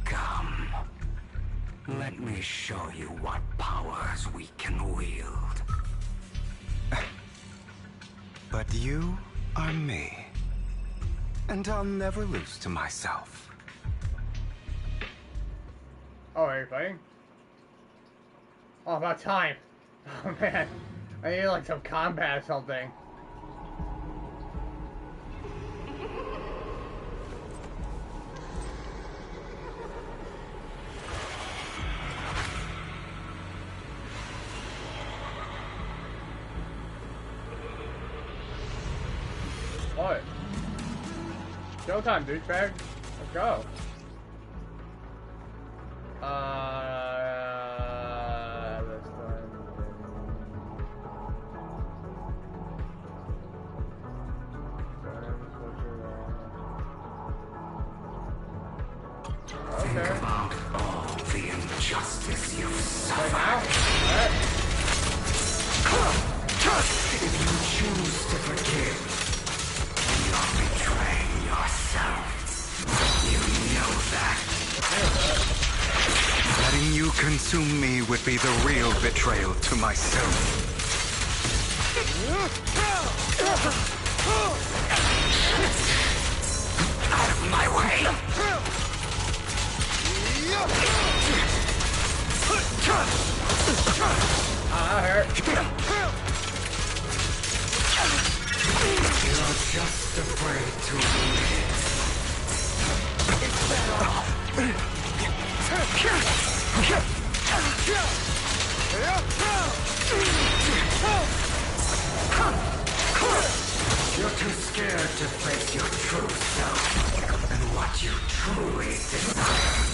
S17: Come. Let me show you what powers we can wield.
S15: But you are me. And I'll never lose to myself.
S1: Oh, are you fighting? Oh, about time. Oh man, I need like some combat or something. What? Showtime, douchebag. Let's go. This one.
S17: Think about all the injustice you've suffered. If you choose to forgive, you're betraying yourself. You know that.
S15: Letting you consume me would be the real betrayal to myself.
S17: Out of my way!
S1: That hurt.
S17: You're just afraid to admit it. Is that all? You're too scared to face your true self and what you truly desire.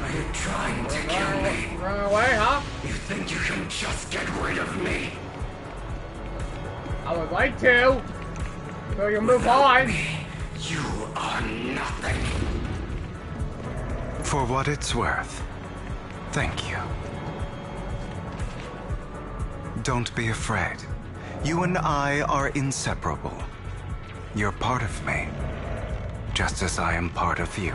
S17: Are you trying to kill me?
S1: Run away, huh?
S17: You think you can just get rid of me?
S1: I would like to. So you move on.
S17: You are nothing.
S15: For what it's worth, thank you. Don't be afraid. You and I are inseparable. You're part of me, just as I am part of you.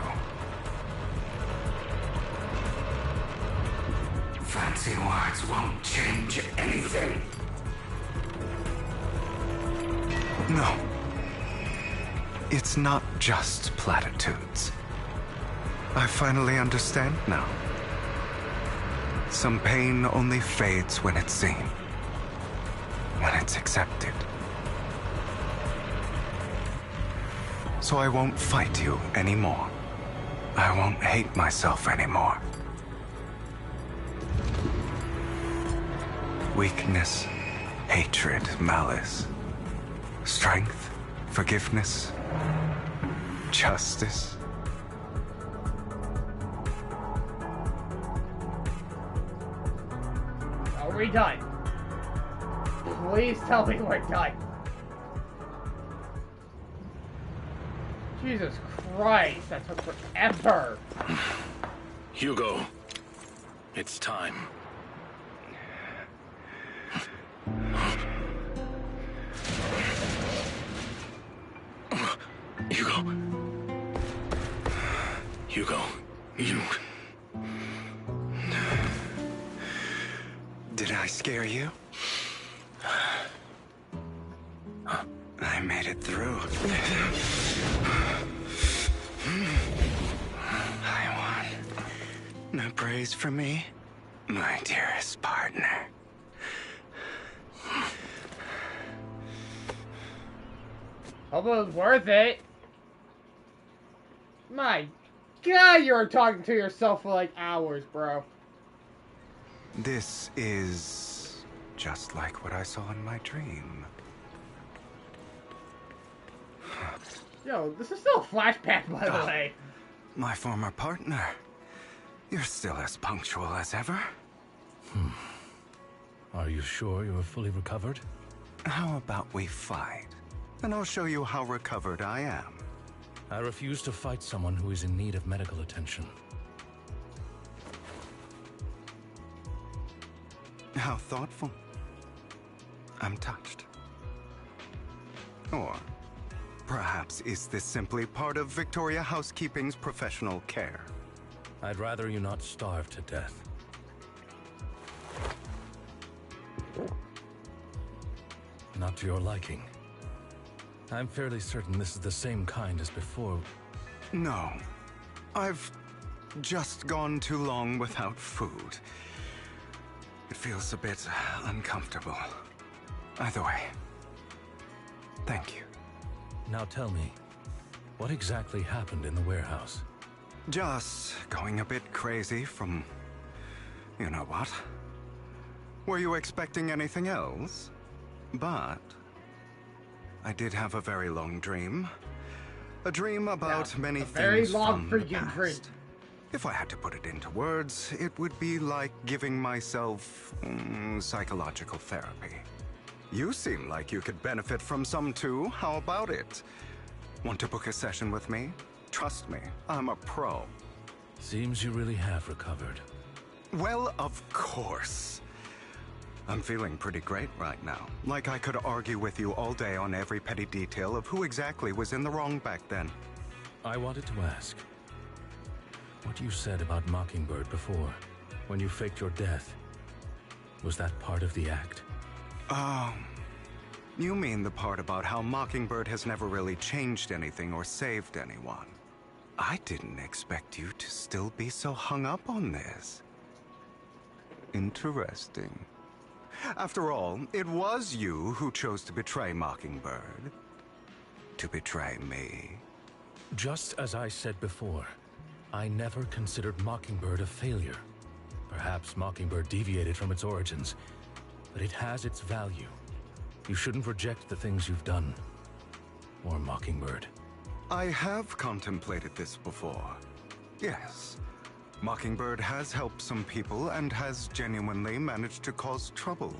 S17: Fancy words won't change anything.
S15: No. It's not just platitudes. I finally understand now. Some pain only fades when it's seen, when it's accepted. So I won't fight you anymore. I won't hate myself anymore. Weakness, hatred, malice, strength, forgiveness, justice.
S1: Are we done? Please tell me we're done. Jesus Christ, that took forever.
S6: Hugo, it's time. Hugo, you...
S15: Did I scare you? I made it through. I won. No praise for me, my dearest partner.
S1: Hope it was worth it. My God, you were talking to yourself for like hours, bro.
S15: This is just like what I saw in my dream.
S1: Yo, this is still a flashback, by the way.
S15: My former partner. You're still as punctual as ever.
S6: Are you sure you're fully recovered?
S15: How about we fight? And I'll show you how recovered I am.
S6: I refuse to fight someone who is in need of medical attention.
S15: How thoughtful. I'm touched. Or perhaps is this simply part of Victoria Housekeeping's professional care?
S6: I'd rather you not starve to death. Not to your liking. I'm fairly certain this is the same kind as before.
S15: No. I've just gone too long without food. It feels a bit uncomfortable. Either way, thank you.
S6: Now tell me, what exactly happened in the warehouse?
S15: Just going a bit crazy from... you know what? Were you expecting anything else? But... I did have a very long dream. A dream about many things
S1: very long
S15: from the
S1: freaking
S15: past.
S1: dream.
S15: If I had to put it into words, it would be like giving myself psychological therapy. You seem like you could benefit from some too. How about it? Want to book a session with me? Trust me, I'm a pro.
S6: Seems you really have recovered.
S15: Well, of course. I'm feeling pretty great right now. Like I could argue with you all day on every petty detail of who exactly was in the wrong back then.
S6: I wanted to ask, what you said about Mockingbird before, when you faked your death, was that part of the act?
S15: You mean the part about how Mockingbird has never really changed anything or saved anyone? I didn't expect you to still be so hung up on this. Interesting. After all, it was you who chose to betray Mockingbird. To betray me.
S6: Just as I said before, I never considered Mockingbird a failure. Perhaps Mockingbird deviated from its origins, but it has its value. You shouldn't reject the things you've done. Or Mockingbird.
S15: I have contemplated this before. Yes. Mockingbird has helped some people and has genuinely managed to cause trouble.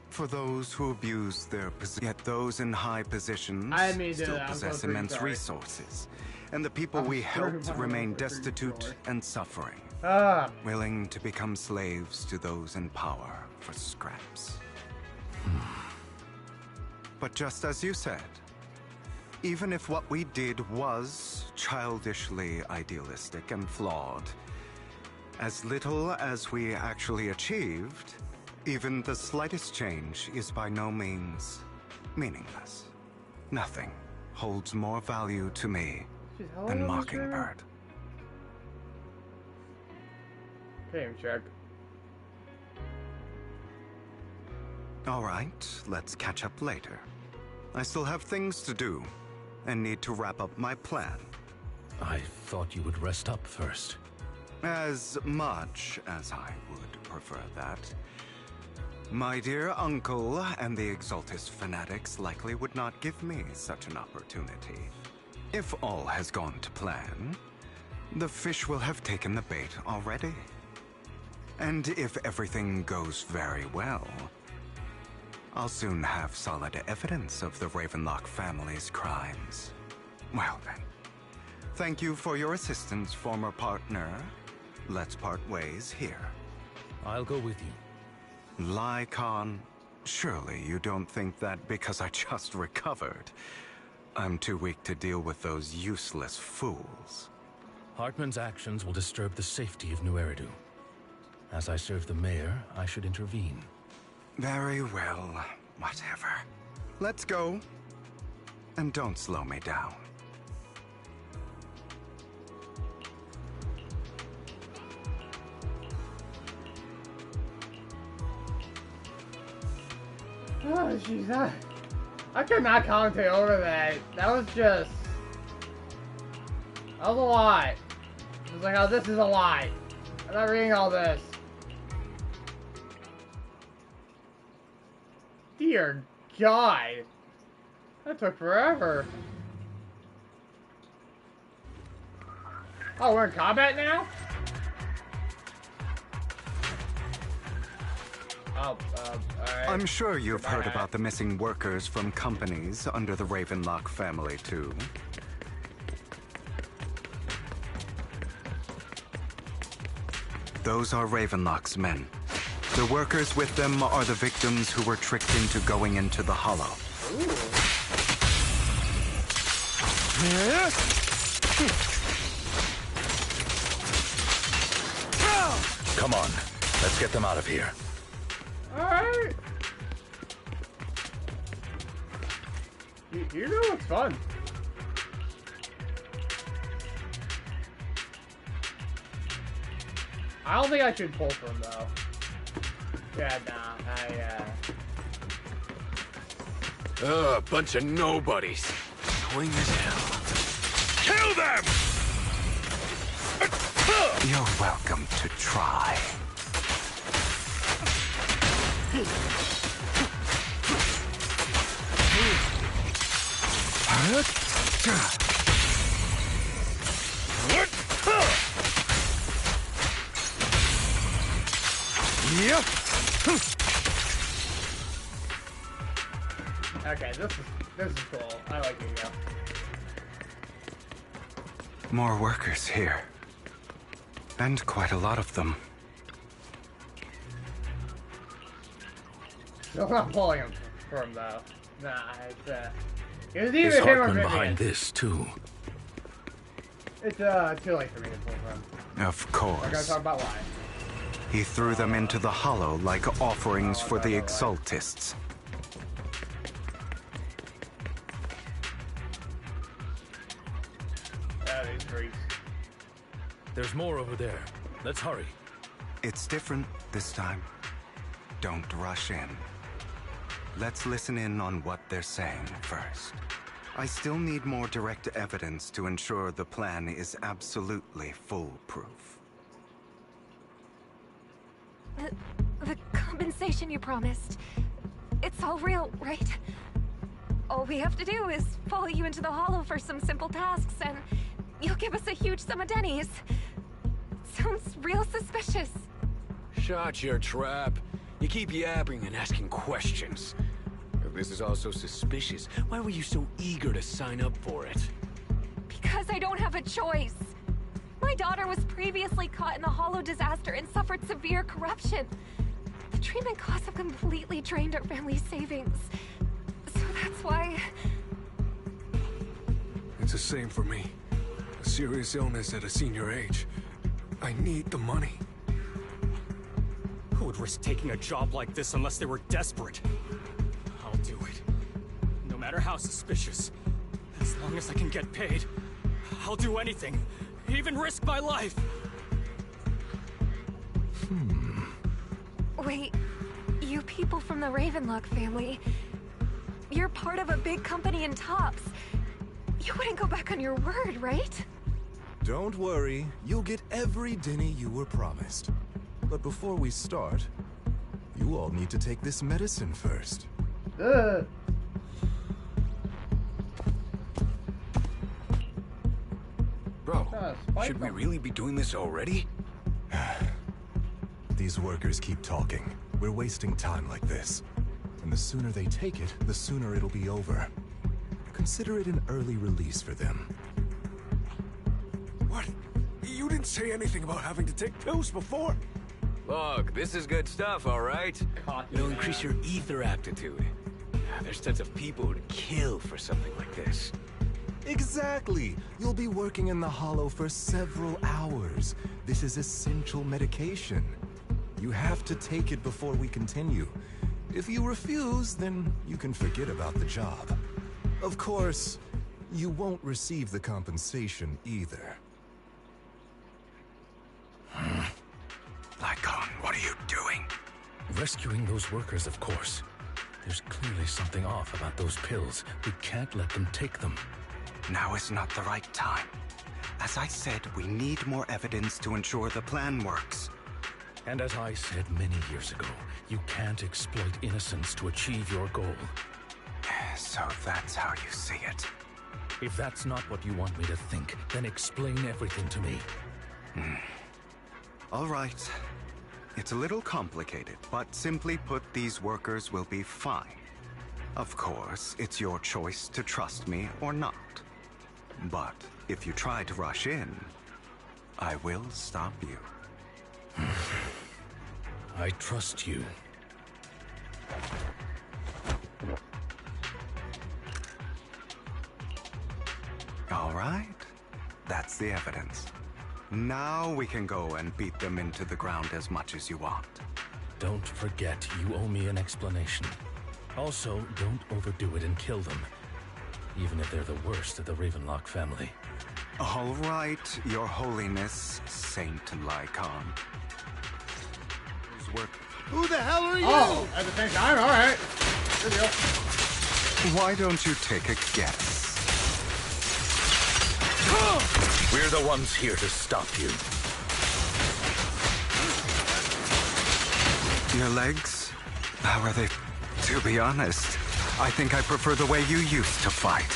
S15: For those who abuse their position, yet those in high positions still possess immense resources. And the people we helped remain destitute and suffering. Willing to become slaves to those in power for scraps. But just as you said, even if what we did was childishly idealistic and flawed, as little as we actually achieved, even the slightest change is by no means meaningless. Nothing holds more value to me than Mockingbird.
S1: Game check.
S15: All right, let's catch up later. I still have things to do and need to wrap up my plan.
S6: I thought you would rest up first.
S15: As much as I would prefer that. My dear uncle and the Exaltus fanatics likely would not give me such an opportunity. If all has gone to plan, the fish will have taken the bait already. And if everything goes very well, I'll soon have solid evidence of the Ravenlock family's crimes. Well then, thank you for your assistance, former partner. Let's part ways here.
S6: I'll go with you.
S15: Lycon, surely you don't think that because I just recovered, I'm too weak to deal with those useless fools.
S6: Hartman's actions will disturb the safety of New Eridu. As I serve the mayor, I should intervene.
S15: Very well, whatever. Let's go. And don't slow me down.
S1: Oh, jeez, I could not commentate over that. That was just... that was a lot. It was like, oh, this is a lot. I'm not reading all this. Dear God. That took forever. Oh, we're in combat now? Oh, alright.
S15: I'm sure you've heard about the missing workers from companies under the Ravenlock family, too. Those are Ravenlock's men. The workers with them are the victims who were tricked into going into the Hollow.
S6: Come on, let's get them out of here.
S1: Alright. You know what's fun? I don't think I should pull from though. Yeah, nah,
S6: Bunch of nobodies. Annoying as hell. Kill them!
S15: You're welcome to try.
S1: Okay, this is cool. I like it, yeah.
S15: More workers here. And quite a lot of them.
S1: No, I'm not pulling him from though. Nah, it's
S6: There's
S1: either him or
S6: Hartman
S1: Vivian.
S6: behind this, too.
S1: It's too late for me to pull from.
S15: Of
S1: I'm gonna
S15: course.
S1: talk about why.
S15: He threw them into the hollow like offerings for the exaltists.
S1: These freaks.
S6: There's more over there. Let's hurry.
S15: It's different this time. Don't rush in. Let's listen in on what they're saying first. I still need more direct evidence to ensure the plan is absolutely foolproof.
S18: The compensation you promised. It's all real, right? All we have to do is follow you into the hollow for some simple tasks, and you'll give us a huge sum of dennies. Sounds real suspicious.
S19: Shut your trap. You keep yapping and asking questions. If this is all so suspicious, why were you so eager to sign up for it?
S18: Because I don't have a choice. My daughter was previously caught in the hollow disaster and suffered severe corruption. The treatment costs have completely drained our family's savings. So that's why...
S20: It's the same for me. A serious illness at a senior age. I need the money.
S21: Who would risk taking a job like this unless they were desperate? I'll do it. No matter how suspicious. As long as I can get paid, I'll do anything. Even risk my life.
S18: Wait, you people from the Ravenlock family, you're part of a big company in Tops. You wouldn't go back on your word, right?
S22: Don't worry, you'll get every denny you were promised. But before we start, you all need to take this medicine first.
S19: Bro, should we really be doing this already?
S22: These workers keep talking. We're wasting time like this. And the sooner they take it, the sooner it'll be over. Consider it an early release for them.
S20: What? You didn't say anything about having to take pills before?
S19: Look, this is good stuff, all right? It'll increase your ether aptitude. There's tons of people who'd kill for something like this.
S22: Exactly! You'll be working in the hollow for several hours. This is essential medication. You have to take it before we continue. If you refuse, then you can forget about the job. Of course, you won't receive the compensation either.
S15: Lycon, what are you doing?
S6: Rescuing those workers, of course. There's clearly something off about those pills. We can't let them take them.
S15: Now is not the right time. As I said, we need more evidence to ensure the plan works.
S6: And as I said many years ago, you can't exploit innocence to achieve your goal.
S15: So that's how you see it.
S6: If that's not what you want me to think, then explain everything to me.
S15: All right. It's a little complicated, but simply put, these workers will be fine. Of course, it's your choice to trust me or not. But if you try to rush in, I will stop you.
S6: I trust you.
S15: All right. That's the evidence. Now we can go and beat them into the ground as much as you want.
S6: Don't forget, you owe me an explanation. Also, don't overdo it and kill them. Even if they're the worst of the Ravenlock family.
S15: All right, Your Holiness, Saint Lycon.
S10: Who the hell are you?
S1: Oh, at the same time? Alright. Good deal.
S15: Why don't you take a guess?
S6: We're the ones here to stop you.
S15: Your legs? How are they? To be honest, I think I prefer the way you used to fight.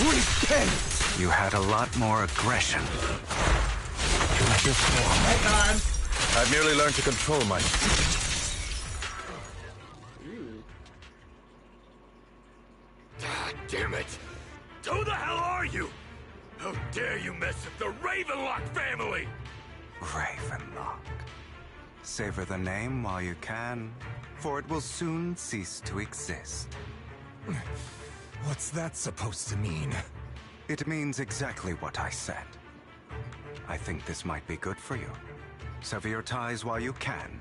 S15: Repent! You had a lot more aggression.
S6: I've merely learned to control my...
S19: God damn it! Who the hell are you? How dare you mess with the Ravenlock family?
S15: Ravenlock. Savor the name while you can, for it will soon cease to exist.
S22: What's that supposed to mean?
S15: It means exactly what I said. I think this might be good for you. Sever your ties while you can.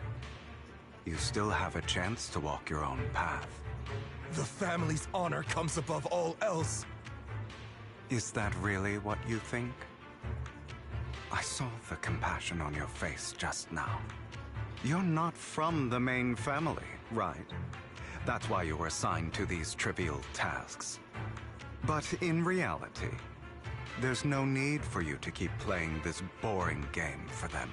S15: You still have a chance to walk your own path.
S22: The family's honor comes above all else.
S15: Is that really what you think? I saw the compassion on your face just now. You're not from the main family, right? That's why you were assigned to these trivial tasks. But in reality, there's no need for you to keep playing this boring game for them.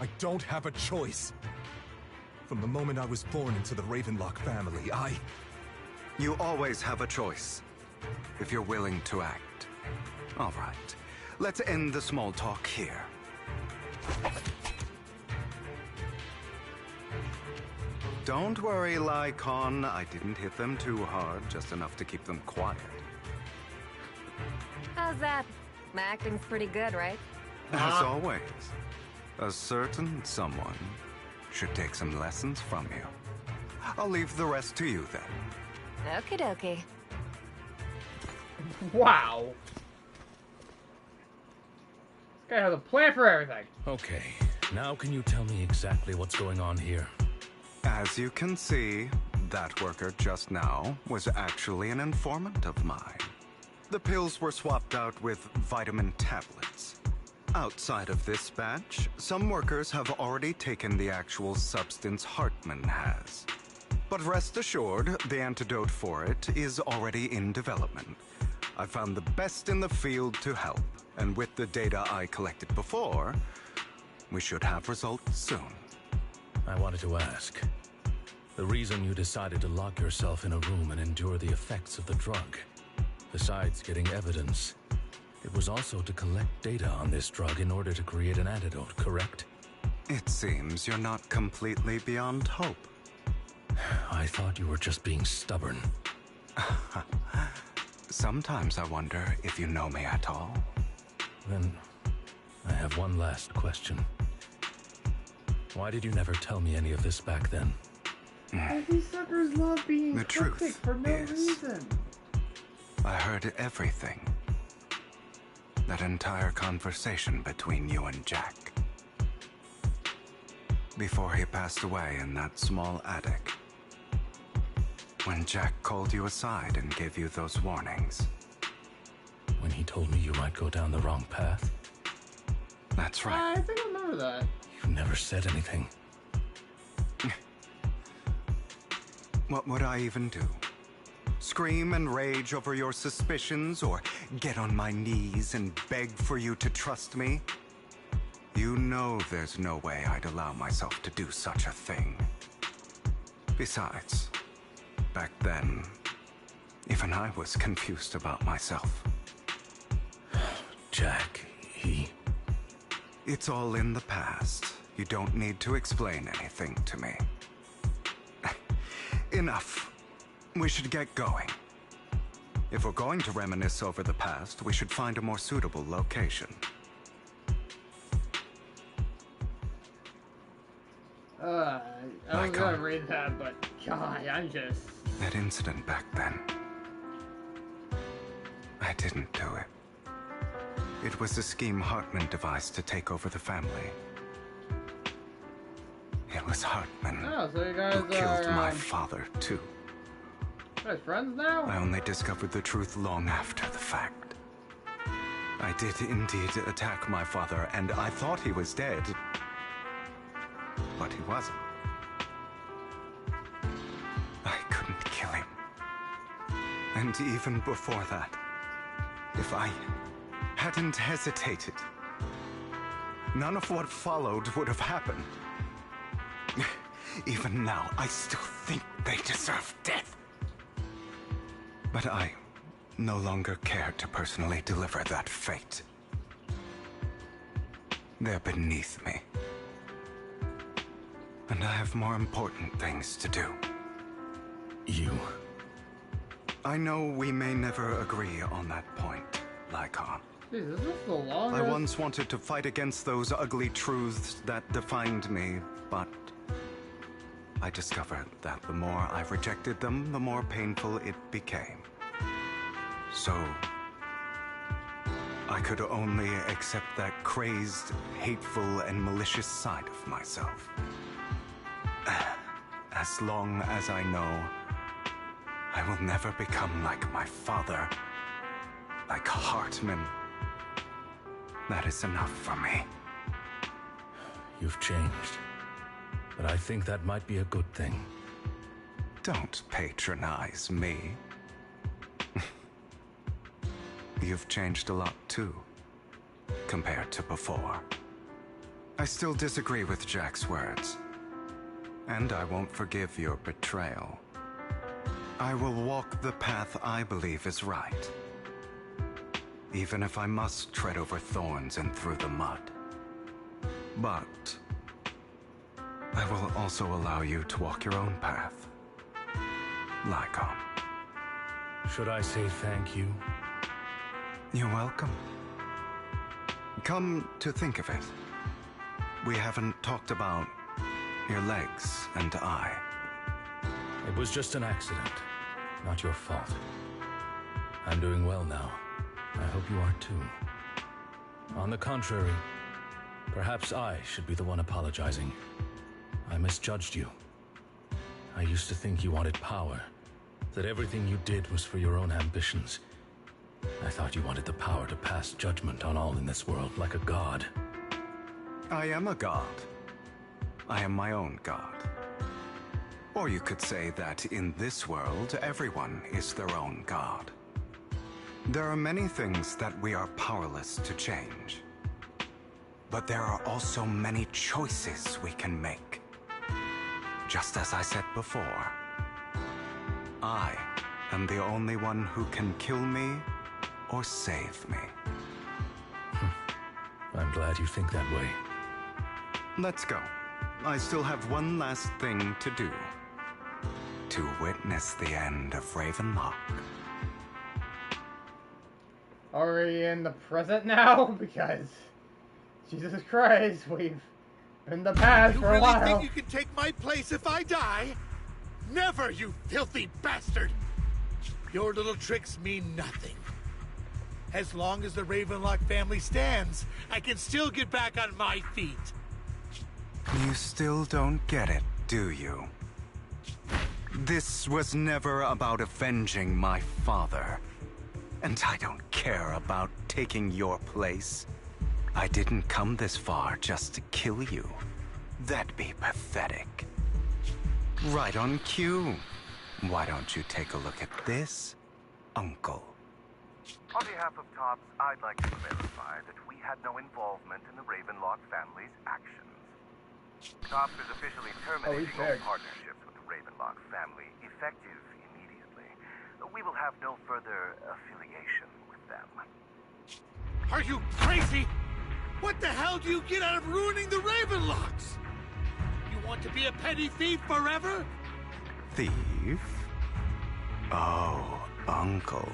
S22: I don't have a choice. From the moment I was born into the Ravenlock family,
S15: You always have a choice, if you're willing to act. All right, let's end the small talk here. Don't worry, Lycon. I didn't hit them too hard, just enough to keep them quiet.
S18: How's that? My acting's pretty good, right?
S15: As always, a certain someone should take some lessons from you. I'll leave the rest to you then.
S18: Okie dokie.
S1: Wow. This guy has a plan for everything.
S6: Okay, now can you tell me exactly what's going on here?
S15: As you can see, that worker just now was actually an informant of mine. The pills were swapped out with vitamin tablets. Outside of this batch, some workers have already taken the actual substance Hartman has. But rest assured, the antidote for it is already in development. I found the best in the field to help, and with the data I collected before, we should have results soon.
S6: I wanted to ask. The reason you decided to lock yourself in a room and endure the effects of the drug, besides getting evidence, it was also to collect data on this drug in order to create an antidote, correct?
S15: It seems you're not completely beyond hope.
S6: I thought you were just being stubborn.
S15: Sometimes I wonder if you know me at all.
S6: Then, I have one last question. Why did you never tell me any of this back then?
S1: These suckers love being
S15: The
S1: cryptic
S15: truth
S1: for no
S15: is,
S1: reason.
S15: I heard everything. That entire conversation between you and Jack. Before he passed away in that small attic. When Jack called you aside and gave you those warnings.
S6: When he told me you might go down the wrong path?
S15: That's right.
S1: I think I remember that.
S6: You never said anything.
S15: What would I even do? Scream and rage over your suspicions, or get on my knees and beg for you to trust me? You know there's no way I'd allow myself to do such a thing. Besides, back then, even I was confused about myself.
S6: Jack, he...
S15: It's all in the past. You don't need to explain anything to me. Enough. We should get going. If we're going to reminisce over the past, we should find a more suitable location.
S1: I was gonna read that, but God, I'm just...
S15: That incident back then. I didn't do it. It was a scheme Hartman devised to take over the family. It was Hartman
S1: Oh, so you guys
S15: who killed
S1: are,
S15: my father, too.
S1: You guys friends now?
S15: I only discovered the truth long after the fact. I did indeed attack my father, and I thought he was dead. But he wasn't. I couldn't kill him. And even before that, if I hadn't hesitated, none of what followed would have happened. Even now, I still think they deserve death. But I no longer care to personally deliver that fate. They're beneath me. And I have more important things to do.
S6: You?
S15: I know we may never agree on that point, Lycon.
S1: Jeez, is this the longest?
S15: I once wanted to fight against those ugly truths that defined me, but I discovered that the more I rejected them, the more painful it became. So I could only accept that crazed, hateful, and malicious side of myself. As long as I know I will never become like my father, like Hartman, that is enough for me.
S6: You've changed. But I think that might be a good thing.
S15: Don't patronize me. You've changed a lot too, compared to before. I still disagree with Jack's words, and I won't forgive your betrayal. I will walk the path I believe is right, even if I must tread over thorns and through the mud. But I will also allow you to walk your own path, Lycon.
S6: Should I say thank you?
S15: You're welcome. Come to think of it, we haven't talked about your legs and eye.
S6: It was just an accident, not your fault. I'm doing well now. I hope you are too. On the contrary, perhaps I should be the one apologizing. I misjudged you. I used to think you wanted power, that everything you did was for your own ambitions. I thought you wanted the power to pass judgment on all in this world like a god.
S15: I am a god. I am my own god. Or you could say that in this world, everyone is their own god. There are many things that we are powerless to change. But there are also many choices we can make. Just as I said before, I am the only one who can kill me or save me.
S6: I'm glad you think that way.
S15: Let's go. I still have one last thing to do. To witness the end of Ravenlock.
S1: Are we in the present now? Because, Jesus Christ, we've been in the past for a while.
S10: You really think you can take my place if I die? Never, you filthy bastard! Your little tricks mean nothing. As long as the Ravenlock family stands, I can still get back on my feet.
S15: You still don't get it, do you? This was never about avenging my father. And I don't care about taking your place. I didn't come this far just to kill you. That'd be pathetic. Right on cue. Why don't you take a look at this, Uncle?
S9: On behalf of TOPS, I'd like to clarify that we had no involvement in the Ravenlock family's actions. TOPS is officially terminating all partnerships with the Ravenlock family, effective immediately. We will have no further affiliation with them.
S10: Are you crazy? What the hell do you get out of ruining the Ravenlocks? You want to be a petty thief forever?
S15: Thief? Oh, Uncle.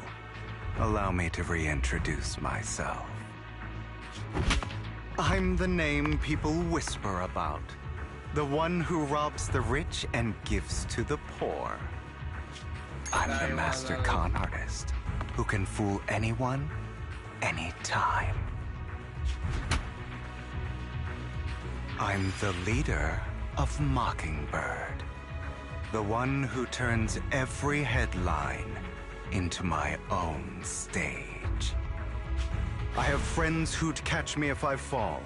S15: Allow me to reintroduce myself. I'm the name people whisper about. The one who robs the rich and gives to the poor. I'm the master con artist. who can fool anyone, anytime. I'm the leader of Mockingbird. The one who turns every headline into my own stage. I have friends who'd catch me if I fall,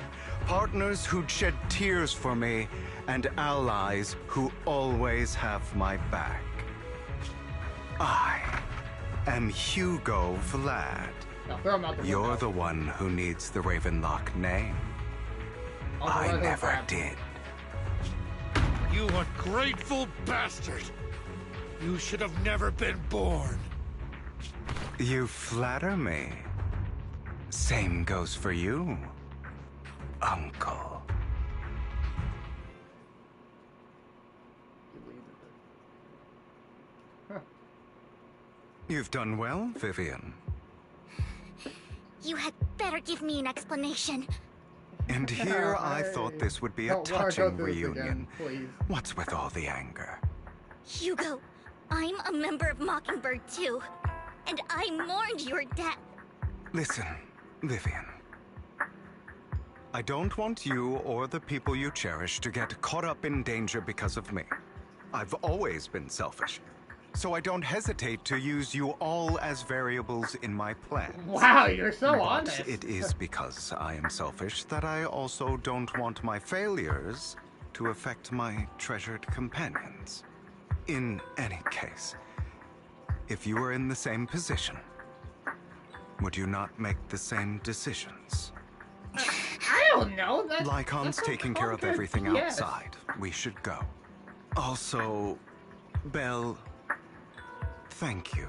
S15: partners who'd shed tears for me, and allies who always have my back. I am Hugo Vlad. You're the one who needs the Ravenlock name. I never did.
S10: You ungrateful bastard! You should have never been born.
S15: You flatter me. Same goes for you, Uncle. You've done well, Vivian.
S2: You had better give me an explanation.
S15: And here I thought this would be a touching reunion. What's with all the anger?
S2: Hugo, I'm a member of Mockingbird too, and I mourned your death.
S15: Listen, Vivian. I don't want you or the people you cherish to get caught up in danger because of me. I've always been selfish, so I don't hesitate to use you all as variables in my plans.
S1: Wow, you're so
S15: But
S1: honest.
S15: it is because I am selfish that I also don't want my failures to affect my treasured companions. In any case, if you were in the same position, would you not make the same decisions?
S1: I don't know.
S15: Lycon's taking care of everything outside. We should go. Also, Belle, thank you.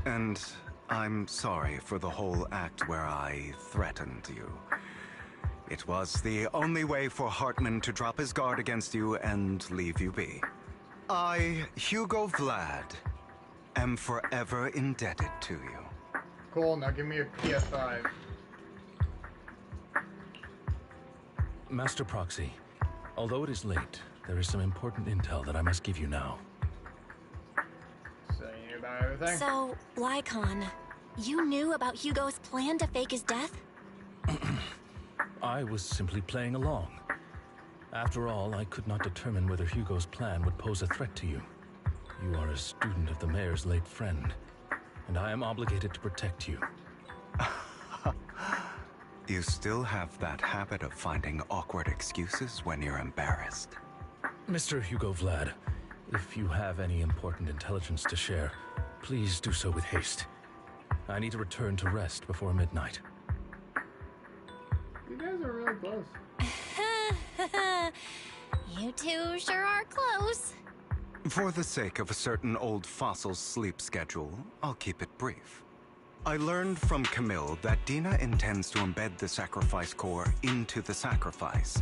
S15: And I'm sorry for the whole act where I threatened you. It was the only way for Hartman to drop his guard against you and leave you be. I, Hugo Vlad, am forever indebted to you.
S1: Cool, now give me a PS5.
S6: Master Proxy, although it is late, there is some important intel that I must give you now.
S1: So you knew about everything?
S3: So, Lycon, you knew about Hugo's plan to fake his death?
S6: I was simply playing along. After all, I could not determine whether Hugo's plan would pose a threat to you. You are a student of the mayor's late friend, and I am obligated to protect you.
S15: You still have that habit of finding awkward excuses when you're embarrassed.
S6: Mr. Hugo Vlad, if you have any important intelligence to share, please do so with haste. I need to return to rest before midnight.
S1: You guys are really close.
S3: You two sure are close.
S15: For the sake of a certain old fossil's sleep schedule, I'll keep it brief. I learned from Camille that Dina intends to embed the sacrifice core into the sacrifice.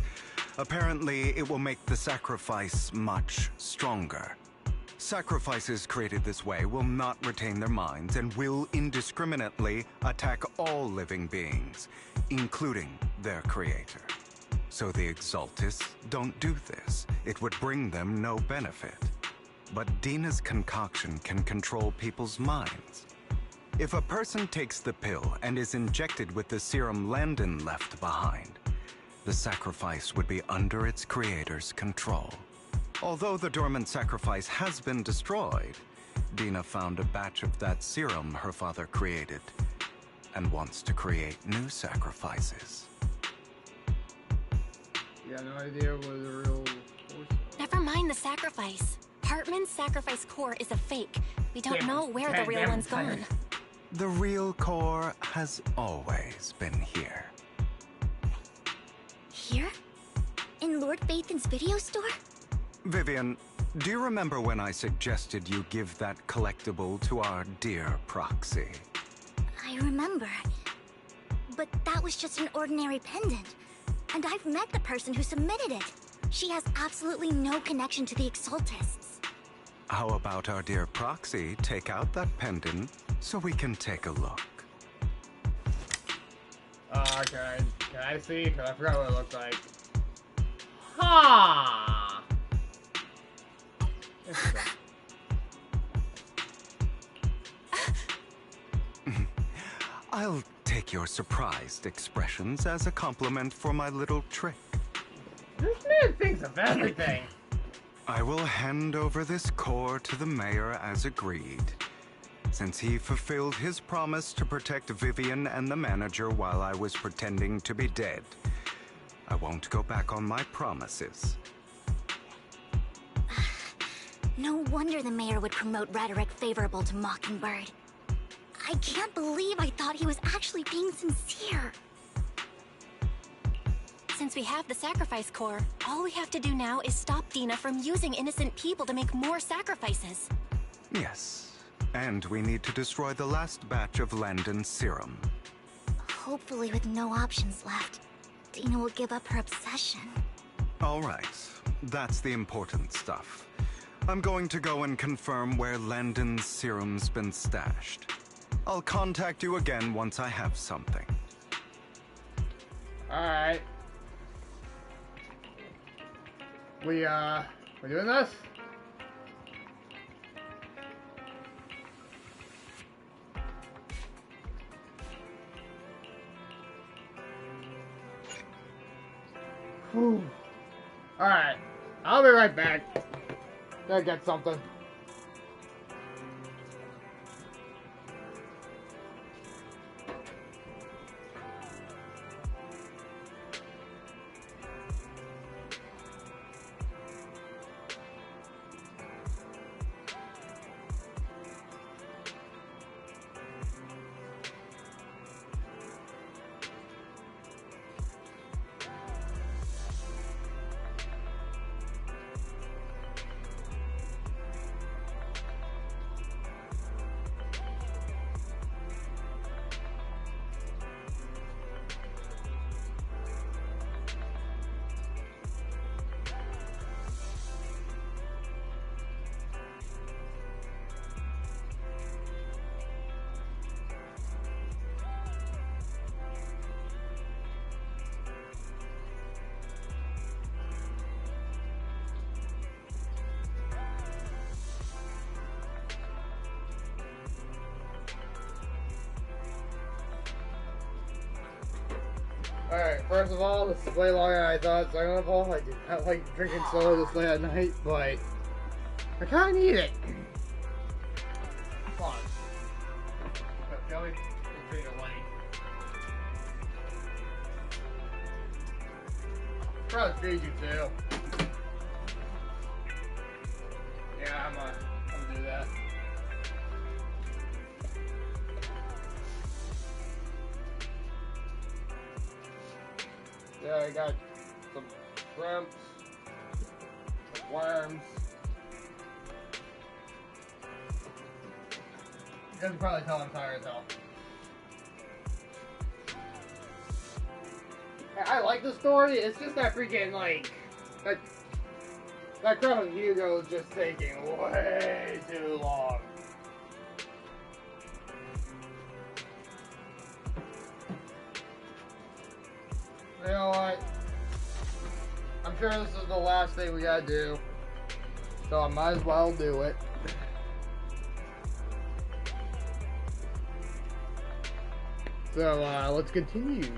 S15: Apparently, it will make the sacrifice much stronger. Sacrifices created this way will not retain their minds and will indiscriminately attack all living beings, including their creator. So the Exaltists don't do this. It would bring them no benefit. But Dina's concoction can control people's minds. If a person takes the pill and is injected with the serum Landon left behind, the sacrifice would be under its creator's control. Although the dormant sacrifice has been destroyed, Dina found a batch of that serum her father created and wants to create new sacrifices.
S1: You got no idea what the real force was?
S3: Never mind the sacrifice. Hartman's sacrifice core is a fake. We don't know where the real one's gone.
S15: The real core has always been here.
S2: Here? In Lord Phaethan's video store?
S15: Vivian, do you remember when I suggested you give that collectible to our dear Proxy?
S2: I remember. But that was just an ordinary pendant. And I've met the person who submitted it. She has absolutely no connection to the Exaltists.
S15: How about our dear Proxy take out that pendant so we can take a look?
S1: Can I see? Because I forgot what it looked like. Ha!
S15: I'll take your surprised expressions as a compliment for my little trick.
S1: This man thinks of everything.
S15: I will hand over this core to the mayor as agreed. Since he fulfilled his promise to protect Vivian and the manager while I was pretending to be dead, I won't go back on my promises.
S2: No wonder the mayor would promote rhetoric favorable to Mockingbird. I can't believe I thought he was actually being sincere.
S3: Since we have the sacrifice core, all we have to do now is stop Dina from using innocent people to make more sacrifices.
S15: Yes, and we need to destroy the last batch of Landon's serum.
S2: Hopefully with no options left, Dina will give up her obsession.
S15: All right, that's the important stuff. I'm going to go and confirm where Landon's serum's been stashed. I'll contact you again once I have something.
S1: Alright. We're doing this? Whew. Alright. I'll be right back. Gotta get something. Alright, first of all, this is way longer than I thought. Second of all, I do not like drinking soda this late at night, but I kinda need it. Come on. Shall we? Let's drink it light. Probably feed you too. Yeah, I'm gonna do that. Yeah, I got some shrimps, some worms. You guys can probably tell I'm tired though. I like the story, it's just that freaking, like, that crap with Hugo is just taking way too long. You know what? I'm sure this is the last thing we gotta do, so I might as well do it. So, let's continue.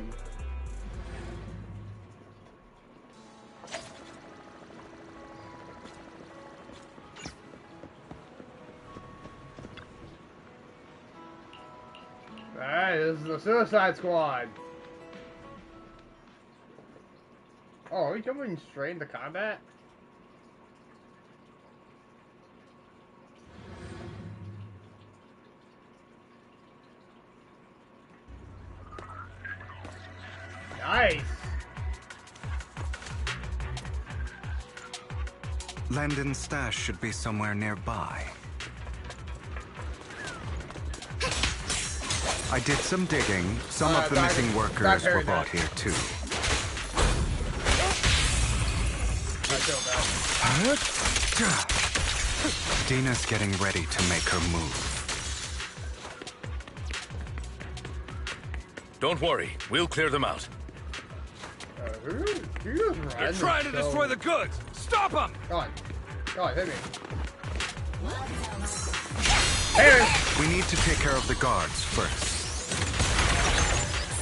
S1: Alright, this is the Suicide Squad. Oh, are we jumping straight into combat? Nice!
S15: Landon's stash should be somewhere nearby. I did some digging. Some of the missing workers were brought here too. Dina's getting ready to make her move.
S6: Don't worry, we'll clear them out.
S1: They're
S6: trying to destroy the goods! Stop them!
S1: Go on, hit me.
S15: We need to take care of the guards first.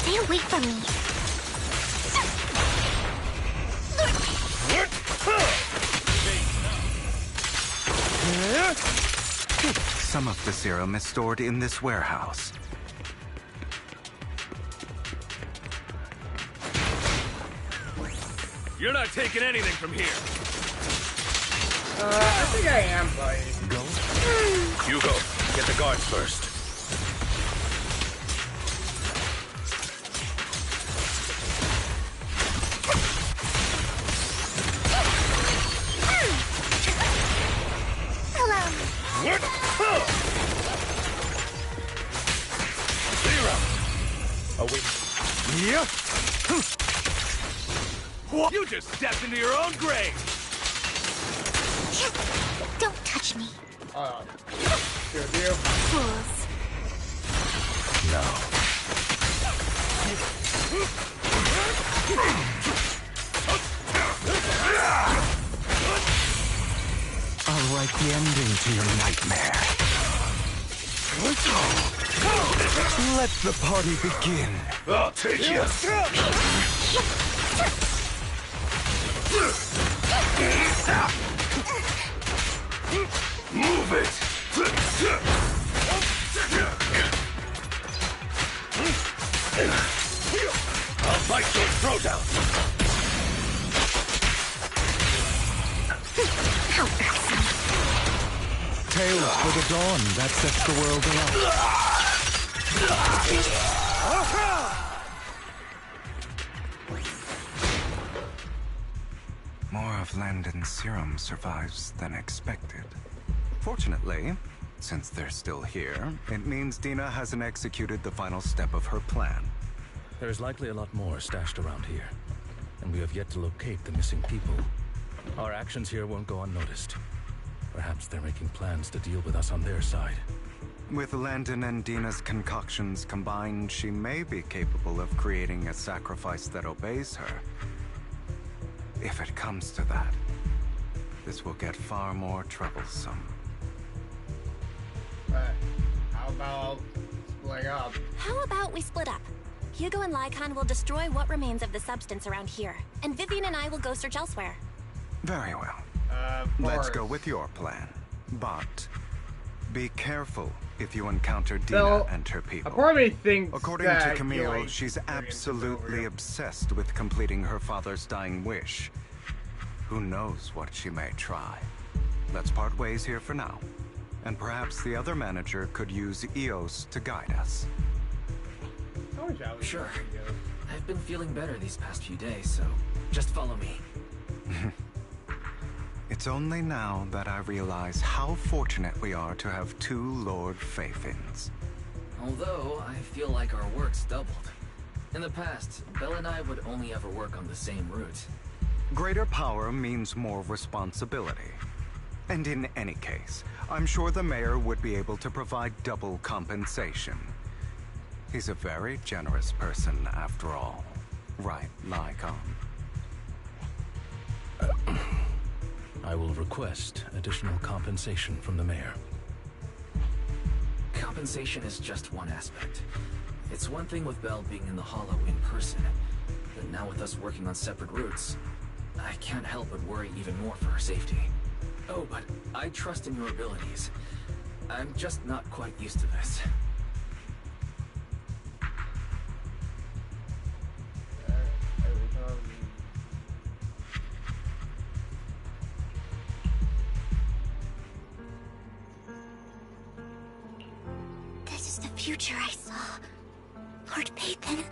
S2: Stay away from me.
S15: Some of the serum is stored in this warehouse.
S14: You're not taking anything from here.
S1: I think I am, buddy.
S15: Go.
S19: Hugo, get the guards first.
S14: Oh, wait.
S19: Yeah.
S14: What? You just stepped into your own grave.
S2: Don't touch me.
S1: Good deal.
S2: Fools.
S15: No. I'll write the ending to your nightmare. Let the party begin.
S19: I'll take you. Move it. I'll bite your throat out.
S2: How awesome.
S15: Tales for the dawn that sets the world alight. More of Landon's serum survives than expected. Fortunately, since they're still here, it means Dina hasn't executed the final step of her plan.
S6: There's likely a lot more stashed around here, and we have yet to locate the missing people. Our actions here won't go unnoticed. Perhaps they're making plans to deal with us on their side.
S15: With Landon and Dina's concoctions combined, she may be capable of creating a sacrifice that obeys her. If it comes to that, this will get far more troublesome.
S1: How about splitting up?
S3: How about we split up? Hugo and Lycon will destroy what remains of the substance around here, and Vivian and I will go search elsewhere.
S15: Very well. Let's go with your plan. But be careful if you encounter Dina and her people.
S1: A part of me thinks
S15: According to Camille, she's absolutely obsessed with completing her father's dying wish. Who knows what she may try. Let's part ways here for now. And perhaps the other manager could use EOS to guide us.
S4: Sure. I've been feeling better these past few days, so just follow me.
S15: It's only now that I realize how fortunate we are to have two Lord Faithins.
S4: Although, I feel like our work's doubled. In the past, Belle and I would only ever work on the same route.
S15: Greater power means more responsibility. And in any case, I'm sure the mayor would be able to provide double compensation. He's a very generous person, after all. Right, Lycon?
S6: I will request additional compensation from the mayor.
S4: Compensation is just one aspect. It's one thing with Belle being in the Hollow in person, but now with us working on separate routes, I can't help but worry even more for her safety. Oh, but I trust in your abilities. I'm just not quite used to this.
S2: This is the future I saw. Lord Pathan.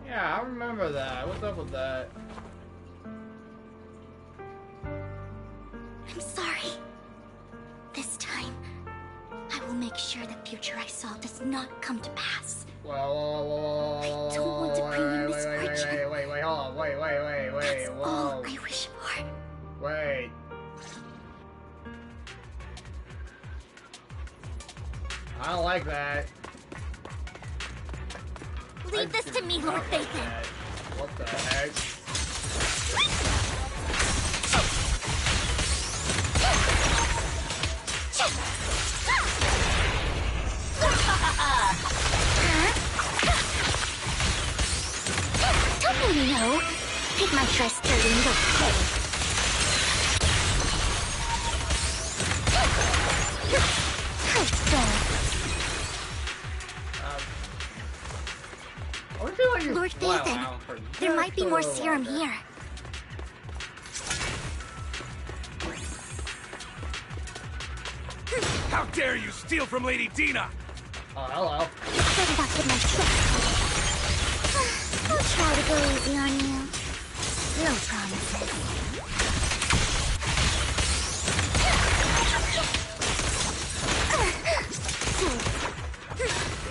S1: Yeah, I remember that. What's up with that?
S2: I'm sorry. This time, I will make sure the future I saw does not come to pass.
S1: I
S2: don't want to bring you misfortune.
S1: Wait, hold on. Wait,
S2: That's
S1: whoa.
S2: all I wish for.
S1: Wait. I don't like that.
S2: Leave this to me, Lord Pathan.
S1: What the heck?
S2: No. Take my trust, dirty little pig. How so? Lord Phaethon, there might be more serum here.
S19: How dare you steal from Lady Dina!
S1: Oh, hello.
S2: Set it up with my trust. I'll try to go easy on you. No promises.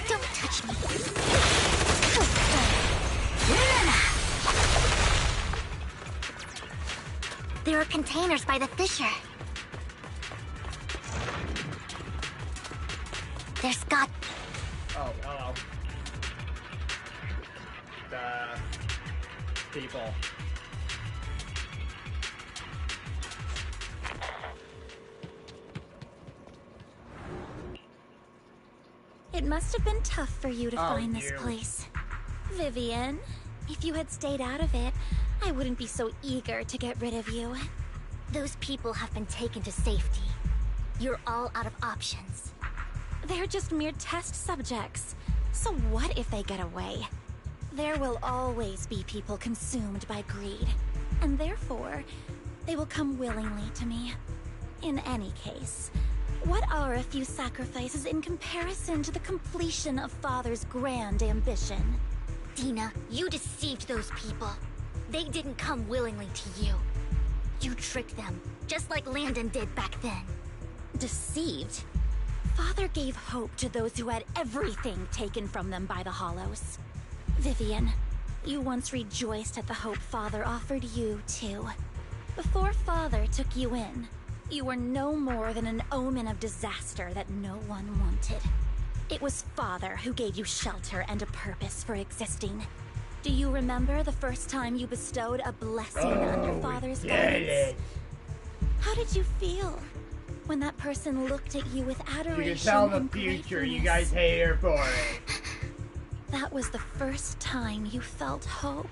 S2: Don't touch me. There are containers by the fissure. There's got...
S1: Oh, hello. The people.
S11: It must have been tough for you to find this
S1: you.
S11: place. Vivian, if you had stayed out of it, I wouldn't be so eager to get rid of you.
S2: Those people have been taken to safety. You're all out of options.
S11: They're just mere test subjects. So what if they get away? There will always be people consumed by greed. And therefore, they will come willingly to me. In any case, what are a few sacrifices in comparison to the completion of Father's grand ambition?
S2: Dina, you deceived those people. They didn't come willingly to you. You tricked them, just like Landon did back then.
S11: Deceived? Father gave hope to those who had everything taken from them by the Hollows. Vivian, you once rejoiced at the hope Father offered you, too. Before Father took you in, you were no more than an omen of disaster that no one wanted. It was Father who gave you shelter and a purpose for existing. Do you remember the first time you bestowed a blessing under Father's guidance? How did you feel when that person looked at you with adoration?
S1: You can tell the future, you guys hate her for it.
S11: That was the first time you felt hope.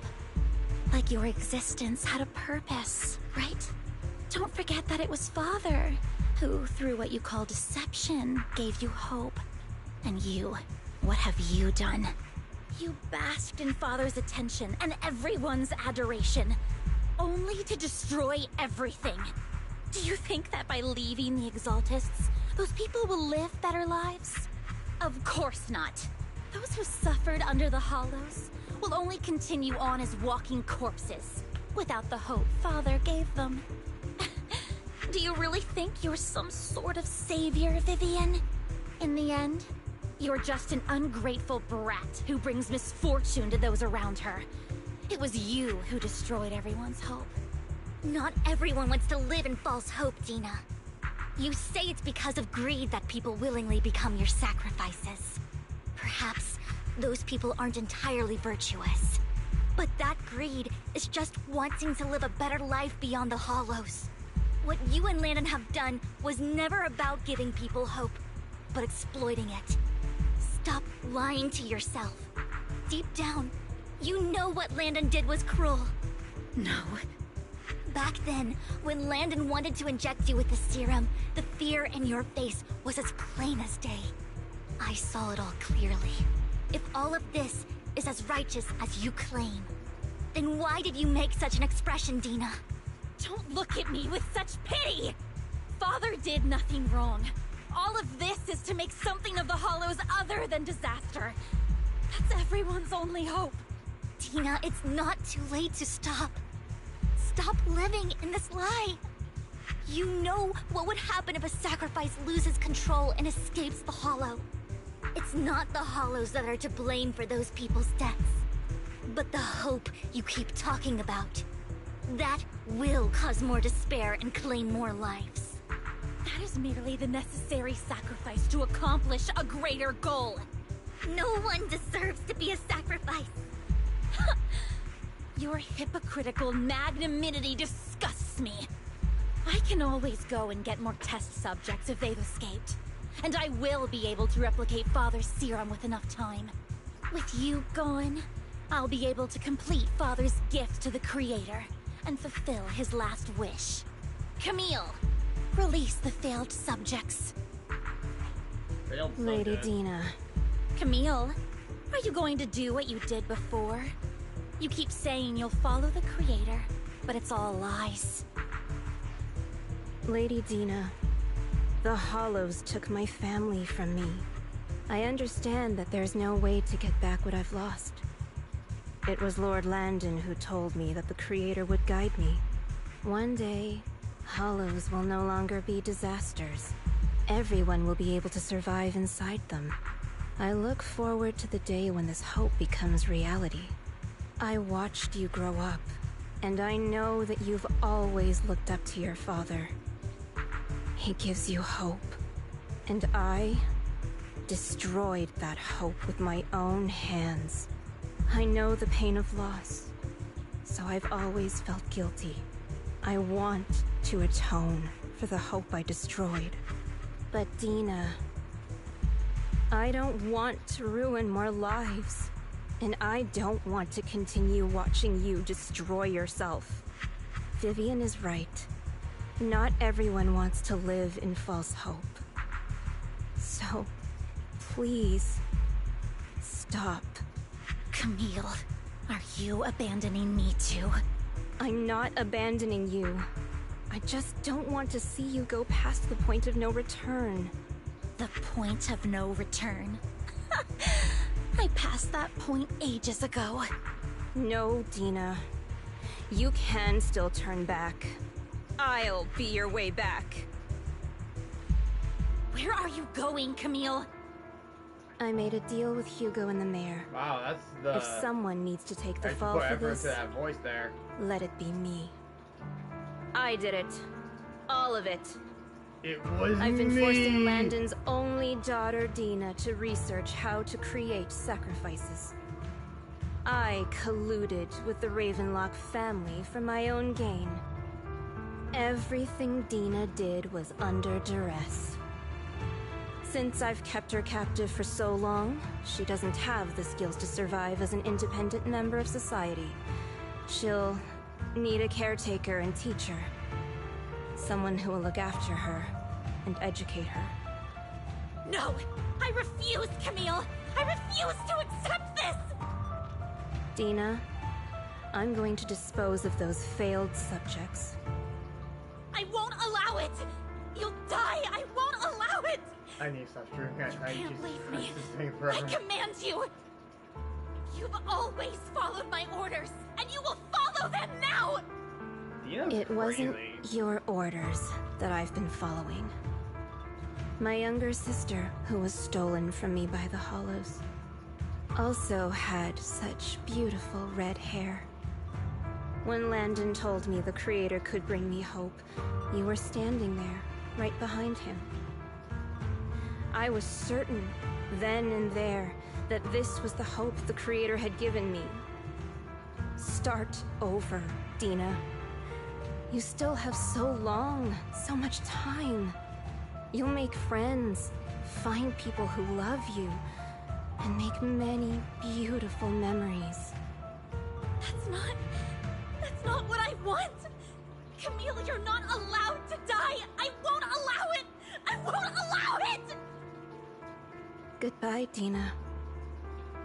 S11: Like your existence had a purpose, right? Don't forget that it was Father who, through what you call deception, gave you hope. And you, what have you done? You basked in Father's attention and everyone's adoration, only to destroy everything. Do you think that by leaving the Exaltists, those people will live better lives? Of course not. Those who suffered under the Hollows will only continue on as walking corpses, without the hope Father gave them. Do you really think you're some sort of savior, Vivian? In the end, you're just an ungrateful brat who brings misfortune to those around her. It was you who destroyed everyone's hope.
S2: Not everyone wants to live in false hope, Dina. You say it's because of greed that people willingly become your sacrifices. Perhaps those people aren't entirely virtuous. But that greed is just wanting to live a better life beyond the Hollows. What you and Landon have done was never about giving people hope, but exploiting it. Stop lying to yourself. Deep down, you know what Landon did was cruel.
S11: No.
S2: Back then, when Landon wanted to inject you with the serum, the fear in your face was as plain as day. I saw it all clearly. If all of this is as righteous as you claim, then why did you make such an expression, Dina?
S11: Don't look at me with such pity! Father did nothing wrong. All of this is to make something of the Hollows other than disaster. That's everyone's only hope.
S2: Dina, it's not too late to stop. Stop living in this lie. You know what would happen if a sacrifice loses control and escapes the Hollow. It's not the Hollows that are to blame for those people's deaths, but the hope you keep talking about. That will cause more despair and claim more lives.
S11: That is merely the necessary sacrifice to accomplish a greater goal.
S2: No one deserves to be a sacrifice.
S11: Your hypocritical magnanimity disgusts me. I can always go and get more test subjects if they've escaped. And I will be able to replicate Father's serum with enough time. With you gone, I'll be able to complete Father's gift to the Creator and fulfill his last wish. Camille, release the failed subjects.
S5: Lady Dina.
S11: Camille, are you going to do what you did before? You keep saying you'll follow the Creator, but it's all lies.
S5: Lady Dina, the Hollows took my family from me. I understand that there's no way to get back what I've lost. It was Lord Landon who told me that the Creator would guide me. One day, Hollows will no longer be disasters. Everyone will be able to survive inside them. I look forward to the day when this hope becomes reality. I watched you grow up, and I know that you've always looked up to your father. He gives you hope, and I destroyed that hope with my own hands. I know the pain of loss, so I've always felt guilty. I want to atone for the hope I destroyed. But Dina, I don't want to ruin more lives, and I don't want to continue watching you destroy yourself. Vivian is right. Not everyone wants to live in false hope. So, please, stop.
S11: Camille, are you abandoning me too?
S5: I'm not abandoning you. I just don't want to see you go past the point of no return.
S11: The point of no return? I passed that point ages ago.
S5: No, Dina. You can still turn back. I'll be your way back.
S11: Where are you going, Camille?
S5: I made a deal with Hugo and the mayor.
S1: Wow, that's the...
S5: If someone needs to take the
S1: I
S5: fall
S1: put
S5: for
S1: effort
S5: this,
S1: into that voice there.
S5: let it be me. I did it. All of it.
S1: It was
S5: I've been
S1: me.
S5: forcing Landon's only daughter, Dina, to research how to create sacrifices. I colluded with the Ravenlock family for my own gain. Everything Dina did was under duress. Since I've kept her captive for so long, she doesn't have the skills to survive as an independent member of society. She'll need a caretaker and teacher. Someone who will look after her and educate her.
S11: No! I refuse, Camille! I refuse to accept this!
S5: Dina, I'm going to dispose of those failed subjects.
S11: I won't allow it! You'll die! I won't allow it!
S1: I need to stop streaming. I
S11: You can't leave me.
S1: This thing
S11: I
S1: forever.
S11: command you! You've always followed my orders, and you will follow them now!
S5: It wasn't your orders that I've been following. My younger sister, who was stolen from me by the Hollows, also had such beautiful red hair. When Landon told me the Creator could bring me hope, you were standing there, right behind him. I was certain, then and there, that this was the hope the Creator had given me. Start over, Dina. You still have so long, so much time. You'll make friends, find people who love you, and make many beautiful memories.
S11: That's not what I want! Camille, you're not allowed to die! I won't allow it! I won't allow it!
S5: Goodbye, Dina.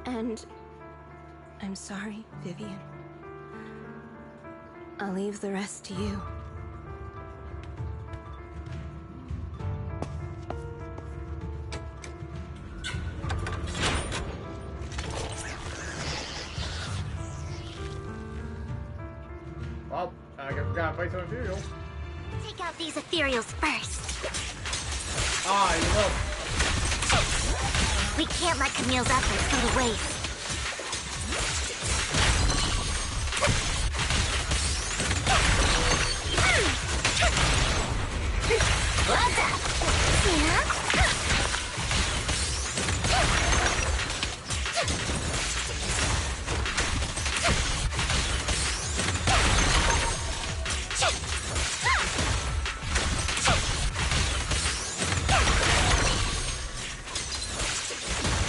S5: And I'm sorry, Vivian. I'll leave the rest to you.
S1: Well, I guess we gotta play some ethereal.
S2: Take out these ethereals first.
S1: Ah, you know.
S2: We can't let Camille's efforts go to waste.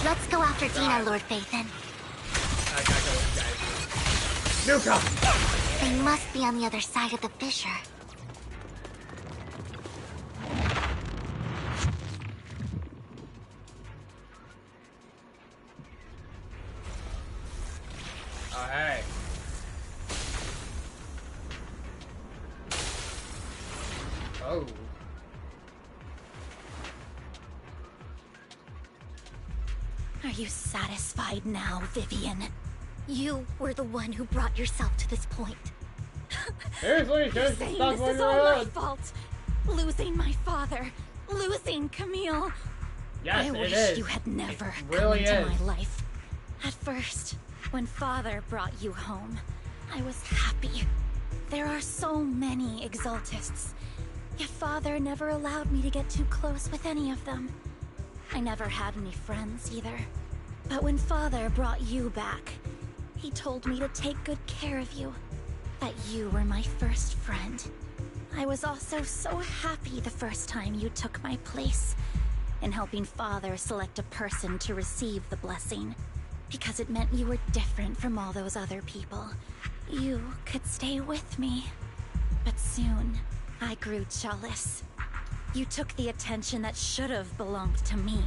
S2: Let's go after Dina, Lord Phaethon.
S1: I gotta go, guys. Nuka!
S2: They must be on the other side of the fissure.
S1: Oh, hey. Oh.
S11: Are you satisfied now, Vivian?
S2: You were the one who brought yourself to this point.
S1: Seriously, just
S11: saying
S1: stop
S11: this
S1: what
S11: is
S1: you're
S11: all my
S1: on.
S11: fault. Losing my father, losing Camille.
S1: Yes,
S11: I
S1: it
S11: wish
S1: is.
S11: you had never
S1: It really
S11: come into
S1: is.
S11: my life. At first, when father brought you home, I was happy. There are so many Exaltists, yet father never allowed me to get too close with any of them. I never had any friends either. But when father brought you back, he told me to take good care of you. That you were my first friend. I was also so happy the first time you took my place in helping father select a person to receive the blessing. Because it meant you were different from all those other people. You could stay with me. But soon, I grew jealous. You took the attention that should have belonged to me.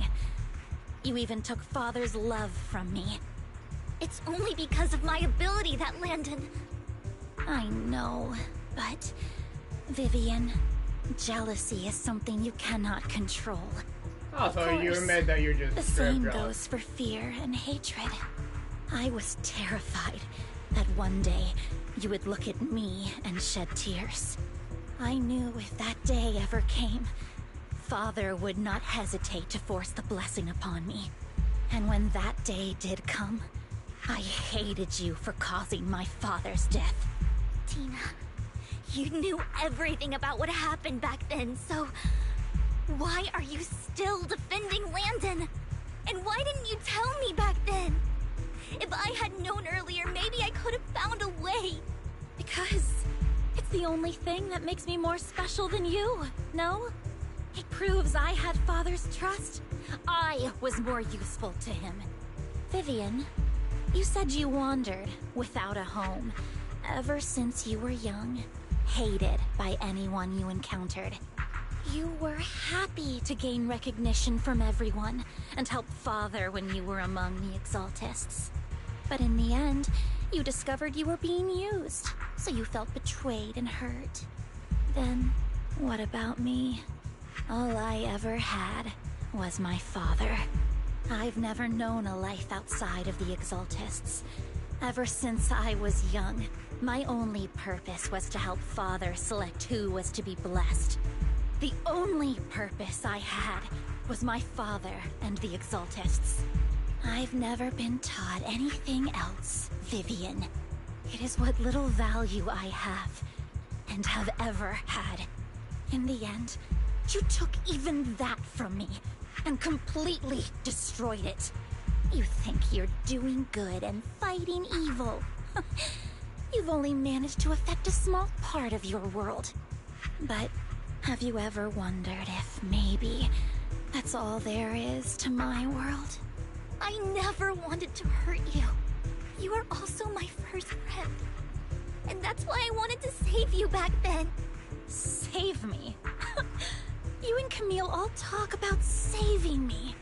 S11: You even took father's love from me.
S2: It's only because of my ability that Landon...
S11: I know, but... Vivian, jealousy is something you cannot control.
S1: Oh, so you admit that you're just
S11: The
S1: straight
S11: same
S1: jealous.
S11: goes for fear and hatred. I was terrified that one day you would look at me and shed tears. I knew if that day ever came, father would not hesitate to force the blessing upon me. And when that day did come, I hated you for causing my father's death.
S2: Tina, you knew everything about what happened back then, so... Why are you still defending Landon? And why didn't you tell me back then? If I had known earlier, maybe I could have found a way.
S11: Because it's the only thing that makes me more special than you, no? It proves I had father's trust. I was more useful to him. Vivian, you said you wandered without a home ever since you were young, hated by anyone you encountered. You were happy to gain recognition from everyone and help father when you were among the Exaltists. But in the end, you discovered you were being used, so you felt betrayed and hurt. Then, what about me? All I ever had was my father. I've never known a life outside of the Exaltists. Ever since I was young, my only purpose was to help father select who was to be blessed. The only purpose I had was my father and the Exaltists. I've never been taught anything else, Vivian. It is what little value I have, and have ever had. In the end, you took even that from me, and completely destroyed it. You think you're doing good and fighting evil. You've only managed to affect a small part of your world. But have you ever wondered if maybe that's all there is to my world?
S2: I never wanted to hurt you. You were also my first friend. And that's why I wanted to save you back then.
S11: Save me? You and Camille all talk about saving me.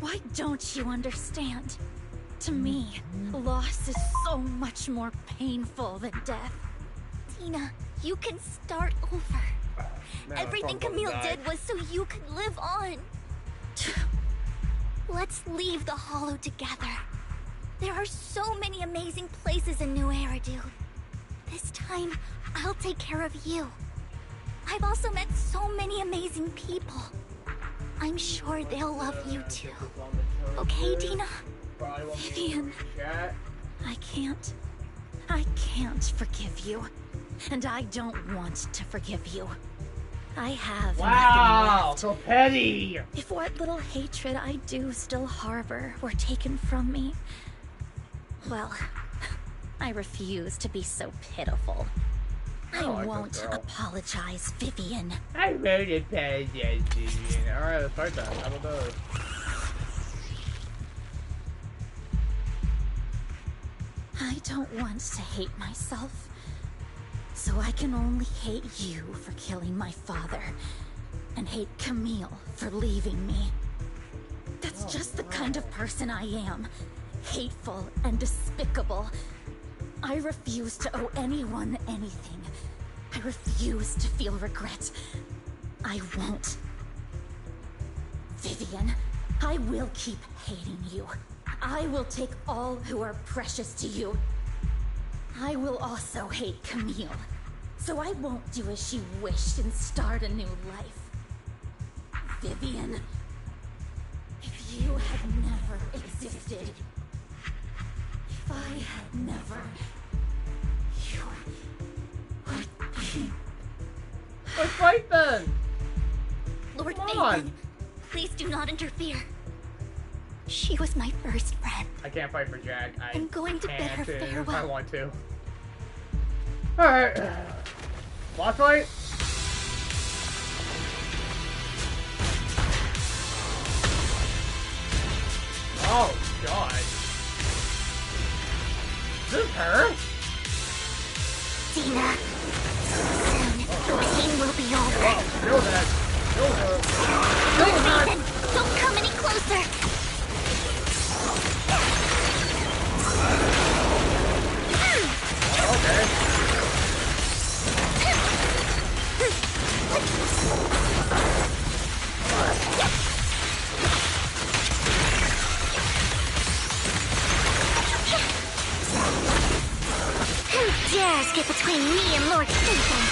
S11: Why don't you understand? To me, loss is so much more painful than death.
S2: Tina, you can start over. Everything Camille did was so you could live on. Let's leave the Hollow together. There are so many amazing places in New Era, dude. This time, I'll take care of you. I've also met so many amazing people. I'm sure they'll love you too. Okay, Tina?
S11: Vivian, I can't forgive you. And I don't want to forgive you. I have
S1: Wow,
S11: left.
S1: so petty!
S11: If what little hatred I do still harbor were taken from me, well, I refuse to be so pitiful. I won't apologize, Vivian.
S1: I wrote it, Vivian. Alright, let's start that. How about those?
S11: I don't want to hate myself. So I can only hate you for killing my father. And hate Camille for leaving me. That's just the kind of person I am. Hateful and despicable. I refuse to owe anyone anything. I refuse to feel regret. I won't. Vivian, I will keep hating you. I will take all who are precious to you. I will also hate Camille. So I won't do as she wished and start a new life. Vivian, if you had never existed, if I had never, you would be...
S1: Let's fight then!
S2: Lord
S1: Come
S2: Phaethon,
S1: on.
S2: please do not interfere. She was my first friend.
S1: I can't fight for Jack.
S2: I'm going to bid her
S1: if I
S2: farewell.
S1: want to. Alright. Boss fight? Oh, God. Is this her?
S2: Dina, soon the pain will be over.
S1: Oh, feel that. Feel her. Feel
S2: Lord
S1: that.
S2: Phaethon, don't come any closer.
S1: Okay.
S2: Who dares get between me and Lord Phaethon?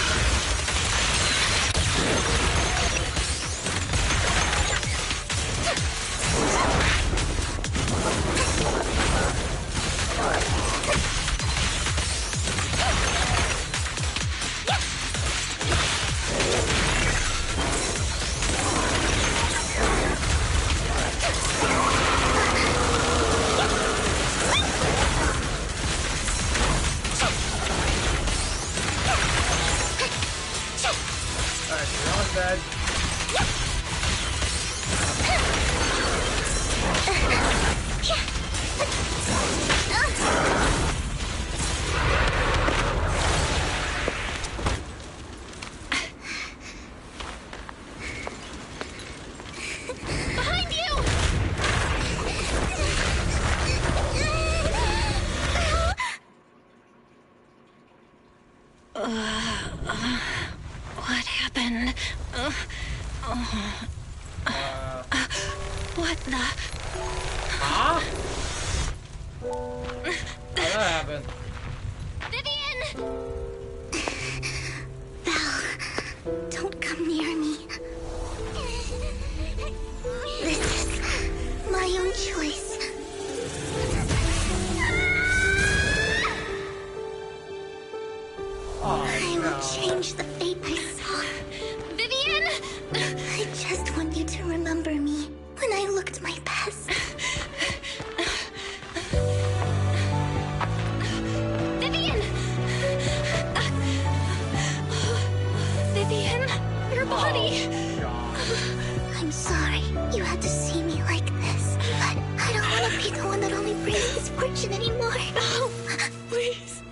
S1: Alright, so you're all dead.
S2: Behind you!
S3: What happened? What the?
S1: Huh? How'd that happen?
S2: Vivian! Belle, don't come near me. This is my own choice.
S1: Oh,
S2: I will change the fate I saw.
S3: Vivian!
S2: I just want you to remember me when I looked my best.
S3: Vivian! Vivian, your body!
S2: I'm sorry you had to see me like this, but I don't want to be the one that only brings misfortune anymore.
S3: No, please.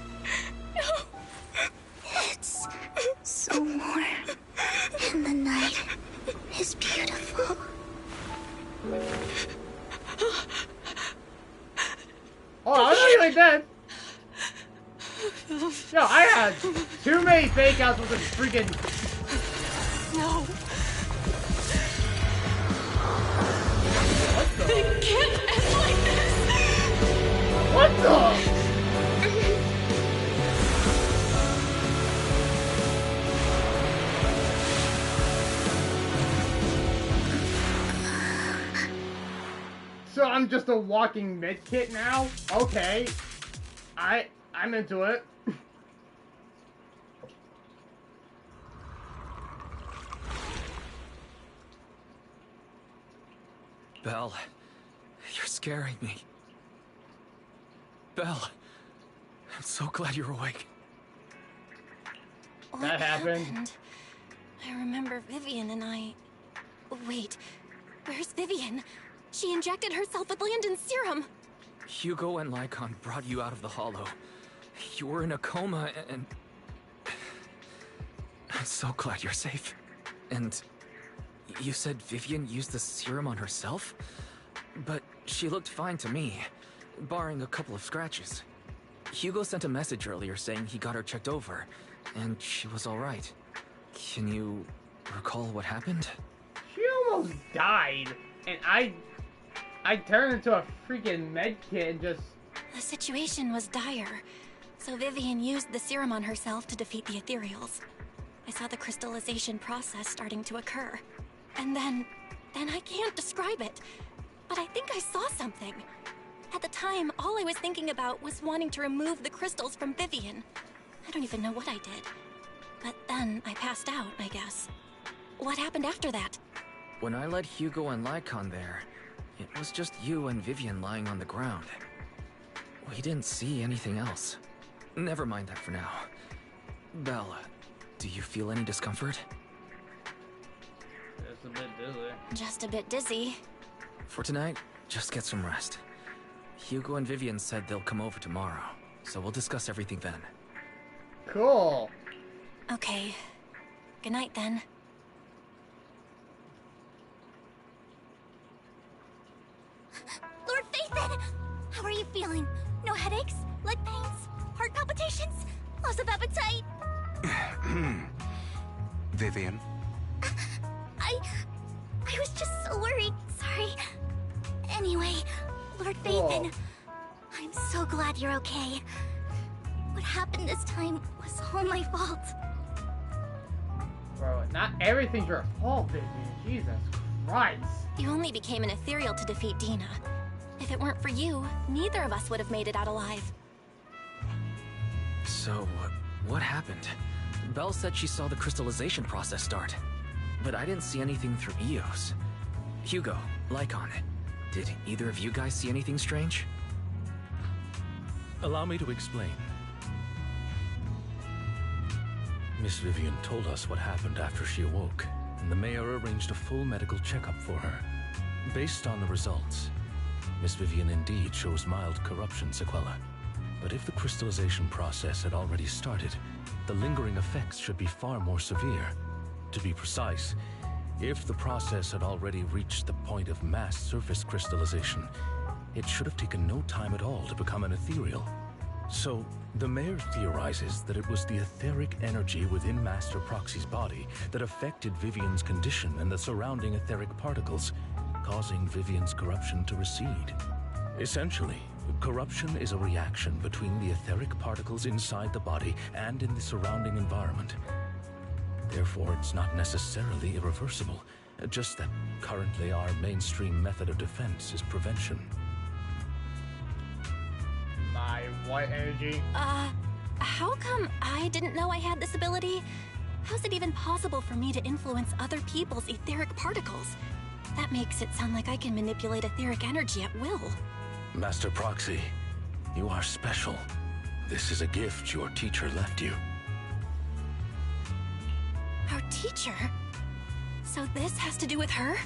S3: No.
S2: It's so warm, and the night is beautiful.
S1: Oh, I know you like that. Yo, I had too many fake outs with this freaking.
S16: No.
S1: What the?
S16: They can't end like this.
S1: What the? So I'm just a walking medkit now? Okay. I'm into it.
S4: Belle, you're scaring me. Belle, I'm so glad you're awake.
S3: What
S1: That happened.
S3: I remember Vivian and I... Wait, where's Vivian? She injected herself with Landon's serum.
S4: Hugo and Lycon brought you out of the hollow. You were in a coma and... I'm so glad you're safe. And you said Vivian used the serum on herself? But she looked fine to me, barring a couple of scratches. Hugo sent a message earlier saying he got her checked over, and she was alright. Can you recall what happened?
S1: She almost died, and I turned into a freaking med kit and just...
S3: The situation was dire, so Vivian used the serum on herself to defeat the ethereals. I saw the crystallization process starting to occur. And then I can't describe it, but I think I saw something. At the time, all I was thinking about was wanting to remove the crystals from Vivian. I don't even know what I did. But then I passed out, I guess. What happened after that?
S4: When I led Hugo and Lycon there, it was just you and Vivian lying on the ground. We didn't see anything else. Never mind that for now. Belle, do you feel any discomfort?
S1: Just a bit dizzy.
S3: Just a bit dizzy.
S4: For tonight, just get some rest. Hugo and Vivian said they'll come over tomorrow, so we'll discuss everything then.
S1: Cool.
S3: Okay. Good night then.
S2: Lord Phaethon! How are you feeling? No headaches? Leg pains? Heart palpitations? Loss of appetite?
S15: Vivian?
S2: I was just so worried. Sorry. Anyway, Lord Phaethon, I'm so glad you're okay. What happened this time was all my fault.
S1: Bro, not everything's your fault, baby. Jesus Christ.
S3: You only became an ethereal to defeat Dina. If it weren't for you, neither of us would have made it out alive.
S4: So, what happened? Belle said she saw the crystallization process start, but I didn't see anything through Eos. Hugo, Lycon, did either of you guys see anything strange?
S6: Allow me to explain. Miss Vivian told us what happened after she awoke, and the mayor arranged a full medical checkup for her. Based on the results, Miss Vivian indeed shows mild corruption sequelae. But if the crystallization process had already started, the lingering effects should be far more severe. To be precise, if the process had already reached the point of mass surface crystallization, it should have taken no time at all to become an ethereal. So, the mayor theorizes that it was the etheric energy within Master Proxy's body that affected Vivian's condition and the surrounding etheric particles, causing Vivian's corruption to recede. Essentially, corruption is a reaction between the etheric particles inside the body and in the surrounding environment. Therefore, it's not necessarily irreversible, just that currently our mainstream method of defense is prevention.
S1: My white energy.
S3: How come I didn't know I had this ability? How's it even possible for me to influence other people's etheric particles? That makes it sound like I can manipulate etheric energy at will.
S6: Master Proxy, you are special. This is a gift your teacher left you.
S3: Our teacher? So this has to do with her?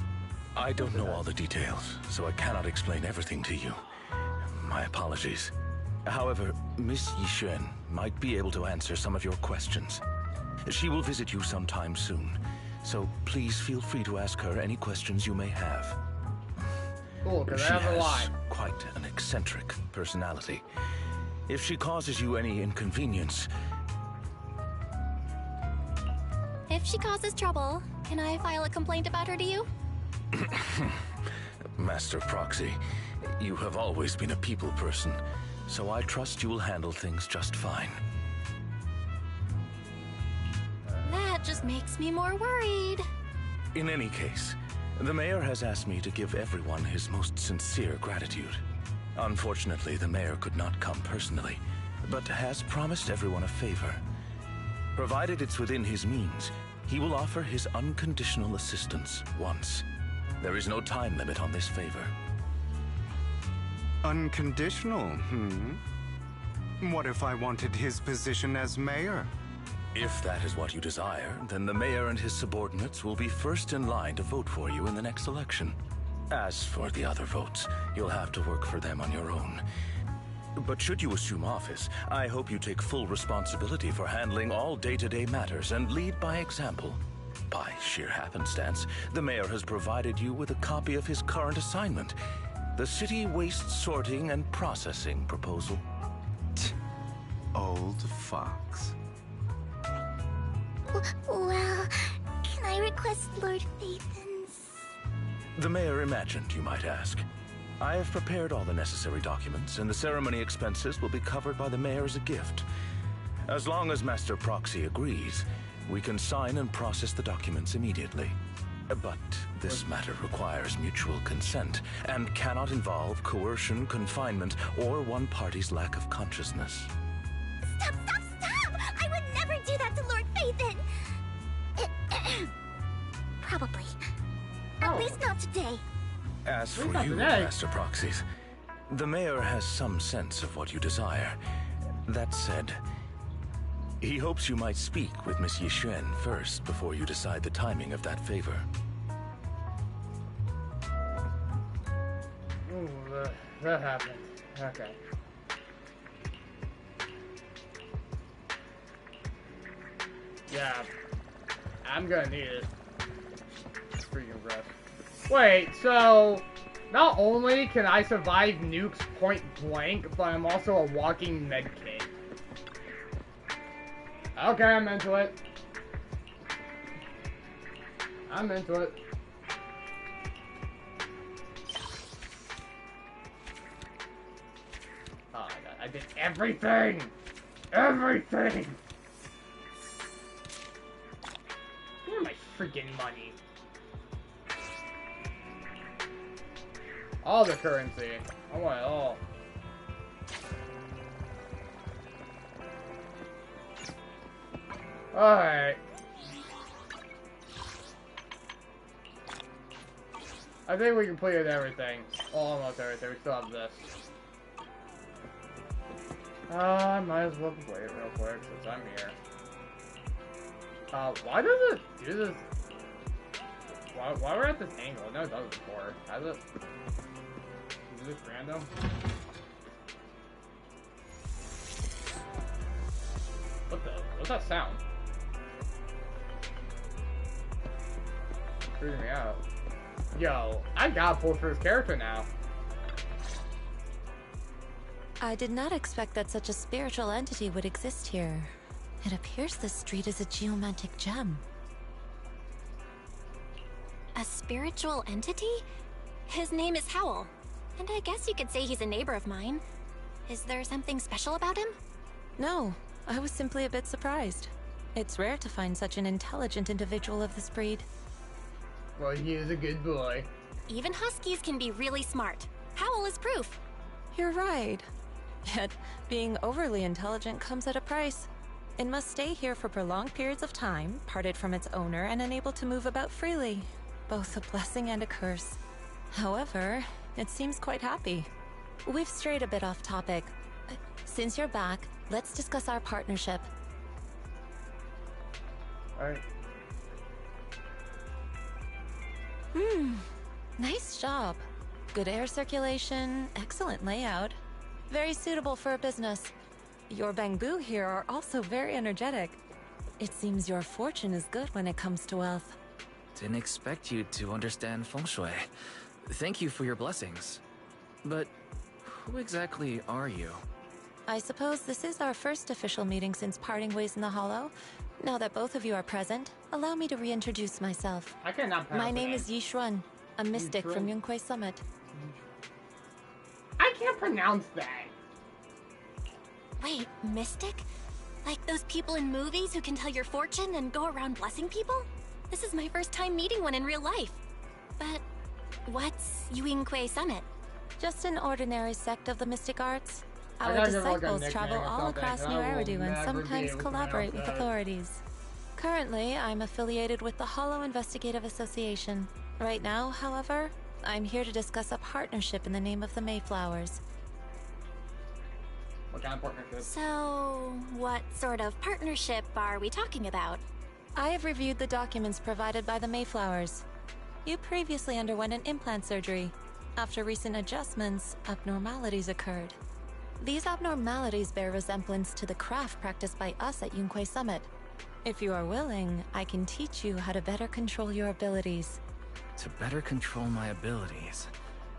S6: I don't know all the details, so I cannot explain everything to you. My apologies. However, Miss Yixuan might be able to answer some of your questions. She will visit you sometime soon, so please feel free to ask her any questions you may have.
S1: Cool, because
S6: She
S1: I have a lot.
S6: has quite an eccentric personality. If she causes you any inconvenience...
S3: If she causes trouble, can I file a complaint about her to you?
S6: Master Proxy, you have always been a people person, so I trust you will handle things just fine.
S3: That just makes me more worried.
S6: In any case, the mayor has asked me to give everyone his most sincere gratitude. Unfortunately, the mayor could not come personally, but has promised everyone a favor. Provided it's within his means, he will offer his unconditional assistance once. There is no time limit on this favor.
S15: Unconditional, What if I wanted his position as mayor?
S6: If that is what you desire, then the mayor and his subordinates will be first in line to vote for you in the next election. As for the other votes, you'll have to work for them on your own. But should you assume office, I hope you take full responsibility for handling all day-to-day matters and lead by example. By sheer happenstance, the mayor has provided you with a copy of his current assignment, the City Waste Sorting and Processing proposal.
S15: Old fox.
S2: Well, can I request Lord Phaethon's?
S6: The mayor imagined you might ask. I have prepared all the necessary documents, and the ceremony expenses will be covered by the mayor as a gift. As long as Master Proxy agrees, we can sign and process the documents immediately. But this matter requires mutual consent and cannot involve coercion, confinement, or one party's lack of consciousness.
S2: Stop! I would never do that to Lord Phaethon! Probably. At least not today.
S6: As for you, Master Proxies, the mayor has some sense of what you desire. That said, he hopes you might speak with Miss Yixuan first before you decide the timing of that favor.
S1: Ooh, that happened. Okay. Yeah, I'm gonna need it. Freaking breath. Wait, so not only can I survive nukes point blank, but I'm also a walking medkit. Okay, I'm into it. I'm into it. Oh my god, I did everything! Everything! Give me my freaking money. All the currency. I want it all. Alright. I think we completed everything. Almost everything. We still have this. I might as well play it real quick since I'm here. Why does it do this? Why we're at this angle? No, it doesn't before. Has it? Is this random? What's that sound? Freaking me out. Yo, I gotta pull for his character now.
S5: I did not expect that such a spiritual entity would exist here. It appears this street is a geomantic gem.
S3: A spiritual entity? His name is Howl, and I guess you could say he's a neighbor of mine. Is there something special about him?
S5: No, I was simply a bit surprised. It's rare to find such an intelligent individual of this breed.
S1: Well, he is a good boy.
S3: Even huskies can be really smart. Howl is proof.
S5: You're right. Yet, being overly intelligent comes at a price. It must stay here for prolonged periods of time, parted from its owner and unable to move about freely. Both a blessing and a curse. However, it seems quite happy. We've strayed a bit off topic. Since you're back, let's discuss our partnership.
S1: Alright.
S5: Nice job. Good air circulation, excellent layout. Very suitable for a business. Your bamboo here are also very energetic. It seems your fortune is good when it comes to wealth.
S4: Didn't expect you to understand feng shui. Thank you for your blessings. But who exactly are you?
S5: I suppose this is our first official meeting since parting ways in the Hollow. Now that both of you are present, allow me to reintroduce myself.
S1: I cannot pronounce
S5: My name is Yixuan, a mystic from Yunquei Summit.
S1: I can't pronounce that.
S3: Wait, mystic? Like those people in movies who can tell your fortune and go around blessing people? This is my first time meeting one in real life. But what's Yunquei Summit?
S5: Just an ordinary sect of the mystic arts. Our disciples travel all across New Eridu and sometimes collaborate with authorities. Currently, I'm affiliated with the Hollow Investigative Association. Right now, however, I'm here to discuss a partnership in the name of the Mayflowers.
S1: What kind of partnership?
S3: So, what sort of partnership are we talking about?
S5: I have reviewed the documents provided by the Mayflowers.
S8: You previously underwent an implant surgery. After recent adjustments, abnormalities occurred. These abnormalities bear resemblance to the craft practiced by us at Yunquei Summit. If you are willing, I can teach you how to better control your abilities.
S4: To better control my abilities.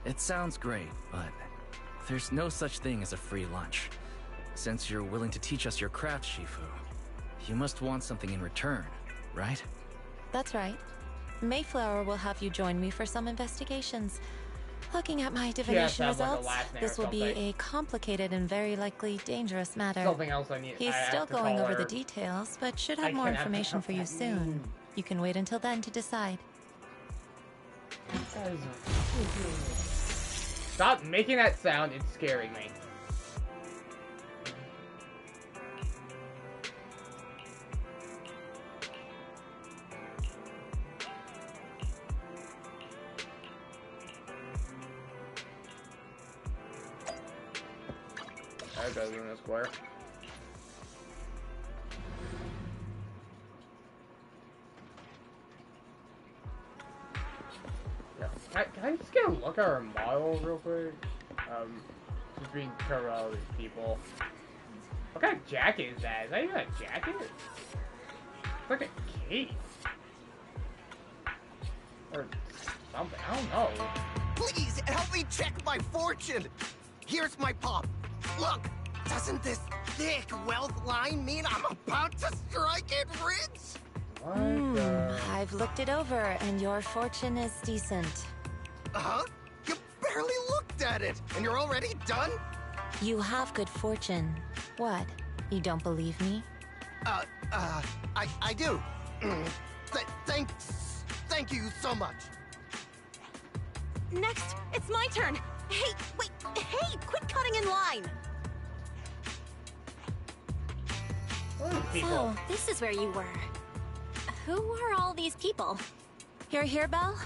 S4: It sounds great, but there's no such thing as a free lunch. Since you're willing to teach us your craft, Shifu, you must want something in return, right?
S8: That's right. Mayflower will have you join me for some investigations. Looking at my divination results, this will be a complicated and very likely dangerous matter.
S1: Something else I need.
S8: He's still going over the details, but should have more information for you soon. You can wait until then to decide.
S1: Stop making that sound, it's scaring me. That goes in the square. Yeah. Can I just get a look at our model real quick? Just being careful about all these people. What kind of jacket is that? Is that even a jacket? It's like a cape. Or something. I don't know.
S12: Please, help me check my fortune! Here's my pop. Look, doesn't this thick wealth line mean I'm about to strike it rich?
S8: I've looked it over, and your fortune is decent.
S12: Huh? You barely looked at it, and you're already done?
S8: You have good fortune. What? You don't believe me?
S12: I do. Thank you so much.
S16: Next, it's my turn. Hey, wait, hey, quit cutting in line.
S3: So, this is where you were. Who are all these people?
S8: You're here, Belle?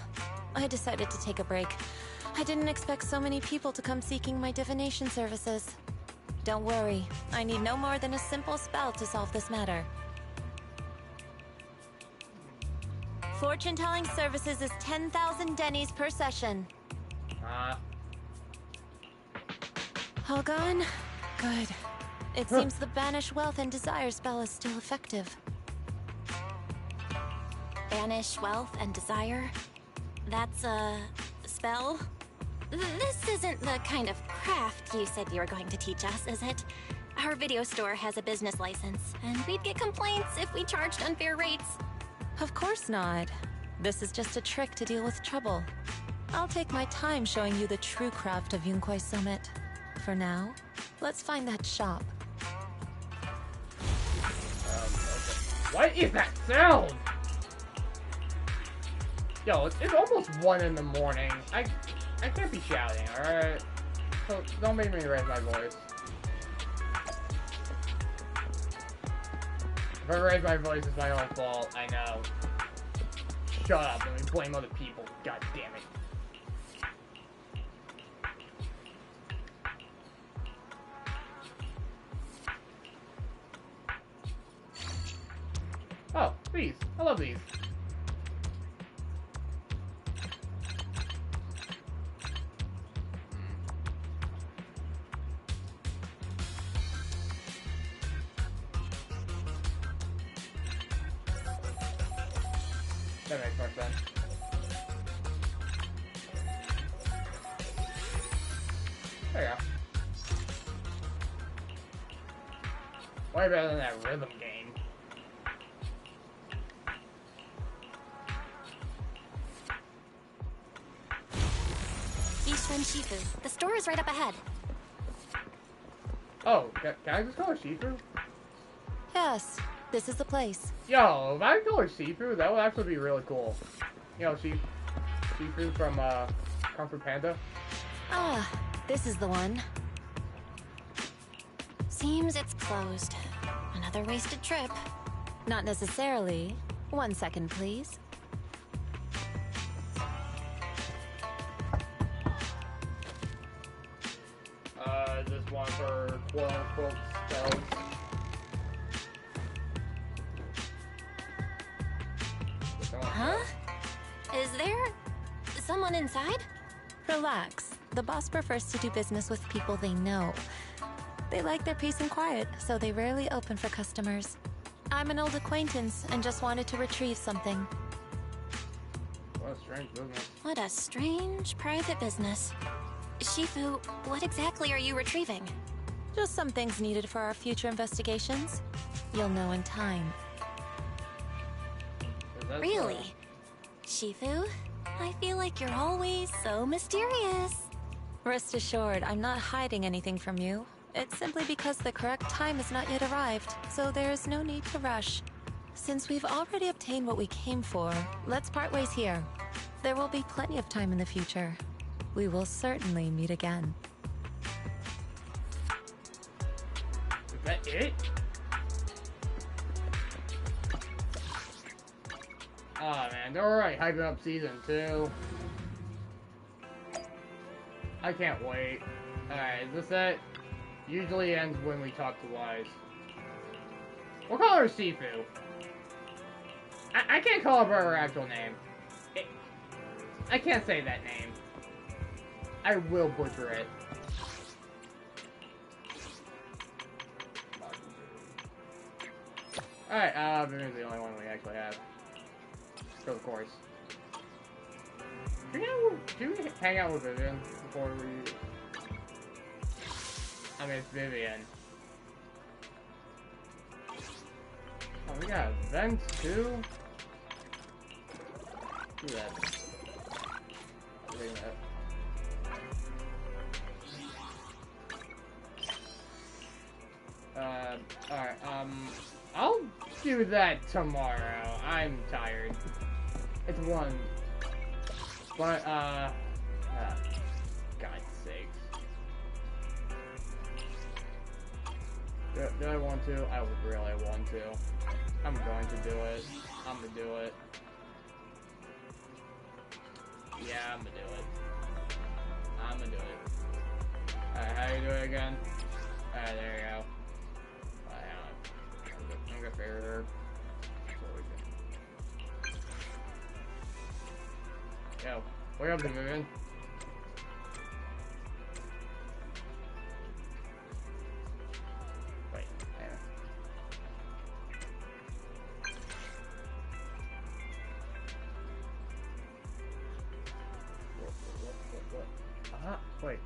S8: I decided to take a break. I didn't expect so many people to come seeking my divination services. Don't worry, I need no more than a simple spell to solve this matter. Fortune-telling services is 10,000 dennies per session. All gone? Good. It seems the Banish Wealth and Desire spell is still effective.
S3: Banish wealth and desire? That's a spell? This isn't the kind of craft you said you were going to teach us, is it? Our video store has a business license, and we'd get complaints if we charged unfair rates.
S8: Of course not. This is just a trick to deal with trouble. I'll take my time showing you the true craft of Yunquei Summit. For now, let's find that shop.
S1: What is that sound? Yo, it's almost 1 in the morning. I can't be shouting, alright? So don't make me raise my voice. If I raise my voice, it's my own fault, I know. Shut up, let me blame other people, god damn it. Oh, these. I love these. That makes more sense. There you go. Way better than that rhythm game.
S3: Shifu. The store is right up ahead.
S1: Oh, can I just call her Shifu?
S8: Yes, this is the place.
S1: Yo, if I could call her Shifu, that would actually be really cool. You know, Shifu from Kung Fu Panda.
S8: Ah, this is the one.
S3: Seems it's closed. Another wasted trip.
S8: Not necessarily. 1 second, please.
S1: This one for quote-unquote spells.
S3: Huh? Is there someone inside?
S8: Relax. The boss prefers to do business with people they know. They like their peace and quiet, so they rarely open for customers. I'm an old acquaintance and just wanted to retrieve something.
S1: What a strange business.
S3: What a strange private business. Shifu, what exactly are you retrieving?
S8: Just some things needed for our future investigations. You'll know in time.
S3: Really? Shifu, I feel like you're always so mysterious.
S8: Rest assured, I'm not hiding anything from you. It's simply because the correct time has not yet arrived, so there is no need to rush. Since we've already obtained what we came for, let's part ways here. There will be plenty of time in the future. We will certainly meet again.
S1: Is that it? Oh man, they're already hyping up season 2. I can't wait. Alright, is this it? Usually ends when we talk to Wise. We'll call her Sifu. I can't call her her actual name. I can't say that name. I will butcher it. Alright, Vivian's the only one we actually have. So of course. Do we hang out with Vivian before we... I mean, it's Vivian. Oh, we got events too? Do that. Bring that. Alright, I'll do that tomorrow. I'm tired. It's 1. But, God's sakes. Do I want to? I would really want to. I'm going to do it. I'm gonna do it. Yeah, I'm gonna do it. I'm gonna do it. Alright, how do you do it again? Alright, there you go. I'm gonna figure her. Yo, what up, Vivian? Wait, hang on. What? Wait.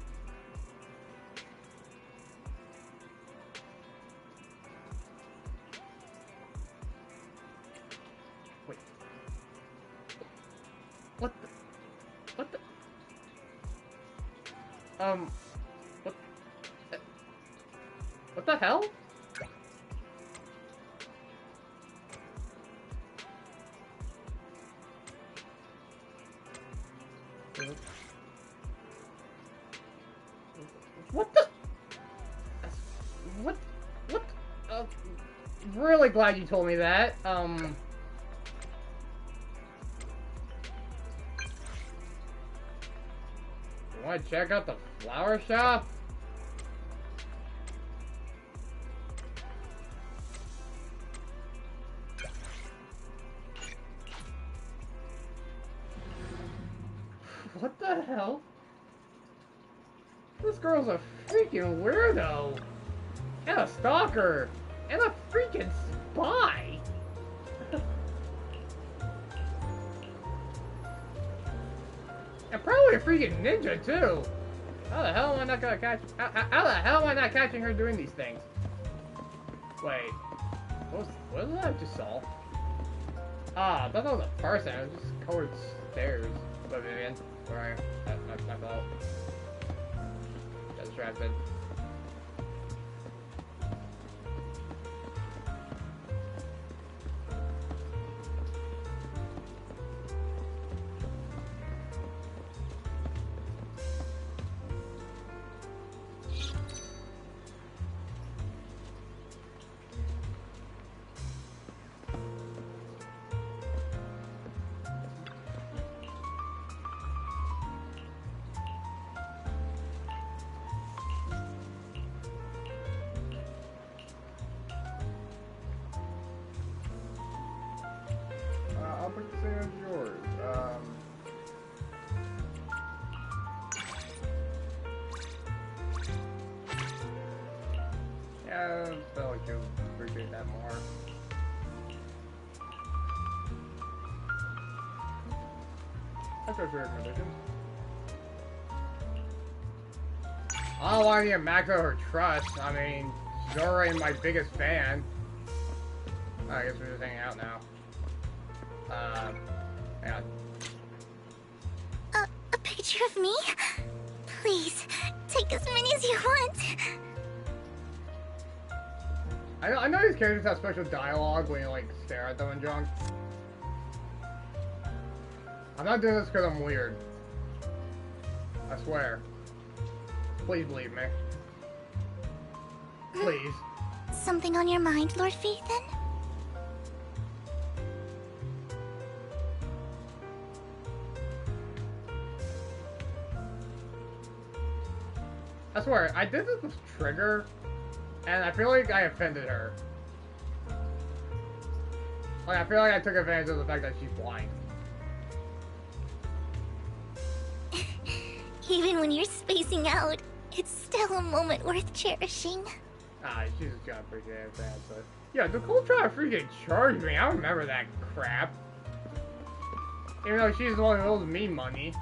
S1: Wait. What the? What the? What the hell? What the? What? Really glad you told me that. Want to check out the flower shop? What the hell? This girl's a freaking weirdo. And a stalker. And a freaking spy. And probably a freaking ninja too. How the hell am I not gonna catch? How the hell am I not catching her doing these things? Wait, what was that I just saw? Ah, I thought that was a person. It was just colored stairs. But Vivian, where are you? My fault. Got distracted. I feel like you'll appreciate that more. That's a good recommendation. I don't want to get max out her trust. I mean, she's already my biggest fan. I guess we're just hanging out now. Yeah.
S2: A picture of me? Please, take as many as you want.
S1: I know these characters have special dialogue when you, like, stare at them and junk. I'm not doing this because I'm weird. I swear. Please believe me. Please.
S2: Something on your mind, Lord Phaethon?
S1: I swear, I did this with Trigger, and I feel like I offended her. Like, I feel like I took advantage of the fact that she's blind.
S2: Even when you're spacing out, it's still a moment worth cherishing.
S1: Ah, she's just gonna appreciate it, so. Yeah, Nicole tried to freaking charge me. I don't remember that crap. Even though she's the one who owes me money.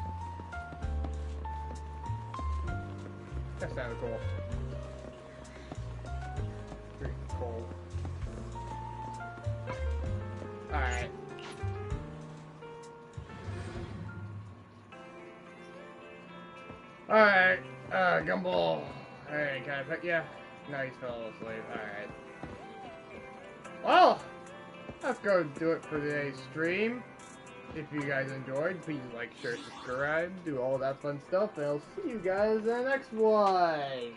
S1: That sounded cool. Pretty cool. Alright. Alright, Gumball. Hey, can I pick ya? No, he's fell asleep. Alright. Well, let's go do it for today's stream. If you guys enjoyed, please like, share, subscribe, do all that fun stuff, and I'll see you guys in the next one.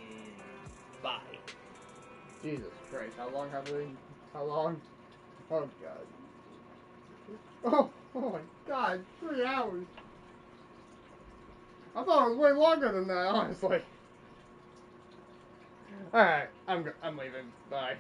S1: Bye. Jesus Christ, how long have we... How long? Oh, God. Oh my God, 3 hours. I thought it was way longer than that, honestly. Alright, I'm leaving. Bye.